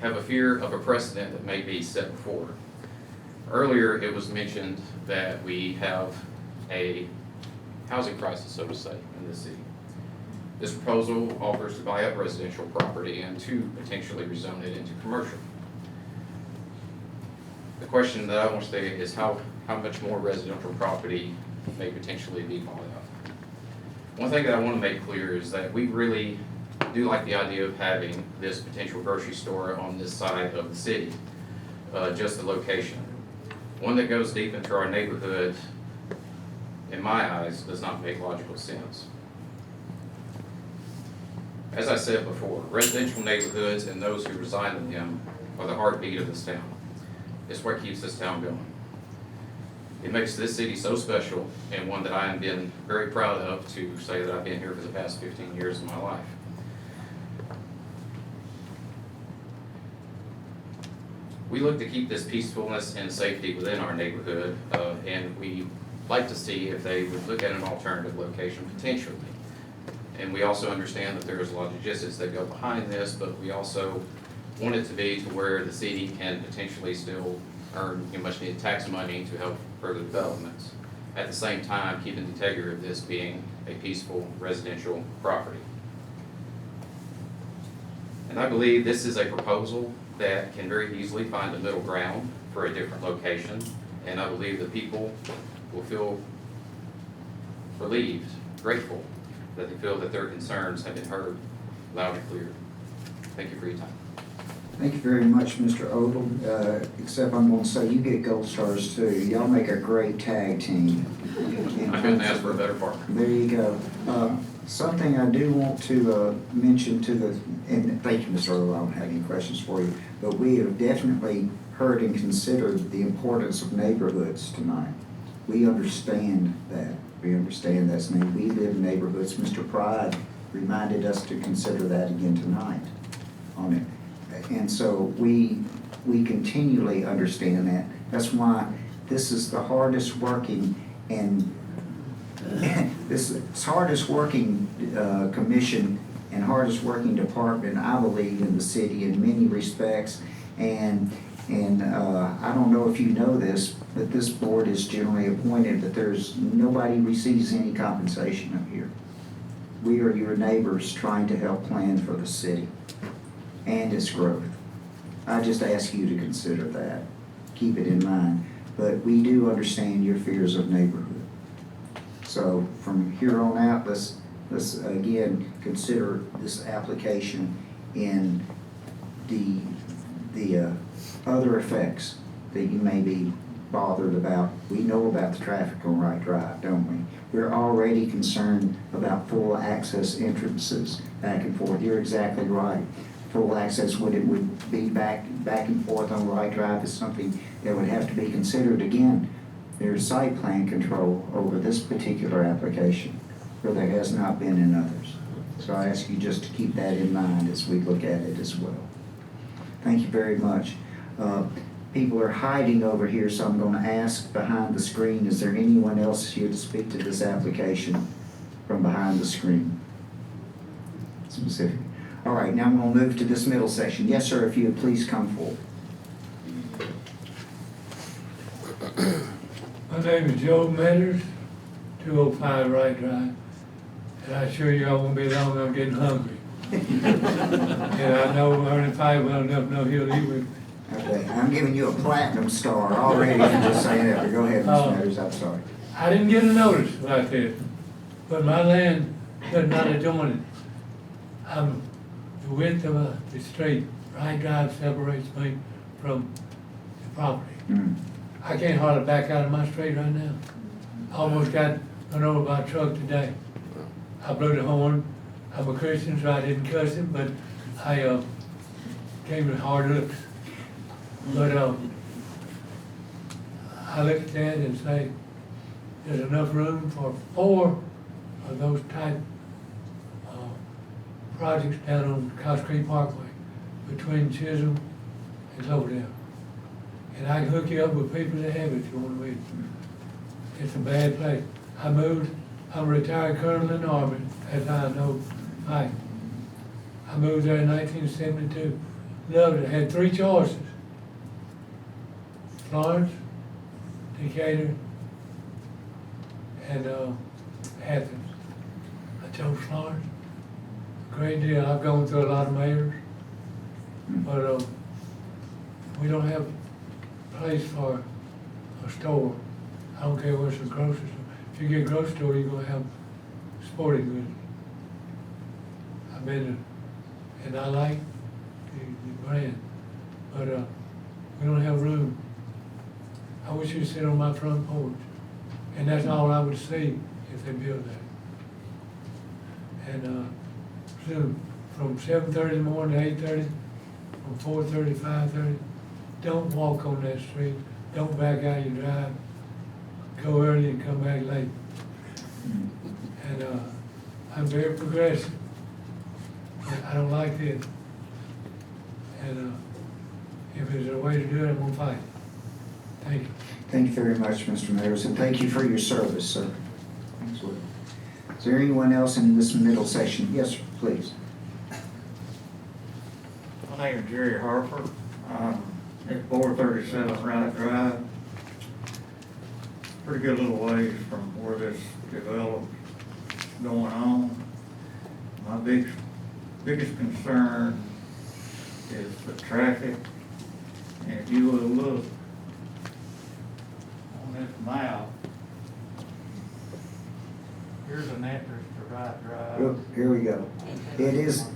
have a fear of a precedent that may be set before. Earlier, it was mentioned that we have a housing crisis, so to say, in this city. This proposal offers to buy up residential property and to potentially rezone it into commercial. The question that I want to say is how much more residential property may potentially be bought up. One thing that I want to make clear is that we really do like the idea of having this potential grocery store on this side of the city, just the location. One that goes deep into our neighborhood, in my eyes, does not make logical sense. As I said before, residential neighborhoods and those who reside in them are the heartbeat of this town. It's what keeps this town going. It makes this city so special, and one that I have been very proud of to say that I've been here for the past 15 years of my life. We look to keep this peacefulness and safety within our neighborhood, and we like to see if they would look at an alternative location potentially. And we also understand that there's a lot of logistics that go behind this, but we also want it to be to where the city can potentially still earn much needed tax money to help further developments. At the same time, keeping the integrity of this being a peaceful residential property. And I believe this is a proposal that can very easily find a middle ground for a different location. And I believe that people will feel relieved, grateful, that they feel that their concerns have been heard loud and clear. Thank you for your time. Thank you very much, Mr. Odom. Except I'm going to say you get gold stars too. Y'all make a great tag team. I couldn't ask for a better partner. There you go. Something I do want to mention to the, and thank you, Mr. Odom, I don't have any questions for you, but we have definitely heard and considered the importance of neighborhoods tonight. We understand that. We understand that's name. We live in neighborhoods. Mr. Pride reminded us to consider that again tonight on it. And so we continually understand that. That's why this is the hardest working and hardest working commission and hardest working department, I believe, in the city in many respects. And I don't know if you know this, but this board is generally appointed, but there's nobody receives any compensation up here. We are your neighbors trying to help plan for the city and its growth. I just ask you to consider that. Keep it in mind. But we do understand your fears of neighborhood. So from here on out, let's again consider this application in the other effects that you may be bothered about. We know about the traffic on Wright Drive, don't we? We're already concerned about full access entrances back and forth. You're exactly right. Full access would be back and forth on Wright Drive is something that would have to be considered. Again, there's site plan control over this particular application where there has not been in others. So I ask you just to keep that in mind as we look at it as well. Thank you very much. People are hiding over here, so I'm going to ask behind the screen, is there anyone else here to speak to this application from behind the screen? Specific. All right, now I'm going to move to this middle section. Yes, sir, if you would please come forward. My name is Joe Metters, 205 Wright Drive, and I assure you I won't be long, I'm getting hungry. And I know Ernie Pike well enough to know he'll eat with me. Okay, I'm giving you a platinum star already for just saying that, but go ahead, Mr. Metters, I'm sorry. I didn't get a notice like this, but my land does not adjoin it. The width of the street, Wright Drive separates me from the property. I can't hardly back out of my street right now. I almost got run over by a truck today. I blew the horn. I'm a Christian, so I didn't cuss him, but I gave him hard looks. But I look at that and say, there's enough room for 4 of those type projects down on Cox Creek Parkway between Chisholm and Cloverdale. And I can hook you up with people that have it if you want to read. It's a bad place. I moved, I'm a retired colonel in the Army, as I know Mike. I moved there in 1972. Loved it. Had three choices: Florence, Decatur, and Athens. I chose Florence. Great deal. I've gone through a lot of mayors, but we don't have a place for a store. I don't care what's a grocery store. If you get a grocery store, you're gonna have sporting goods. I've been to, and I like the brand, but we don't have room. I wish you'd sit on my front porch, and that's all I would see if they built that. And soon, from 7:30 in the morning to 8:30, from 4:30 to 5:30, don't walk on that street. Don't back out your drive. Go early and come back late. And I'm very progressive. I don't like this. And if there's a way to do it, I'm gonna fight. Thank you. Thank you very much, Mr. Meadows, and thank you for your service, sir. Thanks, Will. Is there anyone else in this middle section? Yes, sir, please. My name is Jerry Harper. At 437 Wright Drive. Pretty good little ways from where this development going on. My biggest concern is the traffic. And if you will look on this map, here's an entrance to Wright Drive. Oh, here we go. It is.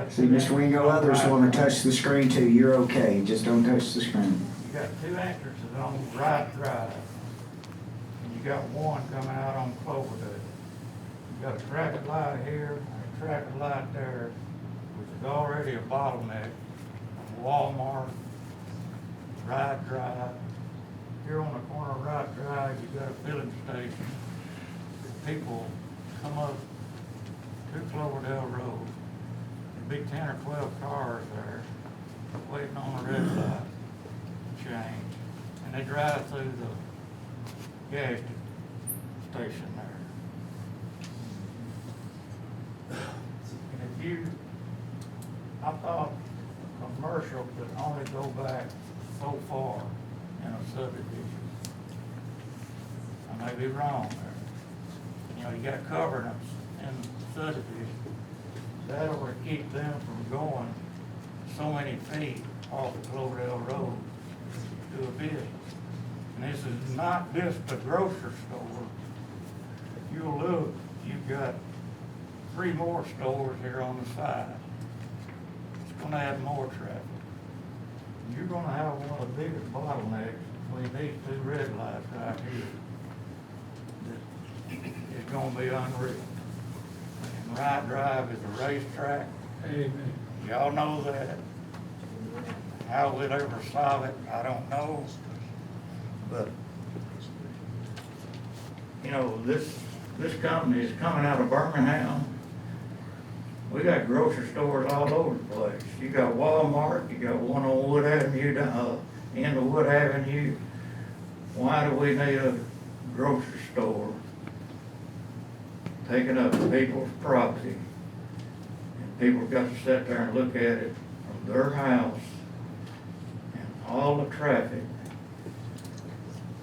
See, Mr. Wingo, others want to touch the screen too. You're okay. Just don't touch the screen. You got two entrances on Wright Drive, and you got one coming out on Cloverdale. You got a traffic light here, and a traffic light there, which is already a bottleneck on Walmart, Wright Drive. Here on the corner of Wright Drive, you got a filling station. People come up to Cloverdale Road. Big 10 or 12 cars there waiting on the red light to change. And they drive through the gas station there. And I thought commercial could only go back so far in a subdivision. I may be wrong there. You know, you got covenants in subdivision. That'll keep them from going so many feet off the Cloverdale Road to a business. And this is not just a grocery store. You'll look, you've got 3 more stores here on the side. It's gonna add more traffic. You're gonna have one of the biggest bottlenecks between these 2 red lights right here. That is gonna be unreal. Wright Drive is a racetrack. Amen. Y'all know that. How we'll ever solve it, I don't know. But, you know, this company is coming out of Birmingham. We got grocery stores all over the place. You got Walmart, you got one on Wood Avenue, end of Wood Avenue. Why do we need a grocery store taking up people's property? And people got to sit there and look at it from their house and all the traffic.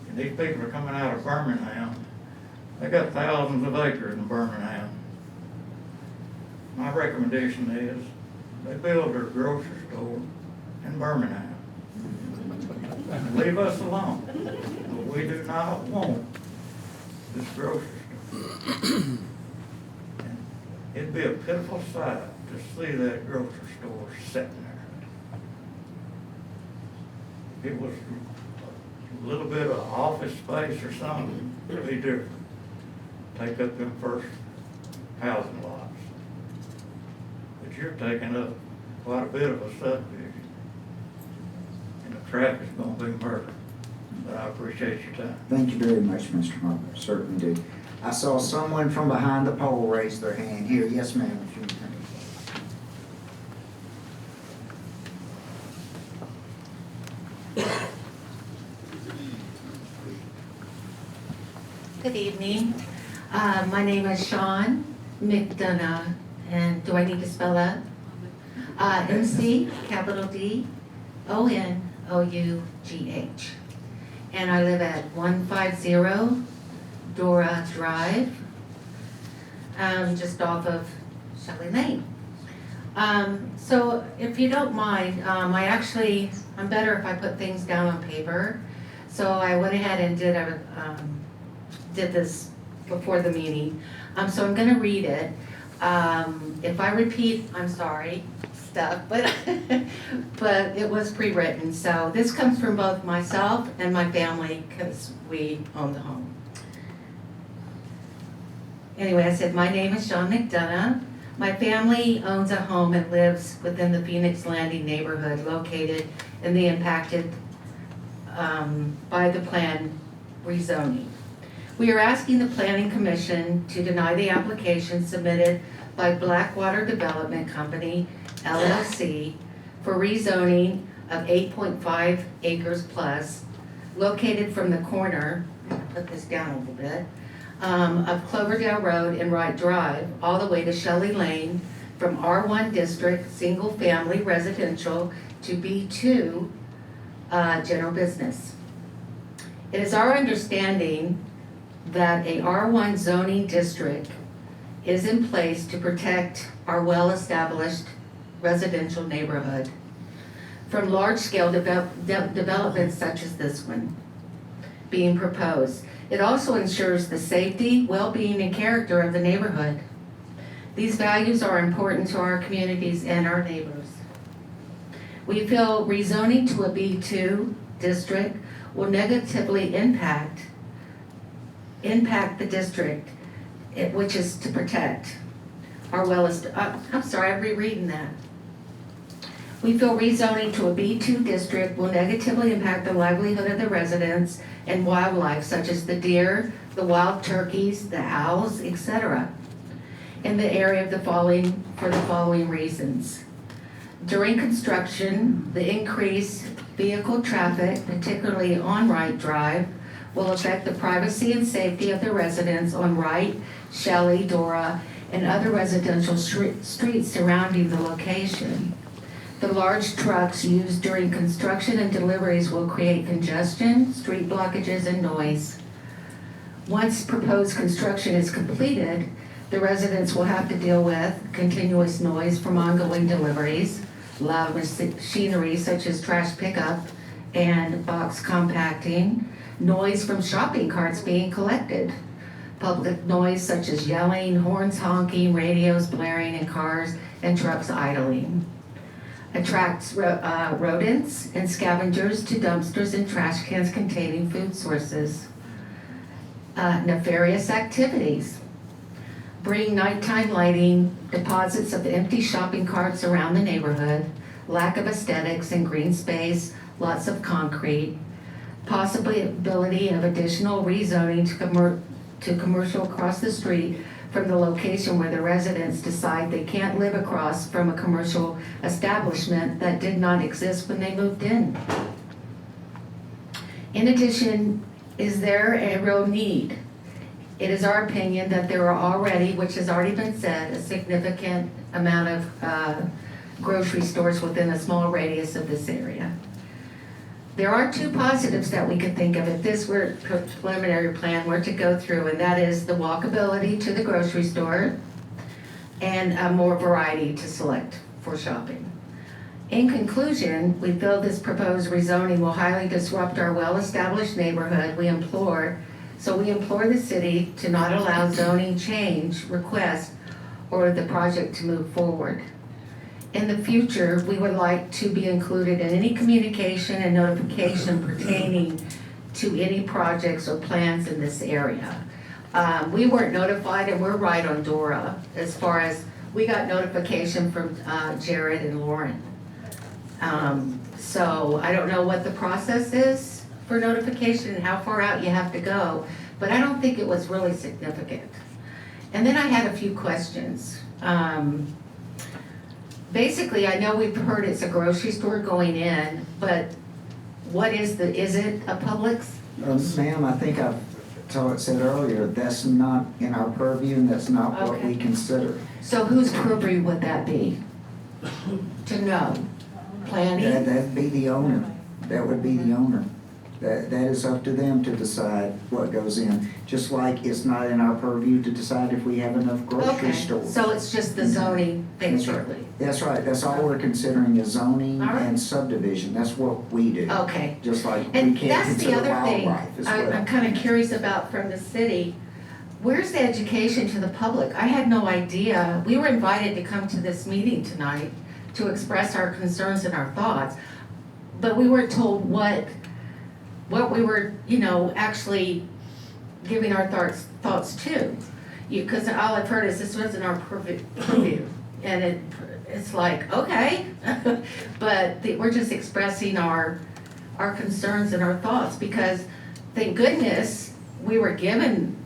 And these people are coming out of Birmingham. They got thousands of acres in Birmingham. My recommendation is they build their grocery store in Birmingham. And leave us alone. We do not want this grocery store. It'd be a pitiful sight to see that grocery store sitting there. If it was a little bit of office space or something, it'd be different. Take up them first housing lots. But you're taking up quite a bit of a subdivision. And the traffic's gonna be murder. But I appreciate your time. Thank you very much, Mr. Harper. Certainly do. I saw someone from behind the pole raise their hand here. Yes, ma'am. If you Good evening. My name is Sean McDonough, And do I need to spell that? MC, capital D, ONOUGH. And I live at 150 Dora Drive, just off of Shelley Lane. So if you don't mind, I'm better if I put things down on paper. So I went ahead and did this before the meeting. So I'm gonna read it. If I repeat, I'm sorry, stuff, but it was pre-written. So this comes from both myself and my family because we own the home. Anyway, I said, my name is Sean McDonough. My family owns a home and lives within the Phoenix Landing neighborhood located in the impacted by the planned rezoning. We are asking the Planning Commission to deny the application submitted by Blackwater Development Company, LLC, for rezoning of 8.5 acres plus, located from the corner, put this down a little bit, of Cloverdale Road and Wright Drive, all the way to Shelley Lane, from R1 District, Single Family Residential, to B2, General Business. It is our understanding that a R1 zoning district is in place to protect our well-established residential neighborhood from large-scale developments such as this one being proposed. It also ensures the safety, well-being, and character of the neighborhood. These values are important to our communities and our neighbors. We feel rezoning to a B2 district will negatively impact the district, which is to protect our I'm sorry, I'm rereading that. We feel rezoning to a B2 district will negatively impact the livelihood of the residents and wildlife, such as the deer, the wild turkeys, the owls, etc., in the area for the following reasons. During construction, the increased vehicle traffic, particularly on Wright Drive, will affect the privacy and safety of the residents on Wright, Shelley, Dora, and other residential streets surrounding the location. The large trucks used during construction and deliveries will create congestion, street blockages, and noise. Once proposed construction is completed, the residents will have to deal with continuous noise from ongoing deliveries, loud machinery such as trash pickup and box compacting, noise from shopping carts being collected, public noise such as yelling, horns honking, radios blaring, and cars and trucks idling. Attracts rodents and scavengers to dumpsters and trash cans containing food sources. Nefarious activities. Bring nighttime lighting, deposits of empty shopping carts around the neighborhood, lack of aesthetics and green space, lots of concrete, possibility of additional rezoning to commercial across the street from the location where the residents decide they can't live across from a commercial establishment that did not exist when they moved in. In addition, is there a real need? It is our opinion that there are already, which has already been said, a significant amount of grocery stores within a small radius of this area. There are two positives that we could think of if this were a preliminary plan were to go through, and that is the walkability to the grocery store and more variety to select for shopping. In conclusion, we feel this proposed rezoning will highly disrupt our well-established neighborhood. We implore the city to not allow zoning change requests or the project to move forward. In the future, we would like to be included in any communication and notification pertaining to any projects or plans in this area. We weren't notified, and we're right on Dora as far as we got notification from Jared and Lauren. So I don't know what the process is for notification and how far out you have to go, but I don't think it was really significant. And then I had a few questions. Basically, I know we've heard it's a grocery store going in, but what is it a Publix? Ma'am, I think I've Todd said earlier, that's not in our purview and that's not what we Okay. consider. So whose purview would that be? To know? Planning? That'd be the owner. That would be the owner. That is up to them to decide what goes in. Just like it's not in our purview to decide if we have enough grocery Okay, stores. so it's just the zoning, That's right. basically? That's right. That's all we're considering is zoning All right. and subdivision. That's what we do. Okay. Just like we And can't that's the consider other thing wildlife as well. I'm kind of curious about from the city. Where's the education to the public? I had no idea. We were invited to come to this meeting tonight to express our concerns and our thoughts, but we weren't told what we were, actually giving our thoughts to. Because all I've heard is this wasn't our purview. And it's like, okay, but we're just expressing our concerns and our thoughts, because thank goodness we were given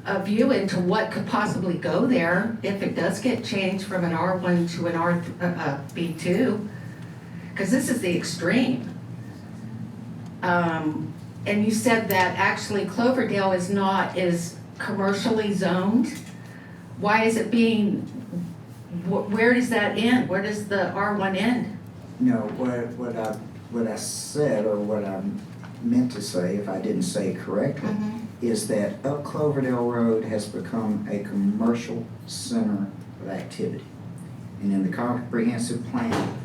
a view into what could possibly go there if it does get changed from an R1 to an B2, because this is the extreme. And you said that actually Cloverdale is commercially zoned. Why is it being, where does that end? Where does the R1 end? No, what I said, or what I meant to say, if I didn't say it correctly, is that up Cloverdale Road has become a commercial center of activity. And in the comprehensive plan,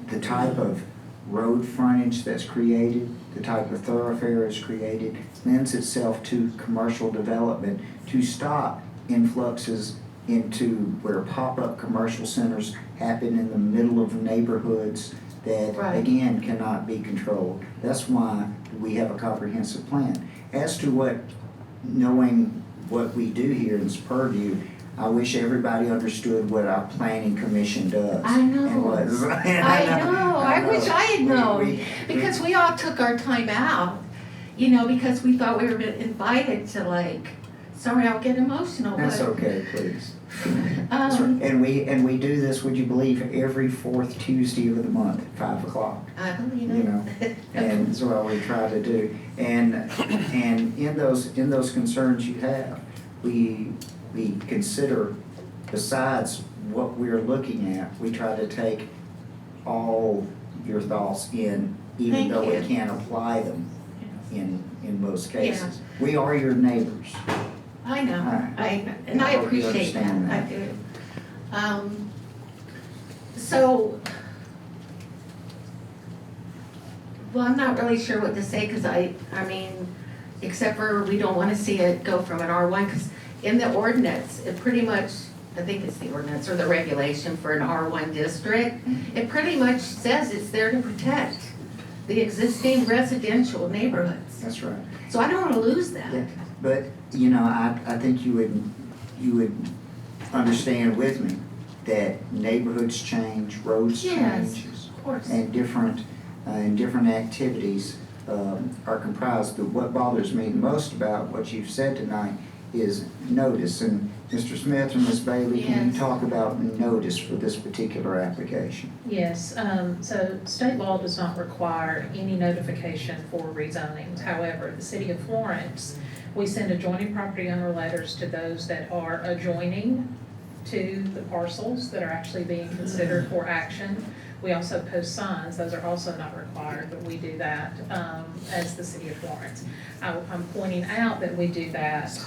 the type of road frontage that's created, the type of thoroughfare is created, lends itself to commercial development to stop influxes into where pop-up commercial centers happen in the middle of neighborhoods that, Right. again, cannot be controlled. That's why we have a comprehensive plan. As to knowing what we do here in this purview, I wish everybody understood what our planning commission does. I know. And what, I wish I had known, because we all took our time out, because we thought we were invited to sorry, I'll get emotional. That's but, okay, please. That's right. And we do this, would you believe, every fourth Tuesday of the month at 5 o'clock. I believe it. And that's what we try to do. And in those concerns you have, we consider, besides what we're looking at, we try to take all your thoughts in, even Thank though you. we can't apply them in most cases. We are your neighbors. I know, Right. and I I hope you appreciate that, understand I that. do. So, well, I'm not really sure what to say, because I mean, except for we don't want to see it go from an R1, because in the ordinance, it pretty much, I think it's the ordinance or the regulation for an R1 district, it pretty much says it's there to protect the existing residential neighborhoods. That's right. So I don't want to lose that. Yeah, but, I think you would understand with me that neighborhoods change, roads Yes, change. of course. And different activities are comprised. But what bothers me the most about what you've said tonight is notice. And Mr. Smith and Ms. Bailey, can you Yes. talk about notice for this particular application? Yes, so state law does not require any notification for rezonings. However, the city of Florence, we send adjoining property owner letters to those that are adjoining to the parcels that are actually being considered for action. We also post signs, those are also not required, but we do that as the city of Florence. I'm pointing out that we do that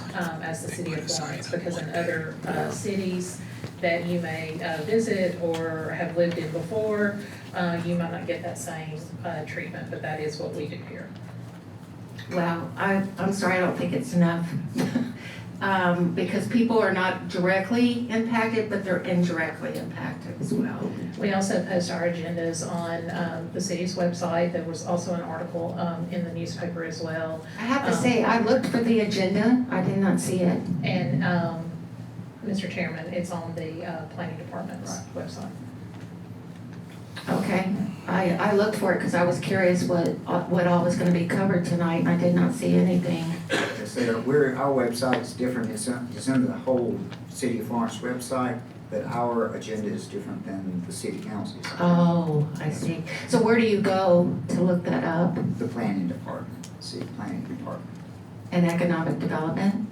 as the city of Florence, because in other cities that you may visit or have lived in before, you might not get that same treatment, but that is what we do here. Well, I'm sorry, I don't think it's enough. Because people are not directly impacted, but they're indirectly impacted as well. We also post our agendas on the city's website. There was also an article in the newspaper as well. I have to say, I looked for the agenda, I did not see it. And, Mr. Chairman, it's on the planning department's website. Okay, I looked for it because I was curious what all was gonna be covered tonight, and I did not see anything. Our website's different. It's under the whole City of Florence website, but our agenda is different than the city council's. Oh, I see. So where do you go to look that up? The planning department. city planning department. And economic development?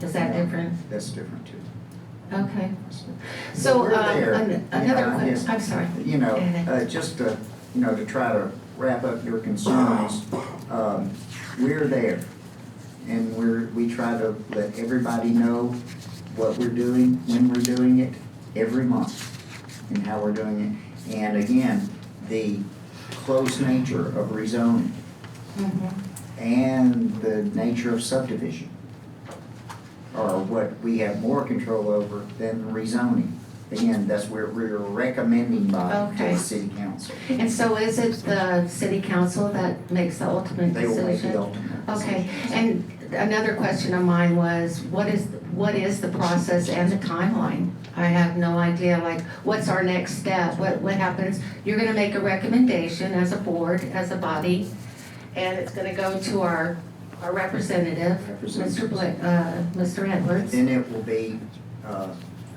Is that different? That's different too. Okay. So, We're there. another I question, guess, I'm sorry. You know, Go ahead. just to, you know, to try to wrap up your concerns, we're there. And we try to let everybody know what we're doing, when we're doing it, every month, and how we're doing it. And again, the close nature of rezoning and the nature of subdivision are what we have more control over than rezoning. Again, that's where we're recommending by to Okay. the city council. And so is it the city council that makes the ultimate They will decision? make the ultimate Okay, decision. and another question of mine was, what is the process and the timeline? I have no idea, like, what's our next step? What happens? You're gonna make a recommendation as a board, as a body, and it's gonna go to our representative, Mr. Edwards. Then it will be,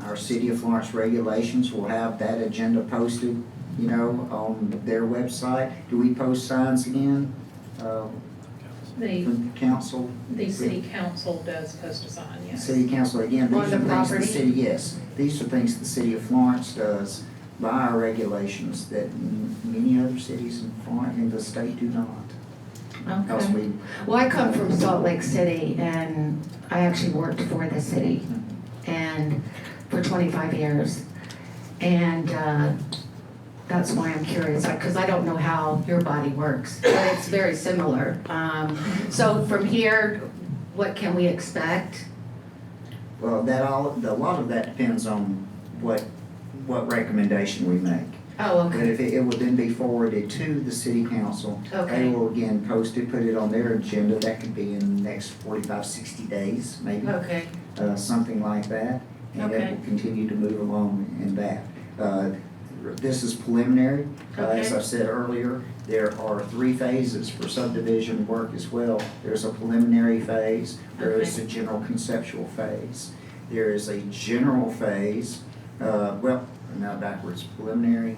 our City of Florence regulations will have that agenda posted, you know, on their website. Do we post signs again? The, From council? the city council does post a sign, yes. City council, again, On these the are things the property? city, yes, these are things the city of Florence does by our regulations that many other cities in Florence, in the state do not. Because Okay. we, Well, I come from Salt Lake City, and I actually worked for the city, and for 25 years. And that's why I'm curious, because I don't know how your body works, but it's very similar. So from here, what can we expect? well, a lot of that depends on what recommendation we make. Oh, But okay, if it would then be forwarded to the city council, Okay. they will again post it, put it on their agenda. That could be in the next 45, 60 days, maybe. okay, Something like that. And it Okay. will continue to move along in that. This is preliminary. As Okay. I said earlier, there are 3 phases for subdivision work as well. There's a preliminary phase, there is a general conceptual phase. There is a general phase, now backwards, preliminary,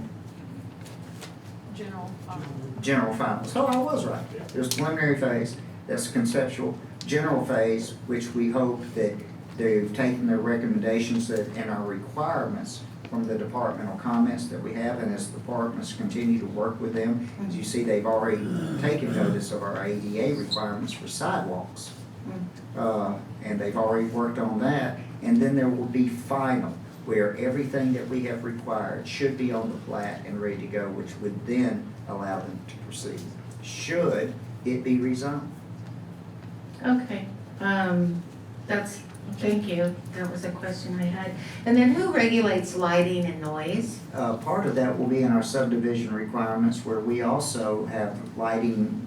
general final. So I was right. There's preliminary phase, that's conceptual. General phase, which we hope that they've taken their recommendations and our requirements from the departmental comments that we have, and as departments continue to work with them, as you see, they've already taken notice of our ADA requirements for sidewalks. And they've already worked on that. And then there will be final, where everything that we have required should be on the plat and ready to go, which would then allow them to proceed, should it be rezoned. okay. Thank you, that was a question I had. And then who regulates lighting and noise? Part of that will be in our subdivision requirements, where we also have lighting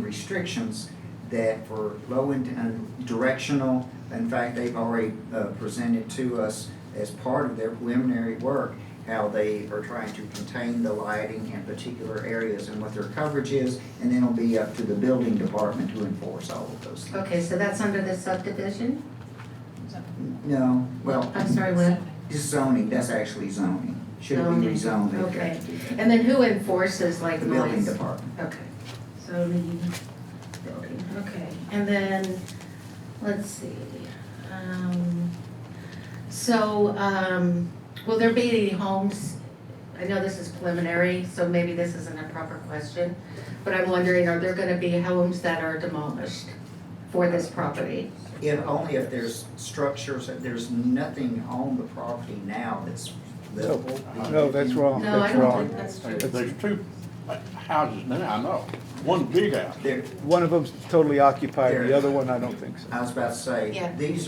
restrictions that for low and directional. In fact, they've already presented to us as part of their preliminary work how they are trying to contain the lighting in particular areas and what their coverage is, and then it'll be up to the building department to enforce all of those things. Okay, so that's under the subdivision? No, well, I'm sorry, what? it's zoning, that's actually zoning. Should it be rezoned? they've got Okay, to do that. and then who enforces like The noise? building department. Okay, zoning, building, okay, and then, let's see, will there be any homes, I know this is preliminary, so maybe this isn't a proper question, but I'm wondering, are there gonna be homes that are demolished for this property? Only if there's structures, there's nothing on the property now that's livable. No, that's wrong. No, I don't think that's true. There's 2 houses now, I know. One big house. There, One of them's totally occupied, There. the other one, I don't think so. I was about to say, Yeah. these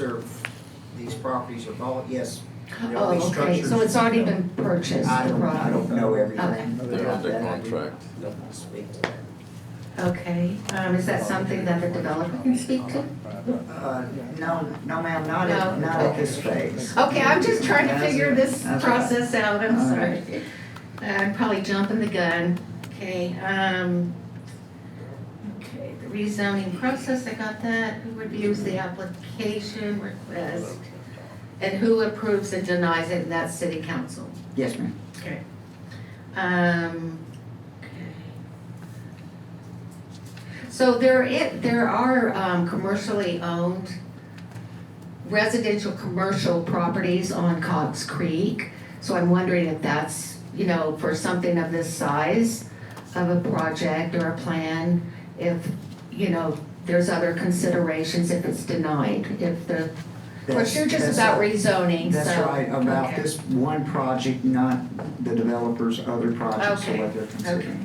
properties are all, yes. there'll Oh, be okay, structures. so it's already been purchased, I the don't property? know everything. Okay. They're on their contract. Don't speak to that. Okay, is that something that the developer can speak to? No, ma'am, not at this phase. Okay, I'm just trying to figure this That's process out, I'm All sorry. right. I'm probably jumping the gun. Okay, okay, the rezoning process, I got that. Who reviews the application request? And who approves and denies it, and that's city council? Yes, ma'am. Okay. Okay. So there are commercially owned residential commercial properties on Cox Creek. So I'm wondering if that's, you know, for something of this size of a project or a plan, if, you know, there's other considerations if it's denied, if the, of course, you're just about rezoning, so. That's right, about okay. this one project, not the developer's other projects or Okay, what they're considering. okay.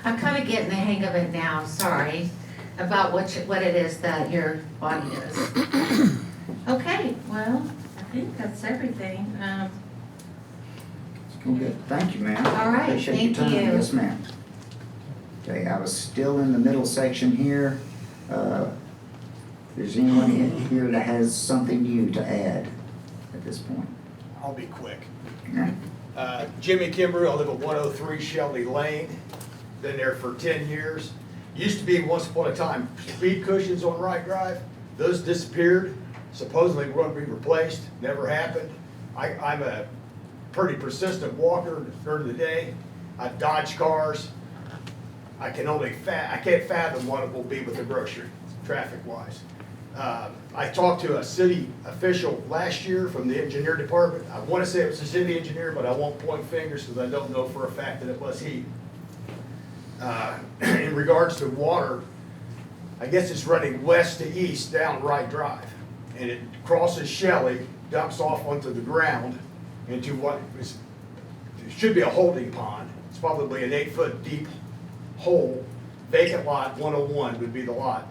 I'm kind of getting the hang of it now, sorry, about what it is that your body is. Okay, well, I think that's everything. Well, good. Thank you, ma'am. All right, Appreciate your thank time. you. Yes, ma'am. Okay, I was still in the middle section here. If there's anyone in here that has something new to add at this point. I'll be quick. Okay. Jimmy Kimber, I live at 103 Shelley Lane. Been there for 10 years. Used to be, once upon a time, speed cushions on Wright Drive. Those disappeared. Supposedly were going to be replaced. Never happened. I'm a pretty persistent walker during the day. I dodge cars. I can't fathom what it will be with the grocery, traffic-wise. I talked to a city official last year from the engineer department. I want to say it was a city engineer, but I won't point fingers because I don't know for a fact that it was he. In regards to water, I guess it's running west to east down Wright Drive. And it crosses Shelley, dumps off onto the ground into what is, it should be a holding pond. It's probably an 8-foot deep hole. Vacant lot 101 would be the lot.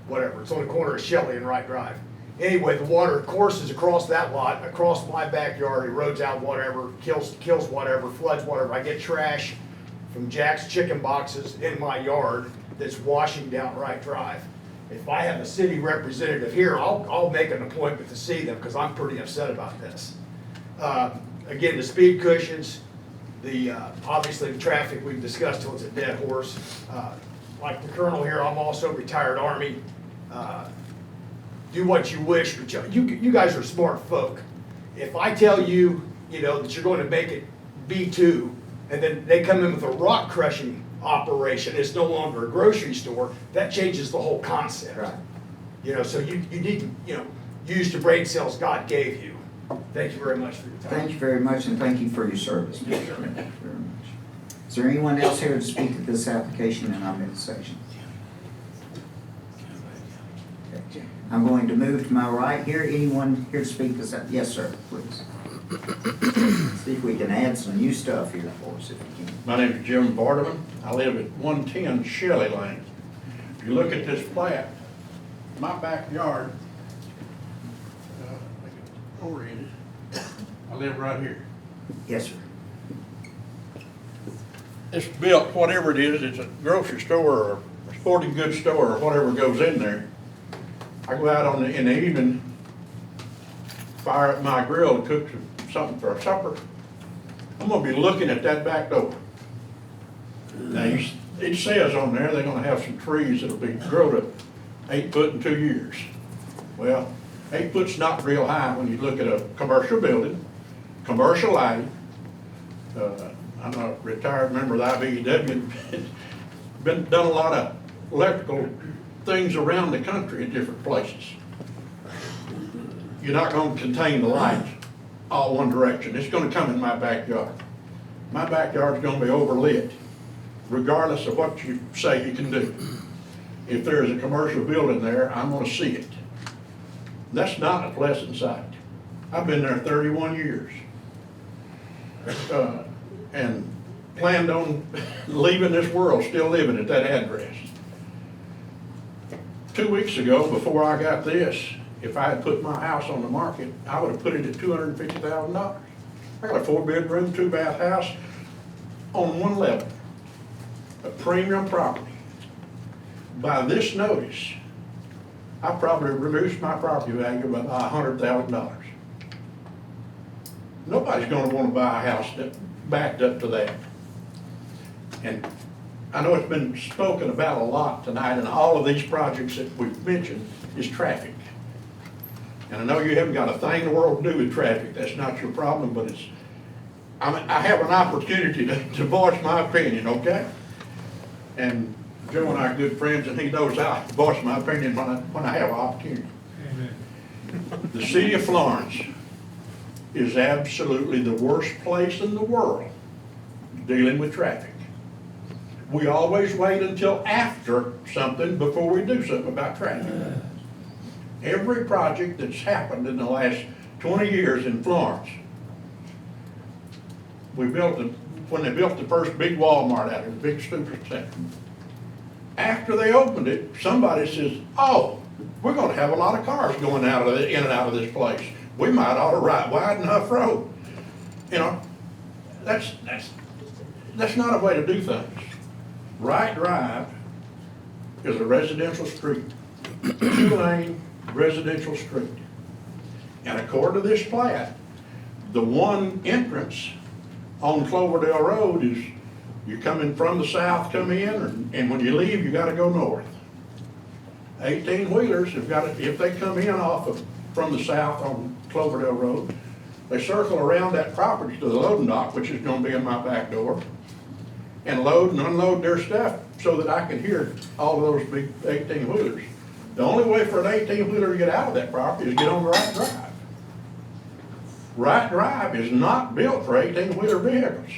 Whatever, it's on the corner of Shelley and Wright Drive. Anyway, the water courses across that lot, across my backyard, erodes out whatever, kills whatever, floods whatever. I get trash from Jack's chicken boxes in my yard that's washing down Wright Drive. If I have a city representative here, I'll make an appointment to see them because I'm pretty upset about this. Again, the speed cushions, obviously the traffic we've discussed till it's a dead horse. Like the colonel here, I'm also retired Army. Do what you wish, but you guys are smart folk. If I tell you, that you're going to make it B2, and then they come in with a rock crushing operation, it's no longer a grocery store, that changes the whole concept. Right. So you need to, use the brain cells God gave you. Thank you very much for your time. Thank you very much, and thank you for your service. Thank you very much. Is there anyone else here to speak to this application in our midsection? Okay. I'm going to move to my right here. Anyone here to speak to this? Yes, sir, please. See if we can add some new stuff here for us, if you can. My name is Jim Vardaman. I live at 110 Shelley Lane. If you look at this plat, my backyard, oriented, I live right here. Yes, sir. It's built, whatever it is, it's a grocery store or a sporting goods store or whatever goes in there. I go out in the evening, fire up my grill to cook something for supper. I'm gonna be looking at that back door. Now, it says on there they're gonna have some trees that'll be grown to 8 foot in 2 years. Well, 8 foot's not real high when you look at a commercial building, commercial lighting. I'm a retired member of the IBEW, done a lot of electrical things around the country in different places. You're not gonna contain the lights all one direction. It's gonna come in my backyard. My backyard's gonna be overlit, regardless of what you say you can do. If there's a commercial building there, I'm gonna see it. That's not a pleasant sight. I've been there 31 years. And planned on leaving this world, still living at that address. 2 weeks ago, before I got this, if I had put my house on the market, I would have put it at $250,000. I got a 4-bedroom, 2-bath house on one level, a premium property. By this notice, I probably reduced my property value by $100,000. Nobody's going to want to buy a house that backed up to that. And I know it's been spoken about a lot tonight, and all of these projects that we've mentioned is traffic. And I know you haven't got a thing in the world to do with traffic. That's not your problem, but I have an opportunity to voice my opinion, okay? And Joe and I are good friends, and he knows I voice my opinion when I have an opportunity. The city of Florence is absolutely the worst place in the world dealing with traffic. We always wait until after something before we do something about traffic. Every project that's happened in the last 20 years in Florence, when they built the first big Walmart out here, the big super center. After they opened it, somebody says, oh, we're gonna have a lot of cars going in and out of this place. We might ought to widen enough road. You know, that's not a way to do things. Wright Drive is a residential street, 2-lane residential street. And according to this plat, the one entrance on Cloverdale Road is you come in from the south, come in, and when you leave, you gotta go north. 18-wheelers have got to, if they come in from the south on Cloverdale Road, they circle around that property to the loading dock, which is gonna be in my back door, and load and unload their stuff so that I can hear all of those big 18-wheelers. The only way for an 18-wheeler to get out of that property is get on the Wright Drive. Wright Drive is not built for 18-wheeler vehicles.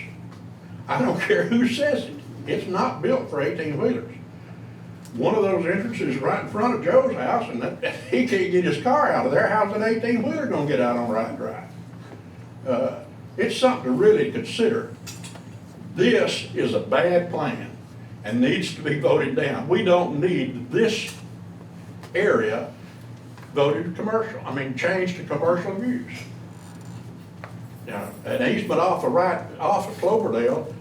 I don't care who says it. It's not built for 18-wheelers. One of those entrances is right in front of Joe's house, and he can't get his car out of there. How's an 18-wheeler gonna get out on Wright Drive? It's something to really consider. This is a bad plan and needs to be voted down. We don't need this area voted commercial, changed to commercial use. Now, an easement off of Cloverdale,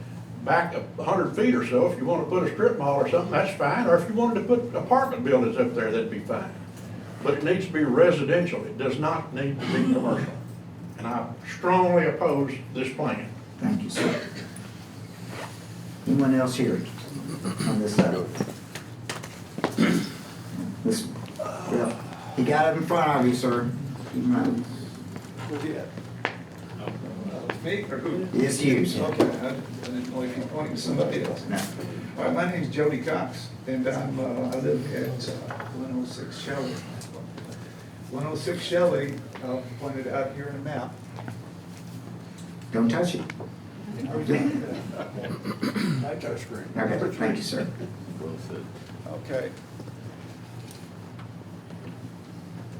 back 100 feet or so, if you want to put a strip mall or something, that's fine. Or if you wanted to put apartment buildings up there, that'd be fine. But it needs to be residential. It does not need to be commercial. And I strongly oppose this plan. Thank you, sir. Anyone else here on this side? Well, you got it in front of you, sir. Keep in mind. Me or who? It's you. Okay, I didn't know if you pointed to somebody else. No. All right, my name's Jody Cox, and I live at 106 Shelley. 106 Shelley, pointed out here in the map. Don't touch it. I touch screen. Okay, thank you, sir. Okay.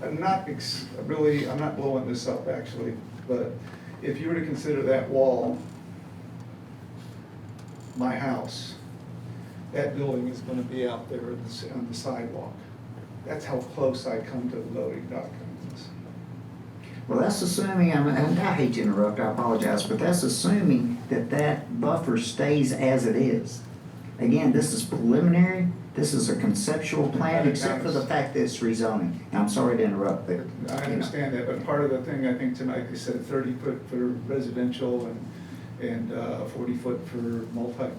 I'm not blowing this up actually, but if you were to consider that wall my house, that building is gonna be out there on the sidewalk. That's how close I come to the loading dock on this. Well, that's assuming, and I hate to interrupt, I apologize, but that's assuming that buffer stays as it is. Again, this is preliminary, this is a conceptual plan, except for the fact that it's rezoning. I'm sorry to interrupt there. I understand that, but part of the thing, I think tonight they said 30 foot for residential and 40 foot for multi.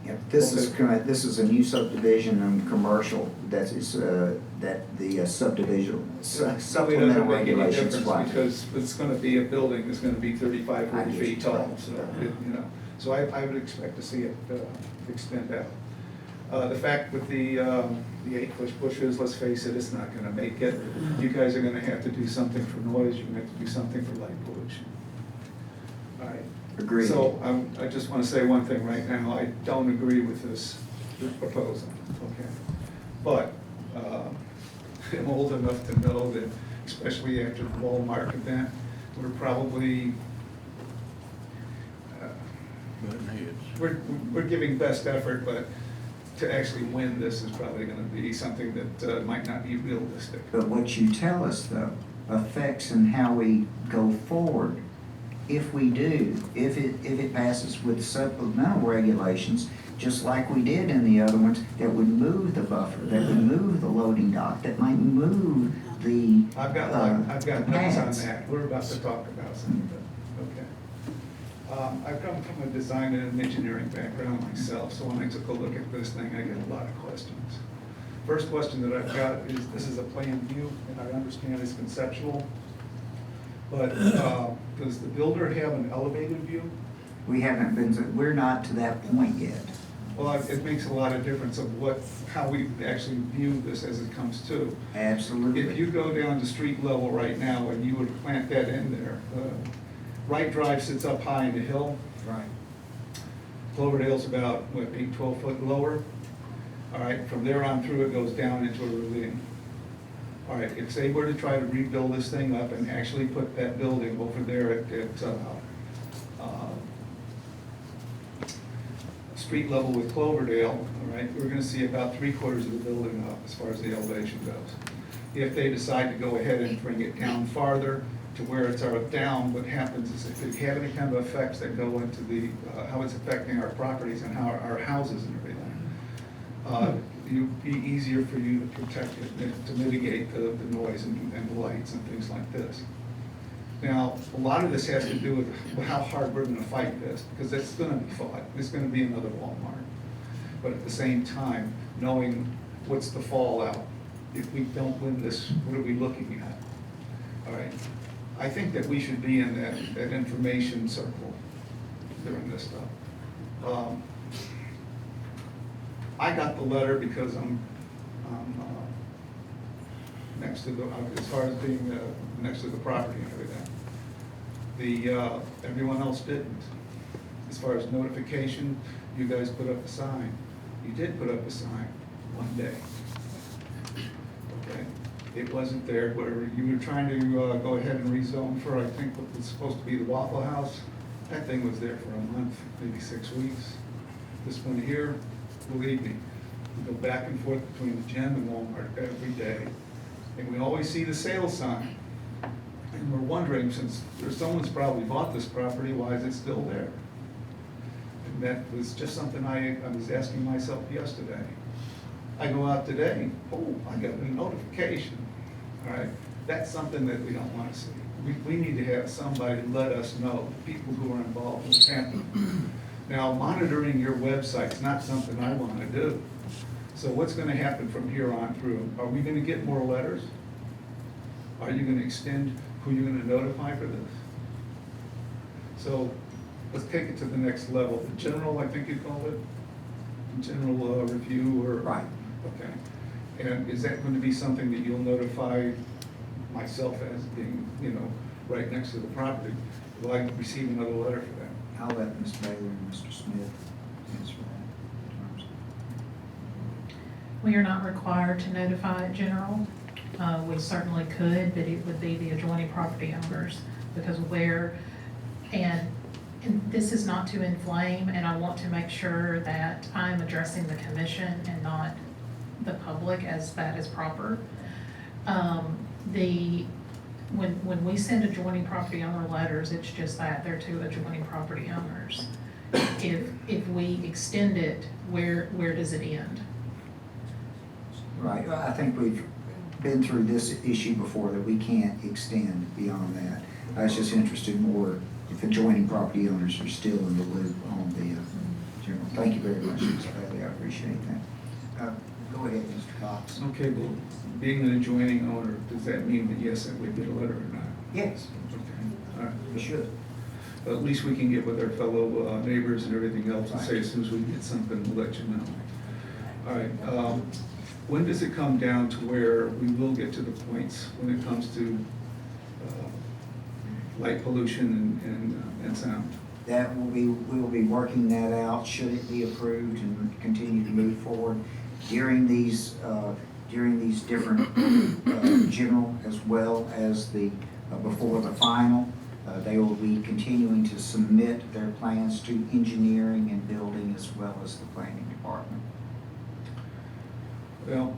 Yep, this is a new subdivision and commercial, that the subdivision, supplemental regulations apply. Because it's gonna be a building that's gonna be 35, 40 feet tall, so, so I would expect to see it extend out. The fact with the 8-foot bushes, let's face it, it's not gonna make it. You guys are gonna have to do something for noise, you're gonna have to do something for light pollution. All right. Agreed. So I just want to say one thing right now, I don't agree with this proposal, okay? But I'm old enough to know that, especially after the Walmart event, we're probably, we're giving best effort, but to actually win this is probably going to be something that might not be realistic. But what you tell us, though, affects in how we go forward. If we do, if it passes with supplemental regulations, just like we did in the other ones, that would move the buffer, that would move the loading dock, that might move the I've got notes on that. We're about to talk about some of it. Okay. I've come from a design and an engineering background myself, so when I took a look at this thing, I get a lot of questions. First question that I've got is, this is a plan view, and I understand it's conceptual. But does the builder have an elevated view? We haven't been, we're not to that point yet. Well, it makes a lot of difference of how we actually view this as it comes to. Absolutely. If you go down to street level right now and you would plant that in there, Wright Drive sits up high in the hill. Right. Cloverdale's about, 8, 12 foot lower. All right, from there on through, it goes down into a ravine. All right, if they were to try to rebuild this thing up and actually put that building over there at street level with Cloverdale, all right, we're gonna see about 3/4 of the building up as far as the elevation goes. If they decide to go ahead and bring it down farther to where it's down, what happens is if they have any kind of effects that go into the, how it's affecting our properties and how our houses and everything, it'd be easier for you to protect it, to mitigate the noise and the lights and things like this. Now, a lot of this has to do with how hard we're gonna fight this, because it's gonna be fought. It's gonna be another Walmart. But at the same time, knowing what's the fallout, if we don't win this, what are we looking at? All right, I think that we should be in that information circle during this stuff. I got the letter because I'm next to the, as far as being next to the property and everything. Everyone else didn't. As far as notification, you guys put up a sign. You did put up a sign one day. Okay, it wasn't there where you were trying to go ahead and rezone for, I think, what was supposed to be the Waffle House. That thing was there for a month, maybe 6 weeks. This one here, believe me, we go back and forth between the gym and Walmart every day. And we always see the sale sign. And we're wondering, since someone's probably bought this property, why is it still there? And that was just something I was asking myself yesterday. I go out today, oh, I got a notification, all right? That's something that we don't want to see. We need to have somebody let us know, people who are involved in what's happening. Now, monitoring your website's not something I want to do. So what's going to happen from here on through? Are we going to get more letters? Are you going to extend who you're going to notify for this? So let's take it to the next level. The general, I think you called it, general review or? Right. Okay. And is that going to be something that you'll notify myself as being, right next to the property? Will I receive another letter for that? I'll let Ms. Bailey and Mr. Smith answer that. We are not required to notify general. We certainly could, but it would be the adjoining property owners because and this is not to inflame, and I want to make sure that I'm addressing the commission and not the public as that is proper. When we send adjoining property owner letters, it's just that, they're to adjoining property owners. If we extend it, where does it end? Right, I think we've been through this issue before that we can't extend beyond that. I was just interested more if adjoining property owners are still in the loop on the general. Thank you very much, Ms. Bailey, I appreciate that. Go ahead, Mr. Cox. Okay, well, being an adjoining owner, does that mean that yes, that we get a letter or not? Yes. Okay, all right. We should. But at least we can get with our fellow neighbors and everything else and say as soon as we get something, we'll let you know. All right, when does it come down to where we will get to the points when it comes to light pollution and sound? That we'll be working that out, should it be approved and continue to move forward. During these different general as well as before the final, they will be continuing to submit their plans to engineering and building as well as the planning department. Well,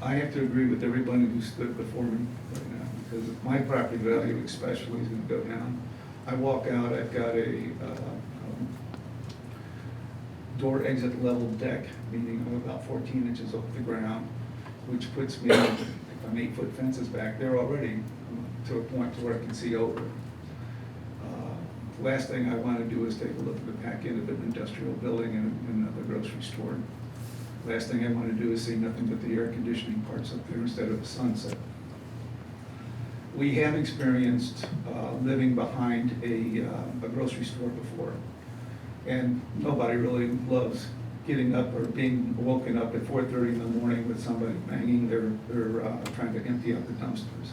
I have to agree with everybody who stood before me right now, because my property value especially is going to go down. I walk out, I've got a door exit level deck, meaning I'm about 14 inches off the ground, which puts me, if I'm 8-foot fences back there already, to a point to where I can see over. Last thing I want to do is take a look at the back end of an industrial building and another grocery store. Last thing I want to do is see nothing but the air conditioning parts up there instead of a sunset. We have experienced living behind a grocery store before, and nobody really loves getting up or being woken up at 4:30 in the morning with somebody banging trying to empty out the dumpsters.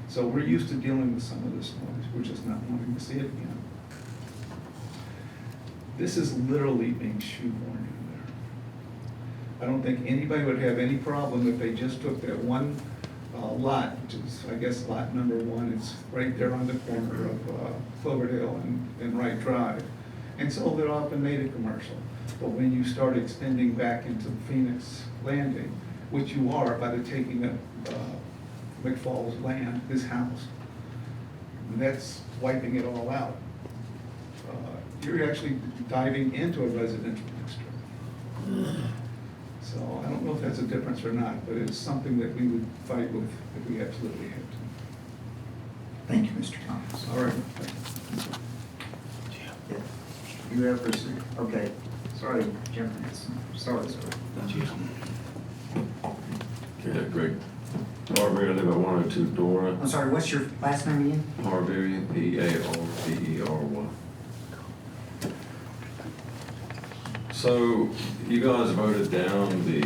So we're used to dealing with some of this noise. We're just not wanting to see it again. This is literally being shoehorned in there. I don't think anybody would have any problem if they just took that one lot, which is, I guess, lot number 1. It's right there on the corner of Cloverdale and Wright Drive, and sold it off and made it commercial. But when you start extending back into Phoenix Landing, which you are by the taking of McFall's land, his house, that's wiping it all out. You're actually diving into a residential district. So I don't know if that's a difference or not, but it's something that we would fight with if we absolutely had to. Thank you, Mr. Thomas. All right. Yeah. You have received, okay. Sorry, Jim. Sorry, sir. Okay, Greg. Harbury, I live at 102 Dora. I'm sorry, what's your last name again? Harbury, P-A-R-B-E-R-Y. So you guys voted down the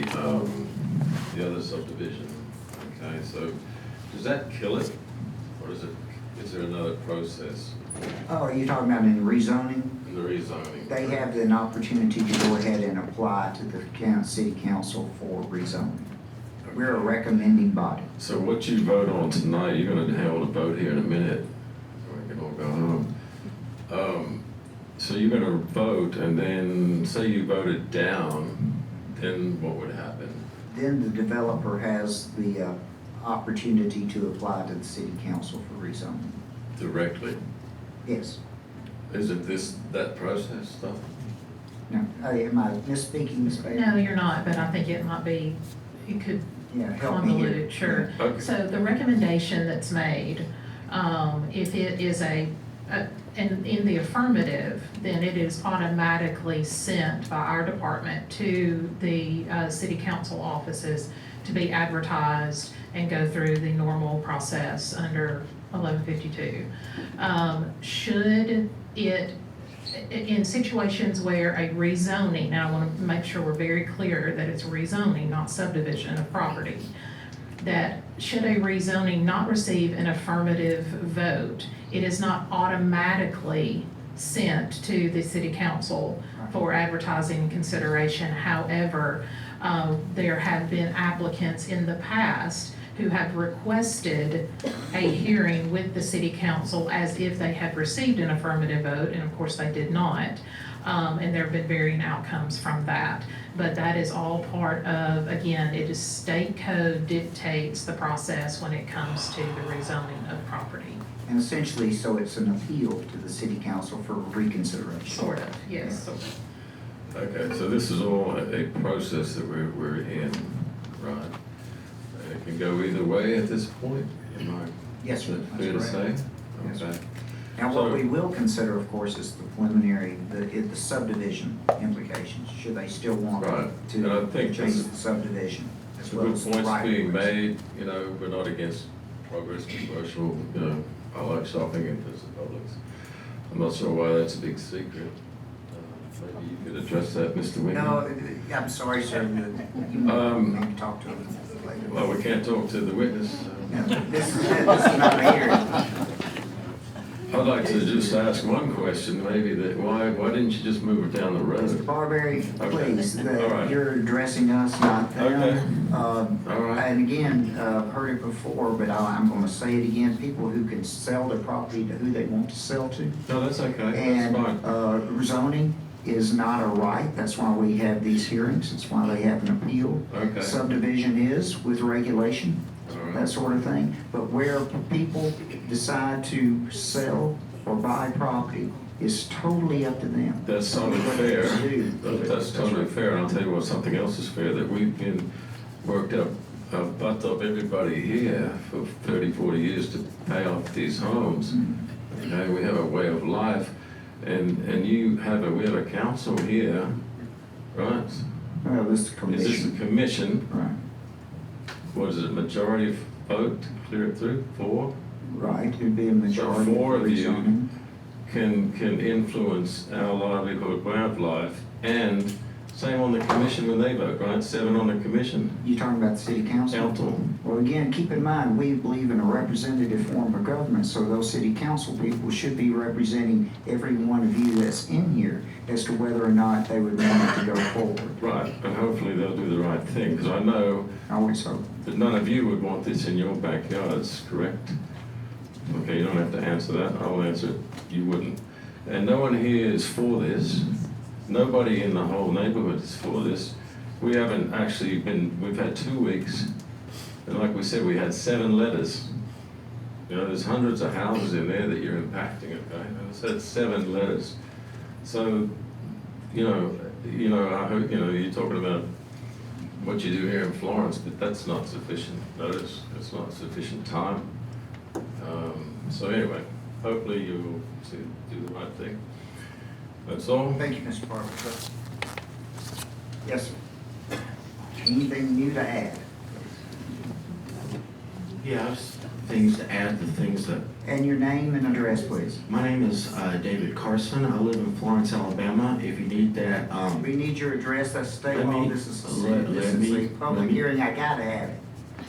other subdivision, okay? So does that kill it, or is there another process? Oh, are you talking about in rezoning? The rezoning. They have an opportunity to go ahead and apply to the city council for rezoning. We're a recommending body. So what you vote on tonight, you're gonna hold a vote here in a minute, so we can all go home. So you're gonna vote, and then say you voted down, then what would happen? Then the developer has the opportunity to apply to the city council for rezoning. Directly? Yes. Isn't this that process stuff? No, am I misspeaking, Ms. Bailey? No, you're not, but I think it might be, it could Yeah, help me here. convolute, sure. Okay. So the recommendation that's made, if it is in the affirmative, then it is automatically sent by our department to the city council offices to be advertised and go through the normal process under 1152. Should it, in situations where a rezoning, now I want to make sure we're very clear that it's rezoning, not subdivision of property, that should a rezoning not receive an affirmative vote, it is not automatically sent to the city council for advertising consideration. However, there have been applicants in the past who have requested a hearing with the city council as if they had received an affirmative vote, and of course they did not. And there have been varying outcomes from that. But that is all part of, again, it is state code dictates the process when it comes to the rezoning of property. And essentially, so it's an appeal to the city council for reconsideration. Sort of, yes. Okay, so this is all a process that we're in, right? It can go either way at this point, am I? Yes, sir. Fair to That's say? correct. Yes, sir. Okay. Now, So- what we will consider, of course, is the preliminary, the subdivision implications, should they still want Right. And I to think change this- the subdivision as The well good as the points right. being made, you know, we're not against progress commercial, you know, I like shopping in Publix. I'm not sure why that's a big secret. Maybe you could address that, Mr. Winnie? No, I'm sorry, sir, you may talk to him later. Well, we can't talk to the witness. So. No, this is not a hearing. I'd like to just ask one question, maybe, that why didn't you just move it down the road? Mr. Barberry, Okay. please, All right. you're addressing us, not them. Okay. All right. And again, heard it before, but I'm gonna say it again, people who can sell their property to who they want to sell to. No, that's okay, that's And fine. zoning is not a right, that's why we have these hearings, it's why they have an appeal. Okay. Subdivision is with regulation, All right. that sort of thing. But where people decide to sell or buy property is totally up to them. That's totally What they fair. do. That's totally fair, and I'll tell you what, something else is fair, that we've been worked up, butt up everybody here for 30, 40 years to pay off these homes. Okay, we have a way of life, and we have a council here, right? Well, this is Is this commission. a commission? Right. What is it, majority vote to clear it through? 4? Right, it'd be a So majority. 4 of you rezoning. can influence our livelihood, way of life, and Same on the commission when they vote, right? 7 on the commission. You talking about the city council? Council. Well, again, keep in mind, we believe in a representative form of government, so those city council people should be representing every one of you that's in here as to whether or not they would want it to go forward. Right, and hopefully they'll do the right thing, because I know I always hope. that none of you would want this in your backyards, correct? Okay, you don't have to answer that, I'll answer it, you wouldn't. And no one here is for this. Nobody in the whole neighborhood is for this. We haven't actually been, we've had 2 weeks, and like we said, we had 7 letters. You know, there's hundreds of houses in there that you're impacting, okay? And it's had 7 letters. So, you know, I hope, you're talking about what you do here in Florence, but that's not sufficient notice, it's not sufficient time. So anyway, hopefully you will do the right thing. That's all. Thank you, Mr. Parker. Yes, sir. Anything new to add? Yeah, just things to add, the things that... And your name and address, please. My name is David Carson. I live in Florence, Alabama. If you need that... We need your address. That's state law. This is a public hearing. I gotta have it.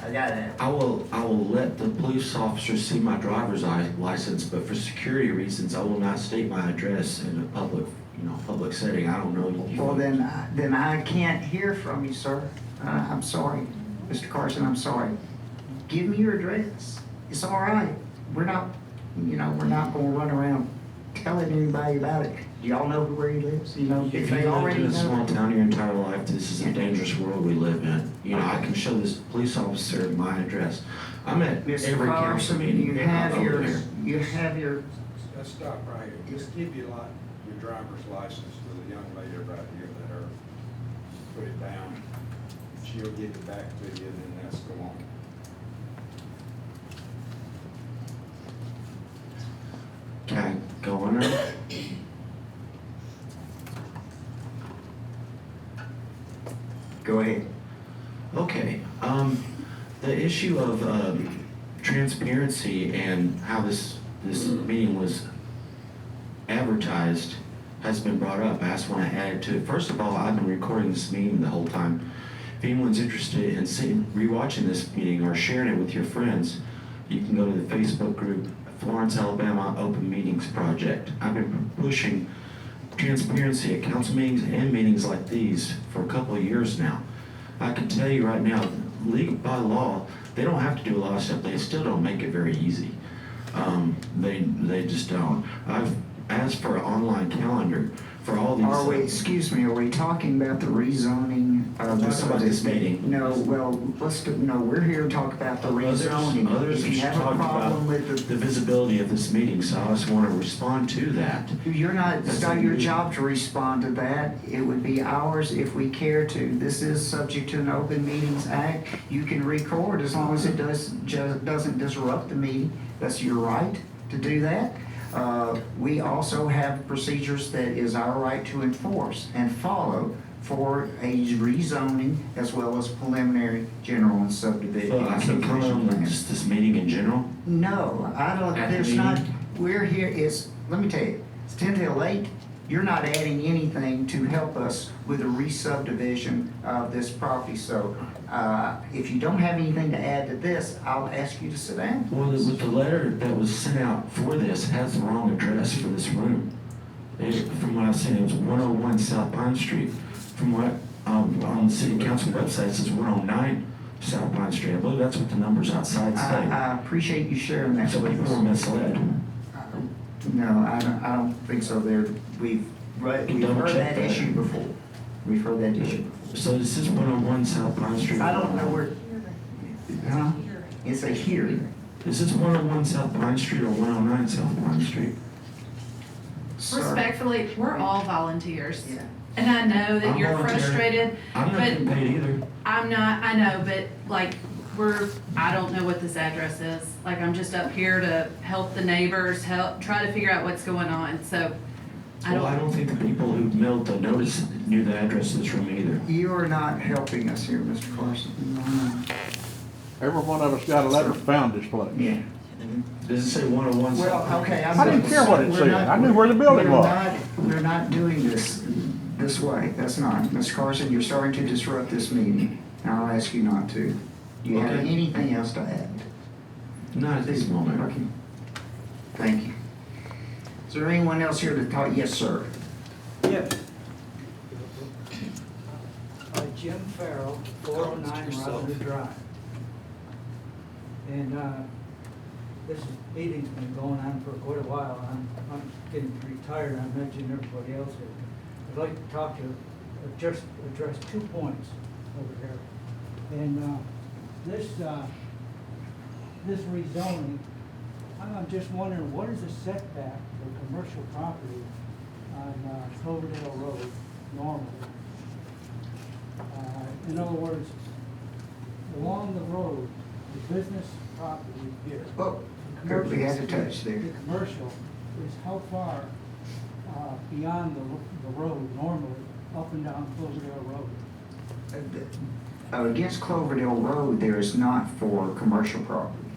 I gotta have it. I will let the police officers see my driver's license, but for security reasons, I will not state my address in a public setting. I don't know you. Well, then I can't hear from you, sir. I'm sorry. Mr. Carson, I'm sorry. Give me your address. It's all right. We're not gonna run around telling anybody about it. Do y'all know where he lives? You know, if they already lived in a know. small town your entire life, this is a dangerous world we live in. You know, I can show this police officer my address. I'm at Mr. every council Carson, meeting. you have over your, there. you have your, Let's stop right here. Just give your driver's license to the young lady right here, let her put it down. She'll give it back to you, and then let's go on. Can I go on there? go ahead. Okay, the issue of transparency and how this meeting was advertised has been brought up. I just want to add to it. First of all, I've been recording this meeting the whole time. If anyone's interested in rewatching this meeting or sharing it with your friends, you can go to the Facebook group, Florence, Alabama Open Meetings Project. I've been pushing transparency at council meetings and meetings like these for a couple of years now. I can tell you right now, by law, they don't have to do a lot of stuff. They still don't make it very easy. They just don't. I've asked for an online calendar for all these. Are we talking about the rezoning of this meeting? No, well, we're here to talk about the rezoning. Others If you have a talked problem about with the visibility of this meeting, so I just want to respond to that. it's not your job to respond to that. It would be ours if we care to. This is subject to an Open Meetings Act. You can record as long as it doesn't disrupt the meeting. That's your right to do that. We also have procedures that is our right to enforce and follow for a rezoning as well as preliminary, general, and subdivision. So I can comment on this meeting in general? No, I don't, At the there's meeting? not, we're here, let me tell you, it's 10 till 8. You're not adding anything to help us with the re-subdivision of this property. So if you don't have anything to add to this, I'll ask you to sit down. Well, with the letter that was sent out for this has the wrong address for this room. From what I've seen, it was 101 South Pine Street. From what, on the city council website, it says 109 South Pine Street. I believe that's what the numbers outside say. I appreciate you sharing that. So people were misled. No, I don't think so. We've heard that issue before. We've heard that issue before. So this is 101 South Pine Street. I don't know where. Huh? It's a hearing. Is this 101 South Pine Street or 109 South Pine Street? Respectfully, we're all volunteers. Yeah. And I know that I'm you're voluntary. frustrated, I'm not getting but paid either. I'm not, I know, but like, I don't know what this address is. Like, I'm just up here to help the neighbors, try to figure out what's going on, so. I don't think the people who mailed the notice knew the address of this room either. You are not helping us here, Mr. Carson. No. Every one of us got a letter found this place. Yeah. Does it say 101 South Well, Pine? okay. I didn't care what it said. I knew where the building was. We're not doing this this way. That's not. Mr. Carson, you're starting to disrupt this meeting, and I'll ask you not to. Do you have Okay. anything else to add? Not at this moment. Okay. Thank you. Is there anyone else here to talk? Yes, sir. Yes. Jim Farrell, 409 Robin Drive. And this meeting's been going on for quite a while. I'm getting retired. I mentioned everybody else here. I'd like to talk to, just address 2 points over here. And this rezoning, I'm just wondering, what is the setback for commercial property on Cloverdale Road normally? In other words, along the road, the business property here. Oh, the we had to touch there. The commercial is how far beyond the road normally, up and down Cloverdale Road? Against Cloverdale Road, there is not for commercial property.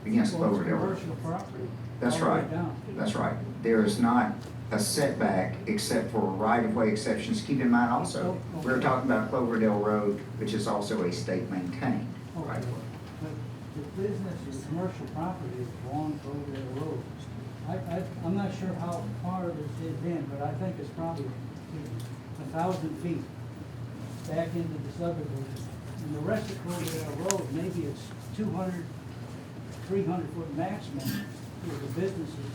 Against Well, it's Cloverdale Road. commercial property. That's all the way right. down. That's right. There is not a setback except for right-of-way exceptions. Keep in mind also, we're talking about Cloverdale Road, which is also a state-maintained Okay. right-of-way. But the business is commercial property is along Cloverdale Road. I'm not sure how far this is in, but I think it's probably 1,000 feet back into the subdivision. And the rest of Cloverdale Road, maybe it's 200, 300 foot maximum for the businesses.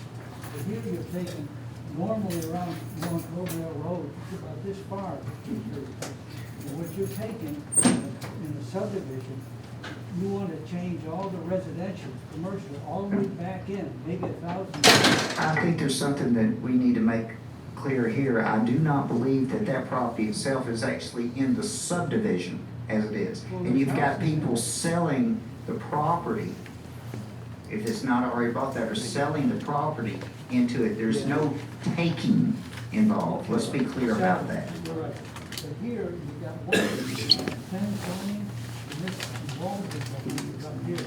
But here you're taking, normally along Cloverdale Road, it's about this far. And what you're taking in the subdivision, you want to change all the residential, commercial, all the way back in, maybe 1,000. I think there's something that we need to make clear here. I do not believe that that property itself is actually in the subdivision as it is. And you've got people selling the property, if it's not already bought that, or selling the property into it. There's no taking involved. Let's be clear about that. You're right. But here, you've got one, 10 zoning, and this involved is what you've got here.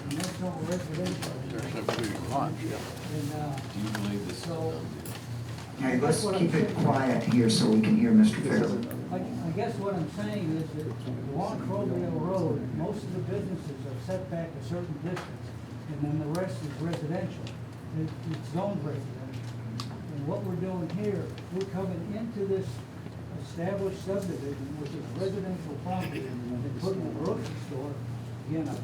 And that's all residential. There's no food lunch. And, Do you believe this? so, Hey, let's keep it quiet here so we can hear Mr. Farrell. I guess what I'm saying is that along Cloverdale Road, most of the businesses are set back a certain distance, and then the rest is residential. It's zoned residential. And what we're doing here, we're coming into this established subdivision, which is residential property, and putting a grocery store, again, a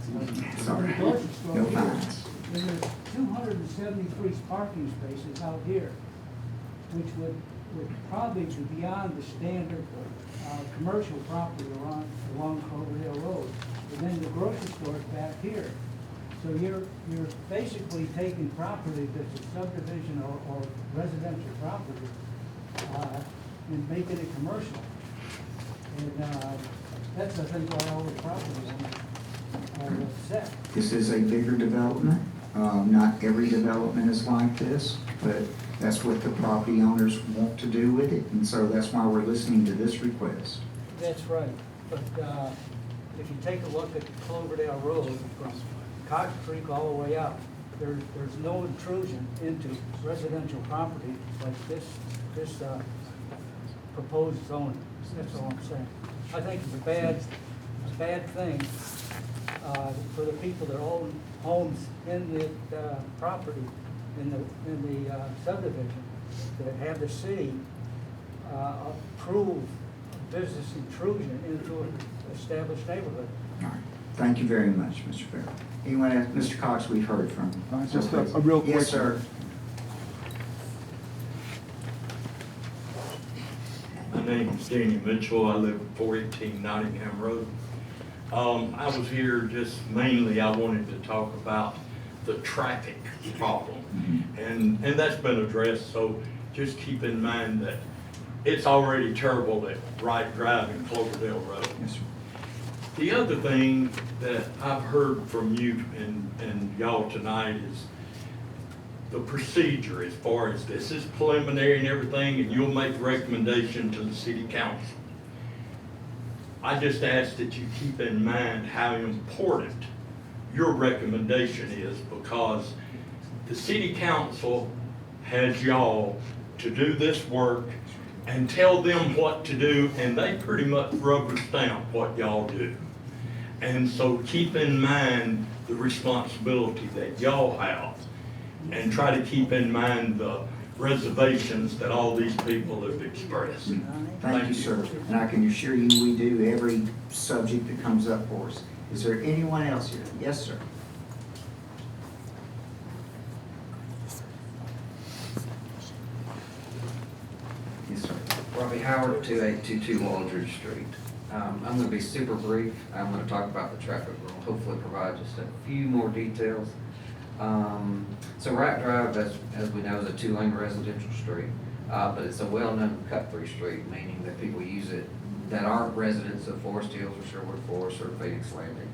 Sorry. grocery store No here. fines. And there's 273 parking spaces out here, which would probably be beyond the standard commercial property along Cloverdale Road. And then the grocery store is back here. So you're basically taking property that's a subdivision or residential property and making it commercial. And that's, I think, why all the properties are set. This is a bigger development. Not every development is like this, but that's what the property owners want to do with it, and so that's why we're listening to this request. That's right, but if you take a look at Cloverdale Road from Cotton Creek all the way up, there's no intrusion into residential property like this proposed zoning. That's all I'm saying. I think it's a bad thing for the people that own homes in the property, in the subdivision, that have the city approve business intrusion into an established neighborhood. All right. Thank you very much, Mr. Farrell. Anyone else? Mr. Cox, we've heard from. Just a real quick. Yes, sir. My name is Danny Mitchell. I live at 418 Nottingham Road. I was here just mainly, I wanted to talk about the traffic problem. And that's been addressed, so just keep in mind that it's already terrible at Wright Drive and Cloverdale Road. Yes, sir. The other thing that I've heard from you and y'all tonight is the procedure as far as this is preliminary and everything, and you'll make recommendation to the city council. I just ask that you keep in mind how important your recommendation is, because the city council has y'all to do this work and tell them what to do, and they pretty much rubber stamp what y'all do. And so keep in mind the responsibility that y'all have, and try to keep in mind the reservations that all these people have expressed. Thank you, sir. And I can assure you, we do every subject that comes up for us. Is there anyone else here? Yes, sir. Yes, sir. Robbie Howard, 2822 Aldridge Street. I'm going to be super brief. I'm going to talk about the traffic rule, hopefully provide just a few more details. So Wright Drive, as we know, is a two-lane residential street, but it's a well-known cut-through street, meaning that people use it that aren't residents of Forest Hills or Sherwood Forest or Phoenix Landing.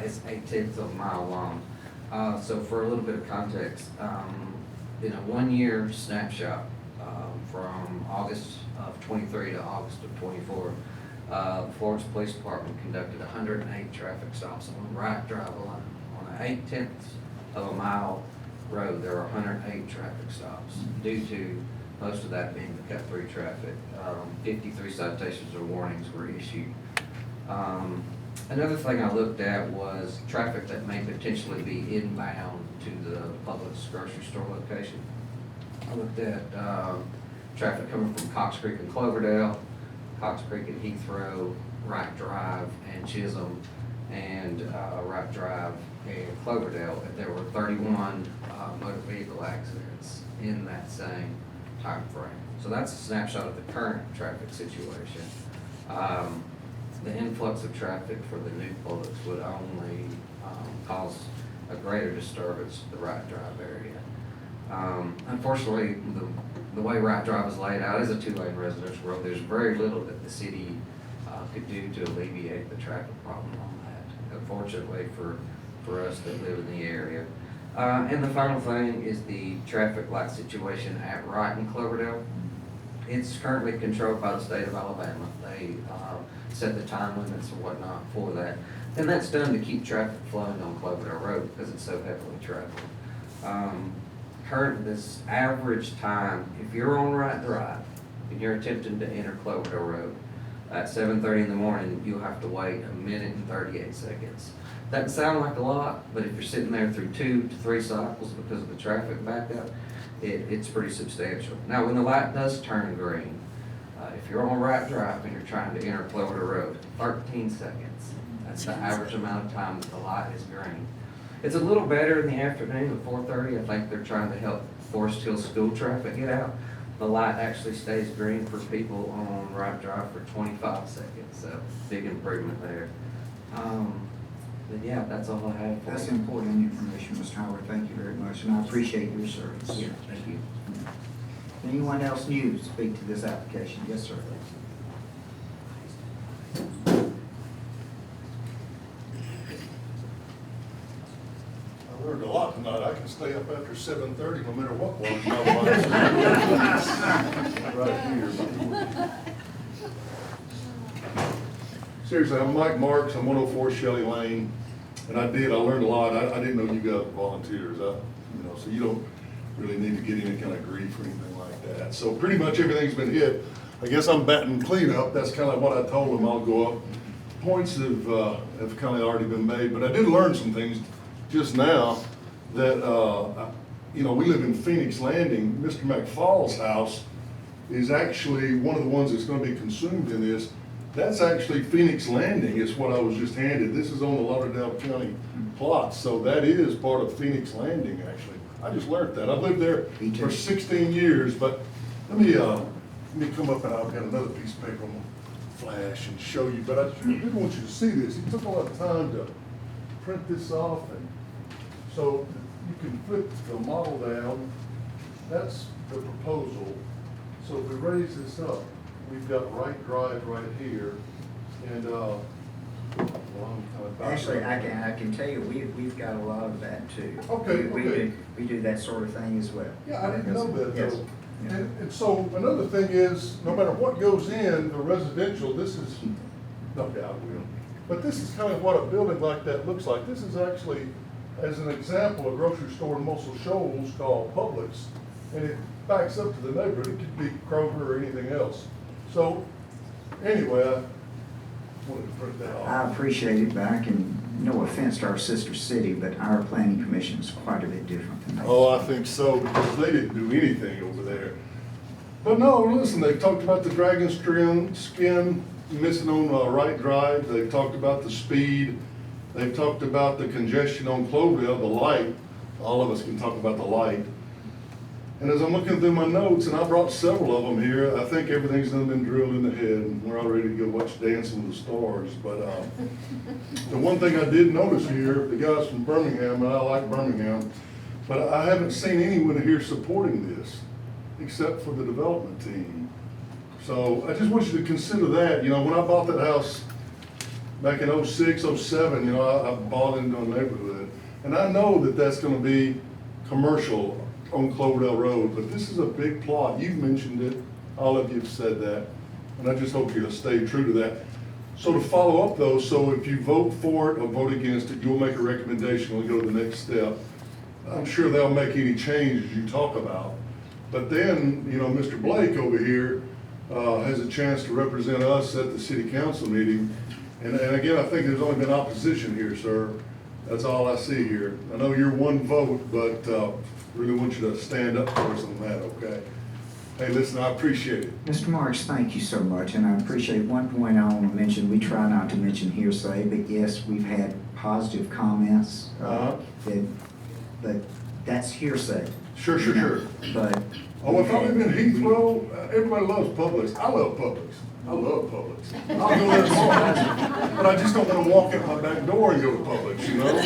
It's 0.8 of a mile long. So for a little bit of context, in a one-year snapshot from August of 23 to August of 24, the Florence Police Department conducted 108 traffic stops on Wright Drive alone. On an 0.8 of a mile road, there are 108 traffic stops, due to most of that being the cut-through traffic. 53 citations or warnings were issued. Another thing I looked at was traffic that may potentially be inbound to the Publix grocery store location. I looked at traffic coming from Cox Creek and Cloverdale, Cox Creek and Heathrow, Wright Drive and Chisholm, and Wright Drive and Cloverdale. And there were 31 motor vehicle accidents in that same time frame. So that's a snapshot of the current traffic situation. The influx of traffic for the new Publix would only cause a greater disturbance to the Wright Drive area. Unfortunately, the way Wright Drive is laid out is a two-lane residential road. There's very little that the city could do to alleviate the traffic problem on that, unfortunately for us that live in the area. And the final thing is the traffic light situation at Wright and Cloverdale. It's currently controlled by the state of Alabama. They set the time limits and whatnot for that. And that's done to keep traffic flowing on Cloverdale Road because it's so heavily traveled. This average time, if you're on Wright Drive and you're attempting to enter Cloverdale Road at 7:30 in the morning, you'll have to wait 1 minute and 38 seconds. Doesn't sound like a lot, but if you're sitting there through 2 to 3 cycles because of the traffic backup, it's pretty substantial. Now, when the light does turn green, if you're on Wright Drive and you're trying to enter Cloverdale Road, 13 seconds. That's the average amount of time that the light is green. It's a little better in the afternoon at 4:30. I think they're trying to help Forest Hill school traffic get out. The light actually stays green for people on Wright Drive for 25 seconds, so big improvement there. But yeah, that's all I have. That's important information, Mr. Howard. Thank you very much, and I appreciate your service. Yeah, thank you. Anyone else new to speak to this application? Yes, sir. I learned a lot tonight. I can stay up after 7:30 no matter what one's right here. Seriously, I'm Mike Marks. I'm 104 Shelley Lane, and I learned a lot. I didn't know you guys were volunteers. So you don't really need to get any kind of grief or anything like that. So pretty much everything's been hit. I guess I'm batting cleanup. That's kind of what I told them. I'll go up. Points have kind of already been made, but I did learn some things just now that, we live in Phoenix Landing. Mr. McFall's house is actually one of the ones that's going to be consumed in this. That's actually Phoenix Landing is what I was just handed. This is on the Lauderdale County plot, so that is part of Phoenix Landing, actually. I just learned that. I've lived there for 16 years, but let me come up and I've got another piece of paper I'm gonna flash and show you, but I did want you to see this. He took a lot of time to print this off, and so you can flip the model down. That's the proposal. So if we raise this up, we've got Wright Drive right here, and Actually, I can tell you, we've got a lot of that too. Okay, we do that sort of thing as well. Yeah, I didn't know that Yes. though. And so another thing is, no matter what goes in the residential, this is, no doubt will, but this is kind of what a building like that looks like. This is actually, as an example, a grocery store in Muscle Shoals called Publix. and it backs up to the neighborhood. It could be Kroger or anything else. So, anyway, I wanted to print that off. I appreciate it, but I can, no offense to our sister city, but our planning commission is quite a bit different than that. Oh, I think so, because they didn't do anything over there. But no, listen, they talked about the dragon skin missing on Wright Drive. They've talked about the speed. They've talked about the congestion on Cloverdale, the light. All of us can talk about the light. And as I'm looking through my notes, and I brought several of them here, I think everything's done been drilled in the head, and we're all ready to go watch Dancing with the Stars. But the one thing I did notice here, the guys from Birmingham, and I like Birmingham, but I haven't seen anyone here supporting this, except for the development team. So I just want you to consider that. You know, when I bought that house back in 06, 07, you know, I bought into a neighborhood. And I know that that's gonna be commercial on Cloverdale Road, but this is a big plot. You've mentioned it, all of you have said that, and I just hope you'll stay true to that. So to follow up though, so if you vote for it or vote against it, you'll make a recommendation, we'll go to the next step. I'm sure they'll make any changes you talk about. But then, you know, Mr. Blake over here has a chance to represent us at the city council meeting. And again, I think there's only been opposition here, sir. That's all I see here. I know you're one vote, but really want you to stand up for us on that, okay? Hey, listen, I appreciate it. Mr. Marks, thank you so much, and I appreciate one point I want to mention. We try not to mention hearsay, but yes, we've had positive comments. But that's hearsay. Sure. But. Oh, if I'm in Heathrow, everybody loves Publix. I love Publix. I love Publix. I'll go there tomorrow, but I just don't want to walk in my back door and go to Publix, you know?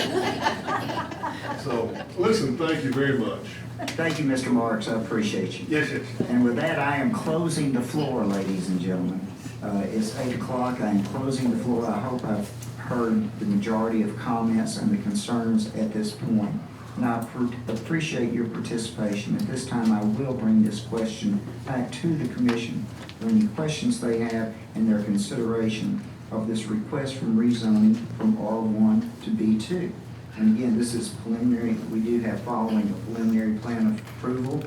So, listen, thank you very much. Thank you, Mr. Marks, I appreciate you. Yes. And with that, I am closing the floor, ladies and gentlemen. It's 8 o'clock, I am closing the floor. I hope I've heard the majority of comments and the concerns at this point. And I appreciate your participation. At this time, I will bring this question back to the commission for any questions they have and their consideration of this request from rezoning from R1 to B2. And again, this is preliminary. We do have following a preliminary plan of approval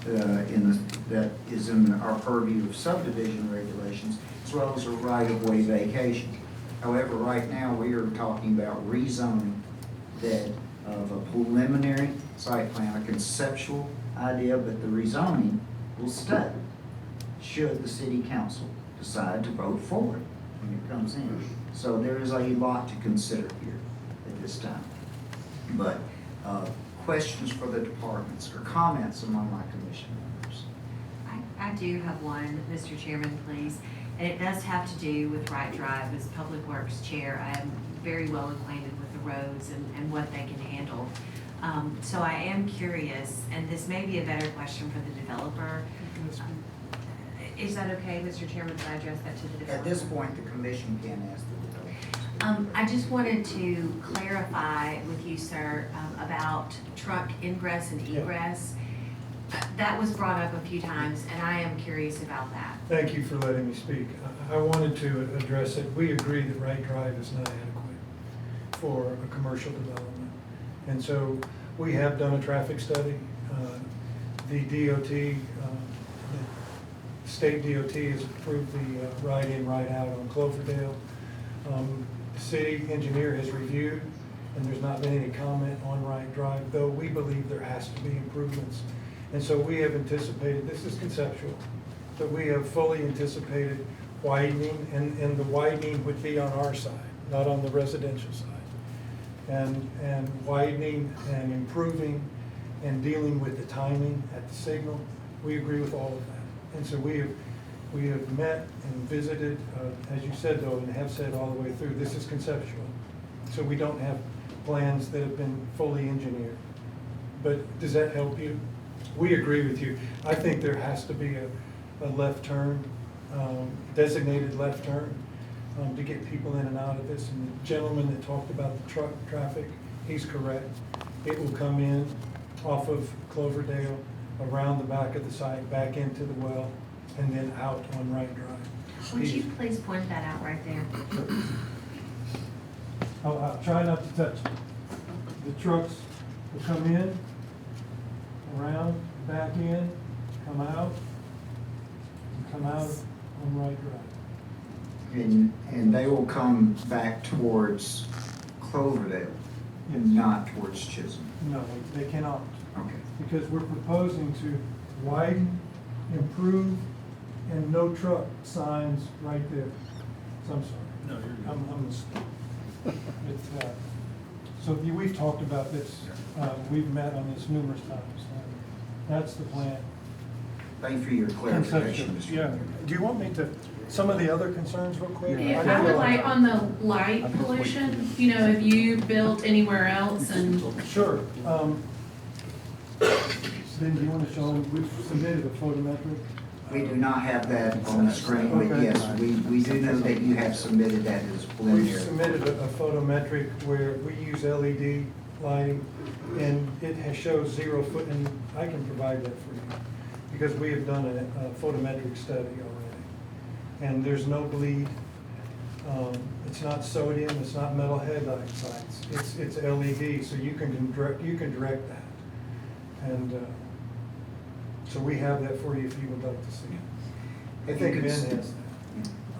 that is in our purview of subdivision regulations, as well as a right-of-way vacation. However, right now, we are talking about rezoning that of a preliminary site plan, a conceptual idea, but the rezoning will stay should the city council decide to vote for it when it comes in. So there is a lot to consider here at this time. But questions for the departments or comments among my commission members? I do have one, Mr. Chairman, please. And it does have to do with Wright Drive. As Public Works Chair, I am very well acquainted with the roads and what they can handle. So I am curious, and this may be a better question for the developer. Is that okay, Mr. Chairman, if I address that to the developer? At this point, the commission can ask the developers. I just wanted to clarify with you, sir, about truck ingress and egress. That was brought up a few times, and I am curious about that. Thank you for letting me speak. I wanted to address it. We agree that Wright Drive is not adequate for a commercial development. And so we have done a traffic study. The DOT, the state DOT has approved the right in, right out on Cloverdale. The city engineer has reviewed, and there's not been any comment on Wright Drive, though we believe there has to be improvements. And so we have anticipated, this is conceptual, but we have fully anticipated widening, and the widening would be on our side, not on the residential side. And widening and improving and dealing with the timing at the signal, we agree with all of that. And so we have met and visited, as you said though, and have said all the way through, this is conceptual. So we don't have plans that have been fully engineered. But does that help you? We agree with you. I think there has to be a left turn, designated left turn, to get people in and out of this. And the gentleman that talked about the truck traffic, he's correct. It will come in off of Cloverdale, around the back of the site, back into the well, and then out on Wright Drive. Would you please point that out right there? I'll try not to touch it. The trucks will come in, around, back in, come out, and come out on Wright Drive. And they will come back towards Cloverdale, and not towards Chisholm. No, they cannot, Okay. because we're proposing to widen, improve, and no truck signs right there. So I'm sorry. No, you're good. We've talked about this, we've met on this numerous times. That's the plan. Thank you for your clarification, Mr. Yeah, do you want me to, some of the other concerns real quick? Yeah, I would like on the light pollution, you know, have you built anywhere else and? Sure. Then do you want to show them, we've submitted a photometric? We do not have that on the screen, but Okay. yes, we do know that you have submitted that as We've preliminary. submitted a photometric where we use LED lighting, and it shows 0 foot, and I can provide that for you, because we have done a photometric study already. And there's no bleed, it's not sodium, it's not metal headlight lights, it's LED, so you can direct that. And, so we have that for you if you would like to see it. I think Ben has that.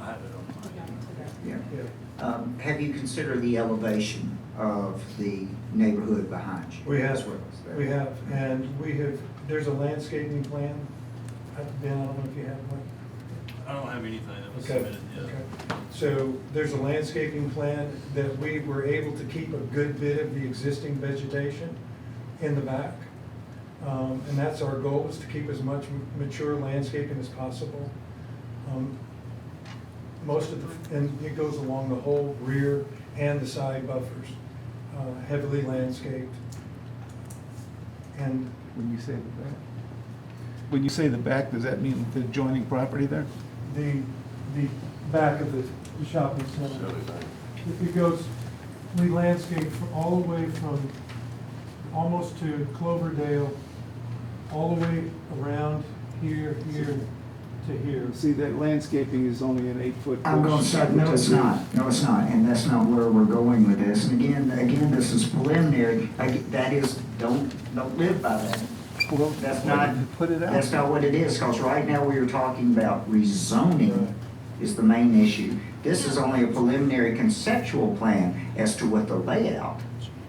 I have it on Yeah. Yeah. Have you considered the elevation of the neighborhood behind you? We as have, well as that? we have, and we have, there's a landscaping plan. Ben, I don't know if you have one. I don't have anything that was Okay, submitted yet. okay. So there's a landscaping plan that we were able to keep a good bit of the existing vegetation in the back. And that's our goal, is to keep as much mature landscaping as possible. Most of the, and it goes along the whole rear and the side buffers, heavily landscaped. And When you say the back, does that mean the adjoining property there? the back of the shopping center. It goes, we landscape all the way from almost to Cloverdale, all the way around here to here. See, that landscaping is only an 8-foot. I'm going to say, no, it's not. No, it's not. And that's not where we're going with this. And again, this is preliminary. That is, don't live by that. Well, That's not, put it out. that's not what it is, because right now we are talking about rezoning is the main issue. This is only a preliminary conceptual plan as to what the layout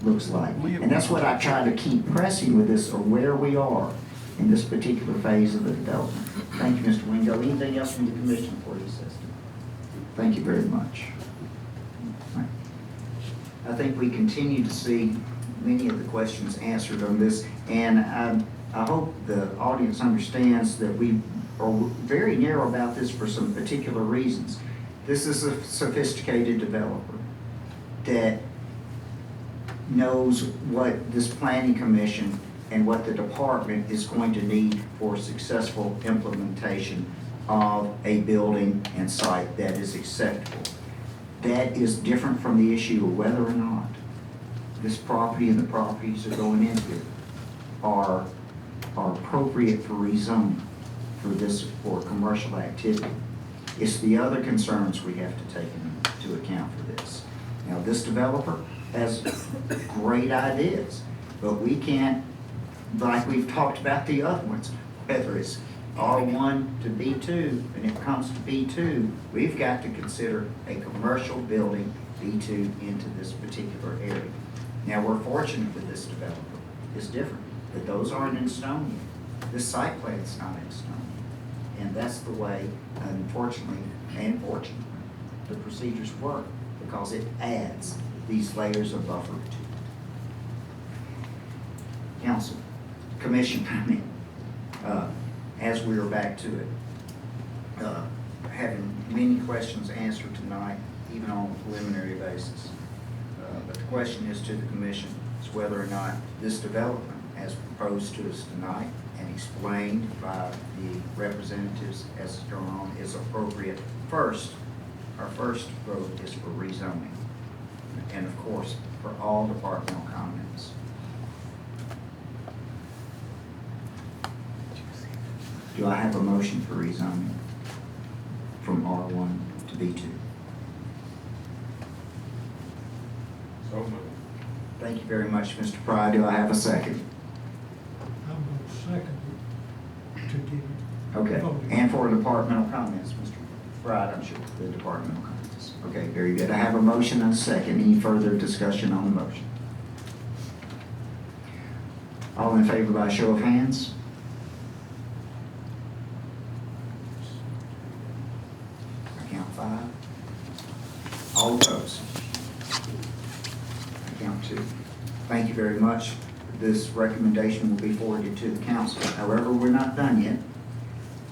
looks like. And that's what I try to keep pressing with this, or where we are in this particular phase of the development. Thank you, Mr. Wingo. Anything else from the commission for this system? Thank you very much. I think we continue to see many of the questions answered on this, and I hope the audience understands that we are very narrow about this for some particular reasons. This is a sophisticated developer that knows what this planning commission and what the department is going to need for successful implementation of a building and site that is acceptable. That is different from the issue of whether or not this property and the properties that are going into it are appropriate for rezoning for commercial activity. It's the other concerns we have to take into account for this. Now, this developer has great ideas, but we can't, like we've talked about the other ones, whether it's R1 to B2, and it comes to B2, we've got to consider a commercial building B2 into this particular area. Now, we're fortunate that this developer is different, but those aren't in stone yet. This site plan is not in stone. And that's the way, unfortunately and fortunately, the procedures work, because it adds these layers of buffer to it. Council, commission, as we are back to it, having many questions answered tonight, even on a preliminary basis. But the question is to the commission, is whether or not this development, as proposed to us tonight and explained by the representatives as it's going on, is appropriate. First, our first vote is for rezoning, and of course, for all departmental comments. Do I have a motion for rezoning from R1 to B2? So moved. Thank you very much, Mr. Pry. Do I have a second? I'm going to second continue. Okay, and for departmental comments, Mr. Wright, I'm sure, the departmental comments. Okay, very good. I have a motion and a second. Any further discussion on the motion? All in favor by show of hands? I count 5. All opposed? I count 2. Thank you very much. This recommendation will be forwarded to the council. However, we're not done yet.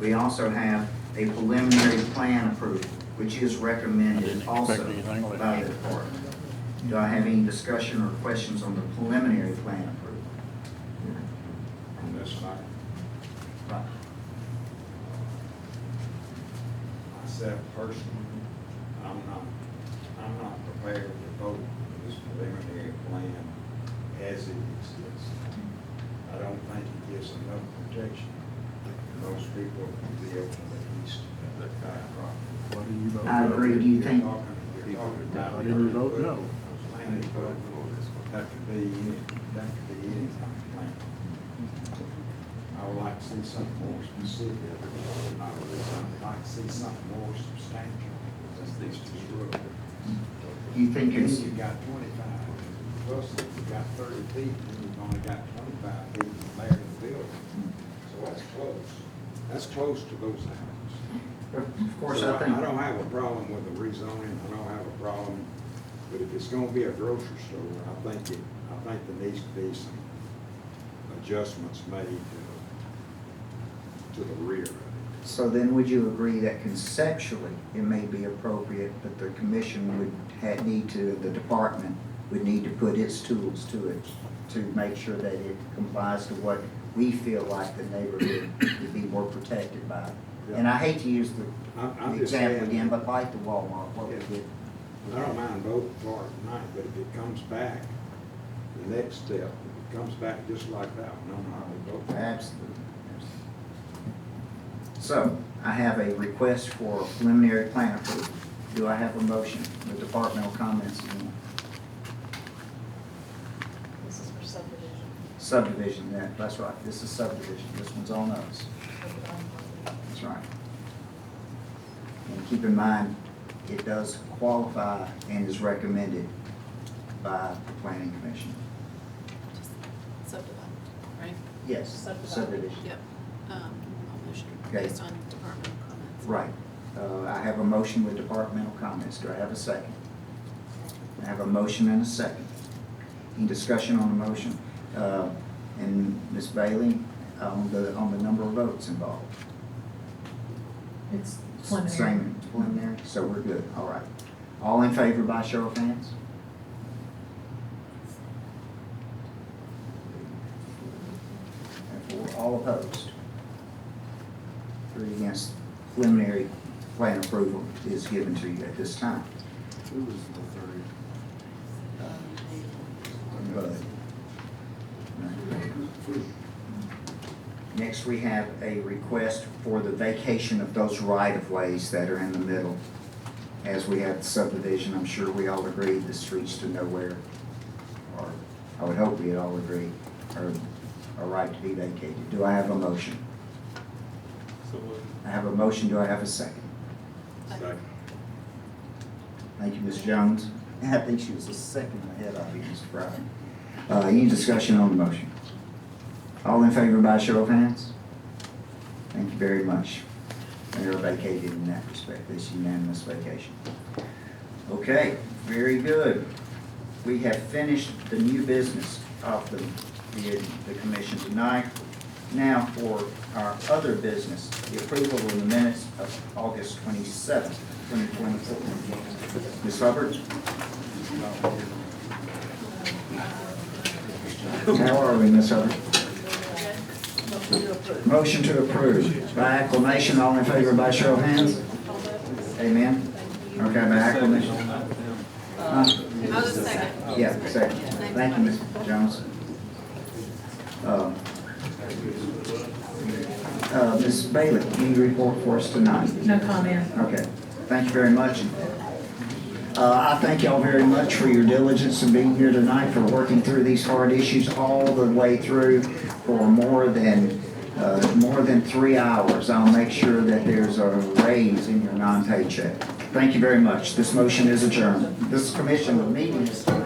We also have a preliminary plan approval, which is recommended also by the department. Do I have any discussion or questions on the preliminary plan approval? On this side. Right. Myself personally, I'm not prepared to vote for this preliminary plan as it exists. I don't think it gives enough protection to most people who live to the east of that kind of property. What do you vote? I agree. Do you think? Why did you vote no? That could be any kind of plan. I would like to see something more specific. I would like to see something more substantial. That's these two roads. You think it's? You've got 25, plus you've got 30 feet, and you've only got 25 feet from there to the building. So that's close. That's close to those houses. Of course, So I think. I don't have a problem with the rezoning, I don't have a problem, but if it's gonna be a grocery store, I think there needs to be some adjustments made to the rear of it. So then would you agree that conceptually it may be appropriate that the commission would the department would need to put its tools to it to make sure that it complies to what we feel like the neighborhood would be more protected by? And I hate to use I'm the just example saying- again, but like the Walmart, what we did. I don't mind voting for it tonight, but if it comes back, the next step, if it comes back just like that, one, I'm not gonna vote for it. Absolutely. So, I have a request for preliminary plan approval. Do I have a motion with departmental comments? This is for subdivision. Subdivision, that's right. This is subdivision. This one's on us. That's right. And keep in mind, it does qualify and is recommended by the planning commission. Subdivide, right? Yes, subdivision. Yep. I'll motion Okay. based on departmental comments. Right. I have a motion with departmental comments. Do I have a second? I have a motion and a second. Any discussion on the motion? And Ms. Bailey, on the number of votes involved? It's preliminary. Same preliminary, so we're good. All right. All in favor by show of hands? And for all opposed? 3 against. Preliminary plan approval is given to you at this time. Who was the third? Next, we have a request for the vacation of those right-of-ways that are in the middle. As we have the subdivision, I'm sure we all agree the streets to nowhere, or I would hope we all agree, are a right to be vacated. Do I have a motion? I have a motion. Do I have a second? Second. Thank you, Ms. Jones. I think she was a second ahead of you, Mr. Fry. Any discussion on the motion? All in favor by show of hands? Thank you very much. They are vacated in that respect, this unanimous vacation. Okay, very good. We have finished the new business of the commission tonight. Now for our other business, the approval of the minutes of August 27th, 2024. Ms. Hubbard? How are we, Ms. Hubbard? Motion to approve. By acclamation, all in favor by show of hands? Amen? Okay, by acclamation. I'll just second. Yeah, second. Thank you, Ms. Jones. Ms. Bailey, any report for us tonight? No comment. Okay, thank you very much. I thank y'all very much for your diligence in being here tonight, for working through these hard issues all the way through for more than more than 3 hours, I'll make sure that there's a raise in your non-paycheck. Thank you very much. This motion is adjourned. This commission meeting is adjourned.